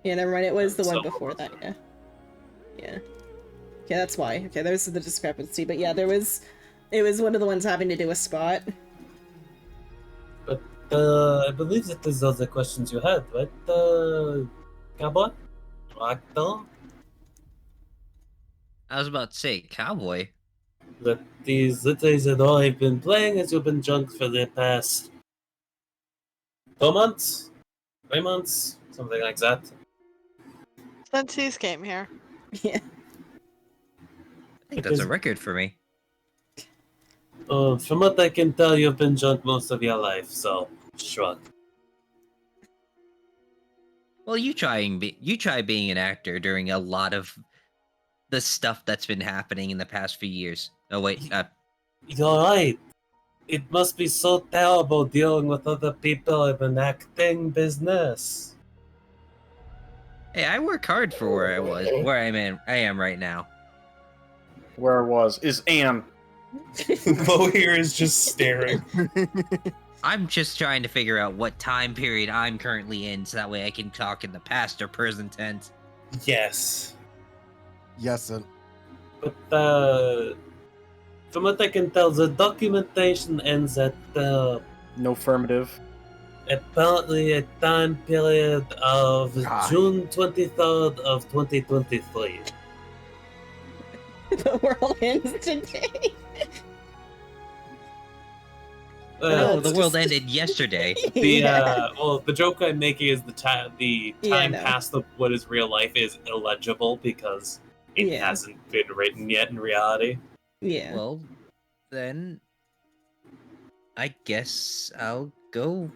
Yeah, never mind. It was the one Someone before was that. there. Yeah. Yeah. Yeah, that's why. Okay, there's the discrepancy. But yeah, it was one of the ones having to do a spot. But I believe that these are the questions you had, right, Cowboy? Ragdoll? I was about to say, cowboy. That these literally that all I've been playing as you've been drunk for the past 4 months? 3 months? Something like that. Since he's came here. Yeah. I think that's a record for me. From what I can tell, you've been drunk most of your life, so shrug. Well, you try being an actor during a lot of the stuff that's been happening in the past few years. Oh wait, You're right. It must be so terrible dealing with other people in an acting business. hey, I work hard for where I am right now. Where I was is Anne. Bo here is just staring. I'm just trying to figure out what time period I'm currently in, so that way I can talk in the past or present tense. Yes. Yes, and But, from what I can tell, the documentation ends at, No affirmative. apparently a time period of God. June 23rd of 2023. The world ends today. No, the it's world just- ended yesterday. The joke I'm making is the time Yeah, no. past what is real life is illegible because it Yeah. hasn't been written yet in reality. Yeah. Well, then I guess I'll go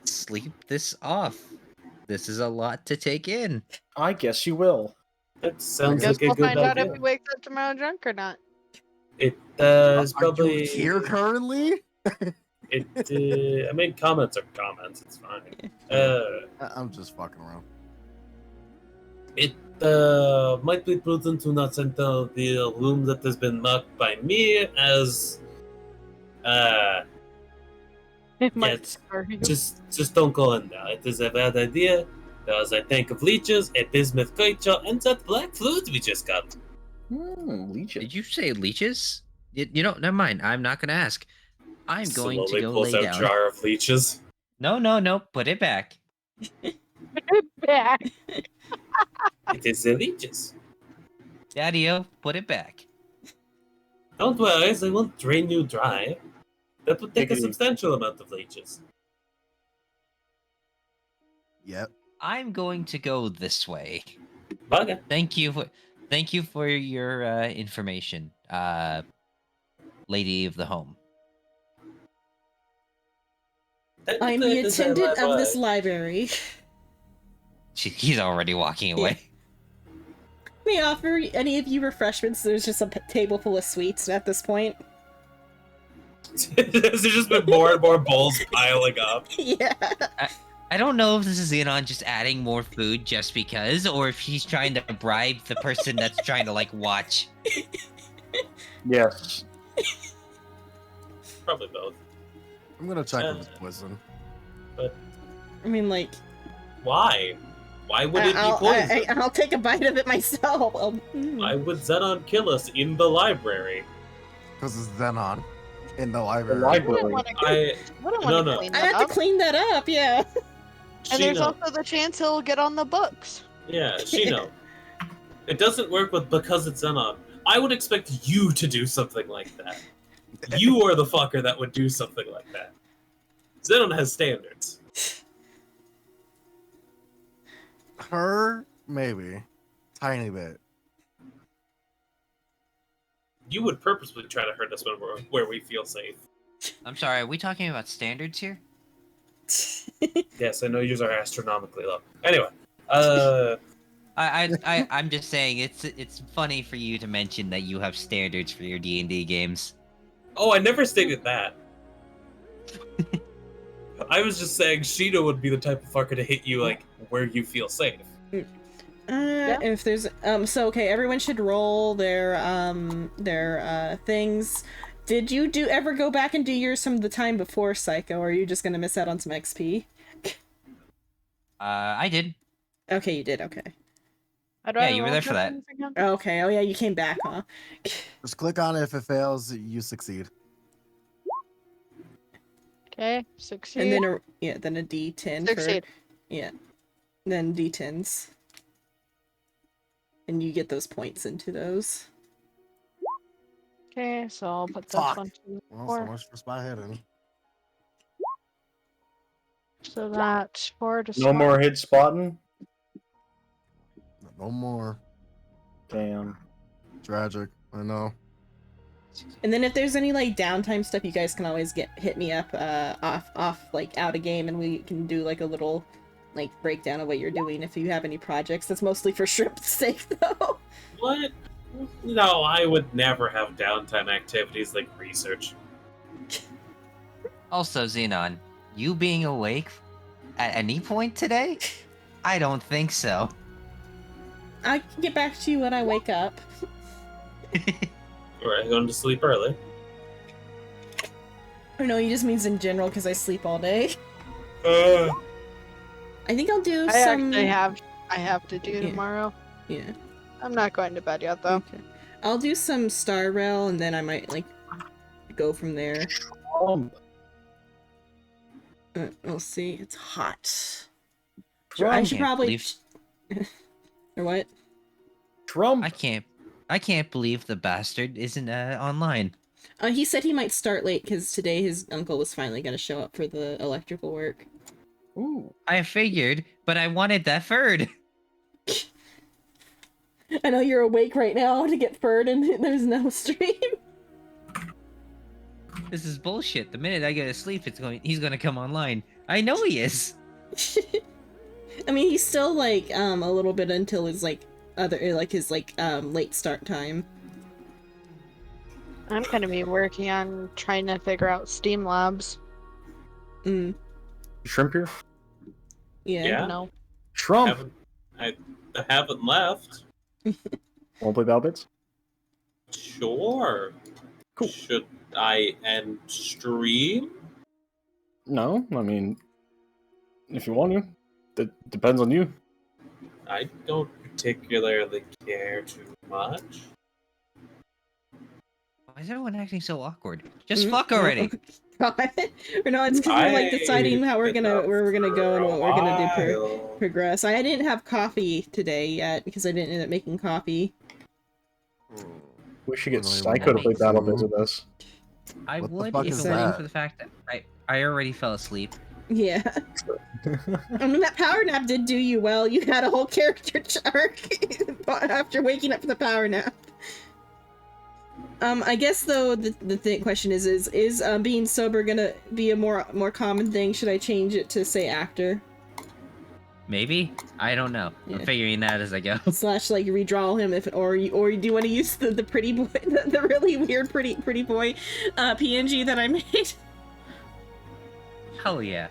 sleep this off. This is a lot to take in. I guess you will. It I sounds guess like a we'll good find out idea. if he wakes up tomorrow drunk or not. It is are you probably here currently? It. I mean, comments are comments. It's fine. I'm just fucking around. It might be prudent to not enter the room that has been marked by me as. It might Yes, scare you. just don't go in there. It is a bad idea. There's a tank of leeches, a bismuth creature, and that black fluid we just got. Legion. Did you say leeches? You know, never mind. I'm not gonna ask. I'm going to Slowly go pulls lay out down. jar of leeches. No. Put it back. Back. It is the leeches. Daddy-o, put it back. Don't worry, they won't drain you dry. That would take Take a it easy. substantial amount of leeches. Yep. I'm going to go this way. Bugger. Thank you for your information, lady of the home. I'm the attendant of this library. He's already walking away. May I offer any of you refreshments? There's just a table full of sweets at this point. There's just been more and more bowls piling up. Yeah. I don't know if this is in on just adding more food just because, or if he's trying to bribe the person that's trying to like watch. Yes. Probably both. I'm gonna check with his poison. I mean, like, Why? Why would it be poison? I'll take a bite of it myself. Why would Zenon kill us in the library? Because it's Zenon in the The library. library. I Wouldn't No, want no. to clean I that have up. to clean that up, yeah. And there's Shino. also the chance he'll get on the books. Yeah, Shino. It doesn't work with because it's Zenon. I would expect you to do something like that. You are the fucker that would do something like that. Zenon has standards. Her, maybe. Tiny bit. You would purposely try to hurt us when we're where we feel safe. I'm sorry, are we talking about standards here? Yes, I know yours are astronomically low. Anyway, I'm just saying it's funny for you to mention that you have standards for your D&D games. oh, I never stated that. I was just saying Shino would be the type of fucker to hit you like where you feel safe. If there's so okay, everyone should roll their things. Did you ever go back and do yours from the time before Psycho, or are you just gonna miss out on some XP? I did. Okay, you did. Okay. How do Yeah, I you were roll there for that. things again? Okay. Oh yeah, you came back, huh? Just click on it. If it fails, you succeed. Okay, succeed. And then a D10 Succeed. for then D10s, and you get those points into those. Okay, so I'll put this Fuck. one to Well, so 4. much for spot hidden. So that's 4 to No spot. more hid spotting. No more. Damn. Tragic. I know. And then if there's any like downtime stuff, you guys can always hit me up off like out of game, and we can do like a little like breakdown of what you're doing if you have any projects. That's mostly for Shrimp's sake, though. What? No, I would never have downtime activities like research. Also, Xenon, you being awake at any point today? I don't think so. I can get back to you when I wake up. Or going to sleep early. Or no, he just means in general because I sleep all day. Uh, I think I'll do I some. actually have to do tomorrow. Yeah. I'm not going to bed yet though. Okay. I'll do some Star Rail and then I might like go from there. We'll see. It's hot. I should probably. Or what? Trump. I can't believe the bastard isn't online. He said he might start late because today his uncle was finally going to show up for the electrical work. Ooh. I figured, but I wanted that third. I know you're awake right now to get furred and there's no stream. This is bullshit. The minute I go to sleep, he's gonna come online. I know he is. I mean, he's still like a little bit until his late start time. I'm gonna be working on trying to figure out Steam Labs. Shrimp here? Yeah. No. Trump. I haven't left. Wanna play Battlebits? Sure. Cool. Should I end stream? No, I mean, if you want to. That depends on you. I don't particularly care too much. Why is everyone acting so awkward? Just fuck already. Or no, it's because we're like deciding how where we're gonna go and what we're gonna do progress. I didn't have coffee today yet because I didn't end up making coffee. We should get Psycho to play Battlebits with us. I What the would fuck if is it wasn't that? for the fact that I already fell asleep. Yeah. I mean, that power nap did do you well. You had a whole character arc after waking up from the power nap. I guess though the question is being sober gonna be a more common thing? Should I change it to say actor? Maybe? I don't know. Yeah. I'm figuring that as I go. / like redraw him or do you want to use the pretty boy, the really weird pretty boy PNG that I made? Hell yeah.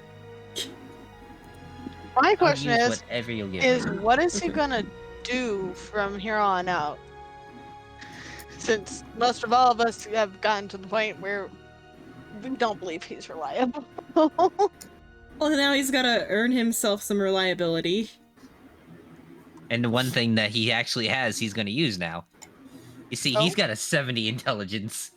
My I'll question use is, whatever you'll give me. what is he gonna do from here on out? Since most of all of us have gotten to the point where we don't believe he's reliable. Well, now he's gotta earn himself some reliability. And the one thing that he actually has, he's gonna use now. You see, he's got a 70 intelligence.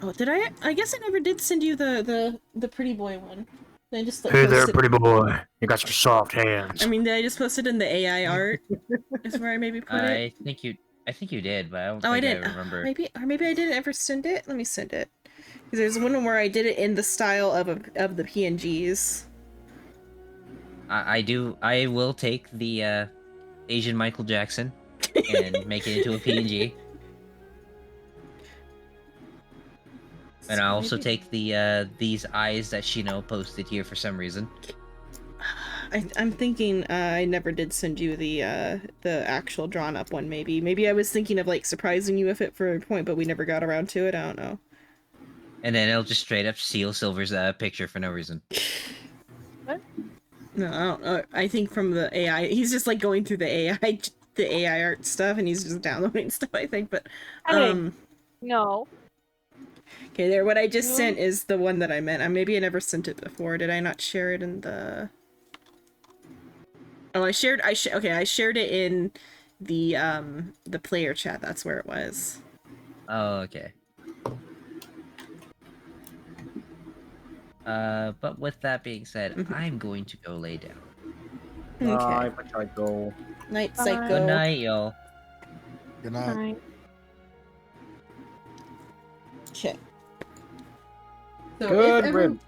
Oh, did I? I guess I never did send you the pretty boy one. I just like, Hey there, posted- pretty boy. You got some soft hands. I mean, did I just post it in the AI art? Is where I maybe put it. I think you did, but I don't Oh, I think I didn't. remember. Maybe I didn't ever send it. Let me send it. Because there's one where I did it in the style of the PNGs. I will take the Asian Michael Jackson and make it into a PNG. And I'll also take the these eyes that Shino posted here for some reason. I'm thinking I never did send you the actual drawn up one. Maybe I was thinking of like surprising you with it for a point, but we never got around to it. I don't know. And then it'll just straight up steal Silver's picture for no reason. What? No, I don't know. I think from the AI, he's just like going through the AI art stuff, and he's just downloading stuff. I think, but No. Okay, there. What I just sent is the one that I meant. Maybe I never sent it before. Did I not share it in the? Oh, I shared it in the player chat. That's where it was. Oh, okay. But with that being said, I'm going to go lay down. Okay. I go. Night, Psycho. Good night, y'all. Good night. Okay. So Good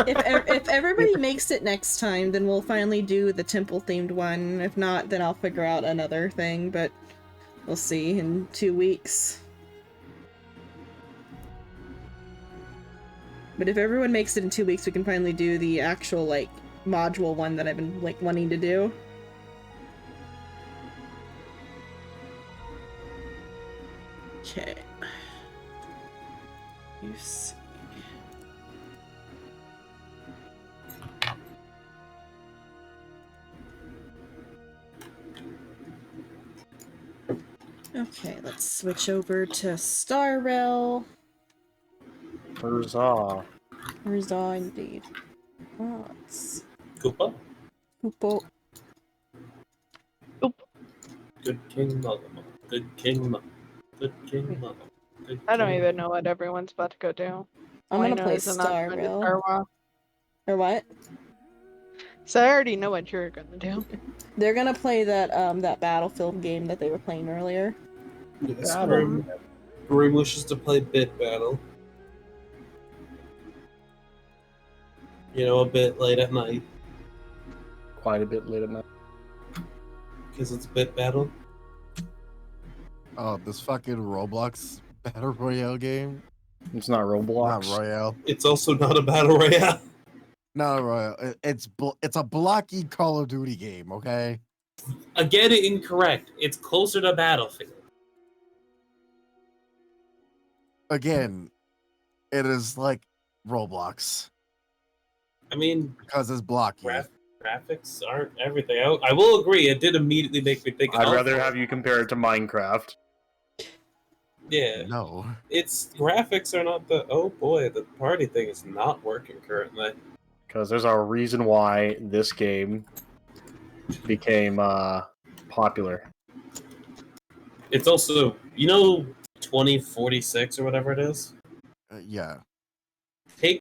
if everybody makes it next time, then we'll finally do the temple themed one. If not, then I'll figure out another thing, but we'll see in 2 weeks. But if everyone makes it in 2 weeks, we can finally do the actual like module one that I've been like wanting to do. Okay. You see. Okay, let's switch over to Star Rail. Huzzah. Huzzah indeed. Oh, it's Koopa? Hoopo. Good King Muggle. Good King Muggle. Good King Muggle. Good I don't King even know what everyone's about to go do. I'm All I gonna know play is I'm not Star going to Rail. Star Walk. Or what? So I already know what you're gonna do. They're gonna play that that Battlefield game that they were playing earlier. Yes, Battle. Grim wishes to play Bit Battle. You know, a bit late at night, Quite a bit late at night. because it's Bit Battle. Oh, this fucking Roblox Battle Royale game? It's not Roblox. Not Royale. It's also not a Battle Royale. Not Royale. It's a blocky Call of Duty game, okay? I get it incorrect. It's closer to Battlefield. Again, it is like Roblox. I mean, Because it's blocky. graphics aren't everything. I will agree, it did immediately make me think I'd of rather have you compare it to Minecraft. Yeah. No. Its graphics are not the... Oh boy, the party thing is not working currently. Because there's a reason why this game became popular. It's also, you know, 2046 or whatever it is? Yeah.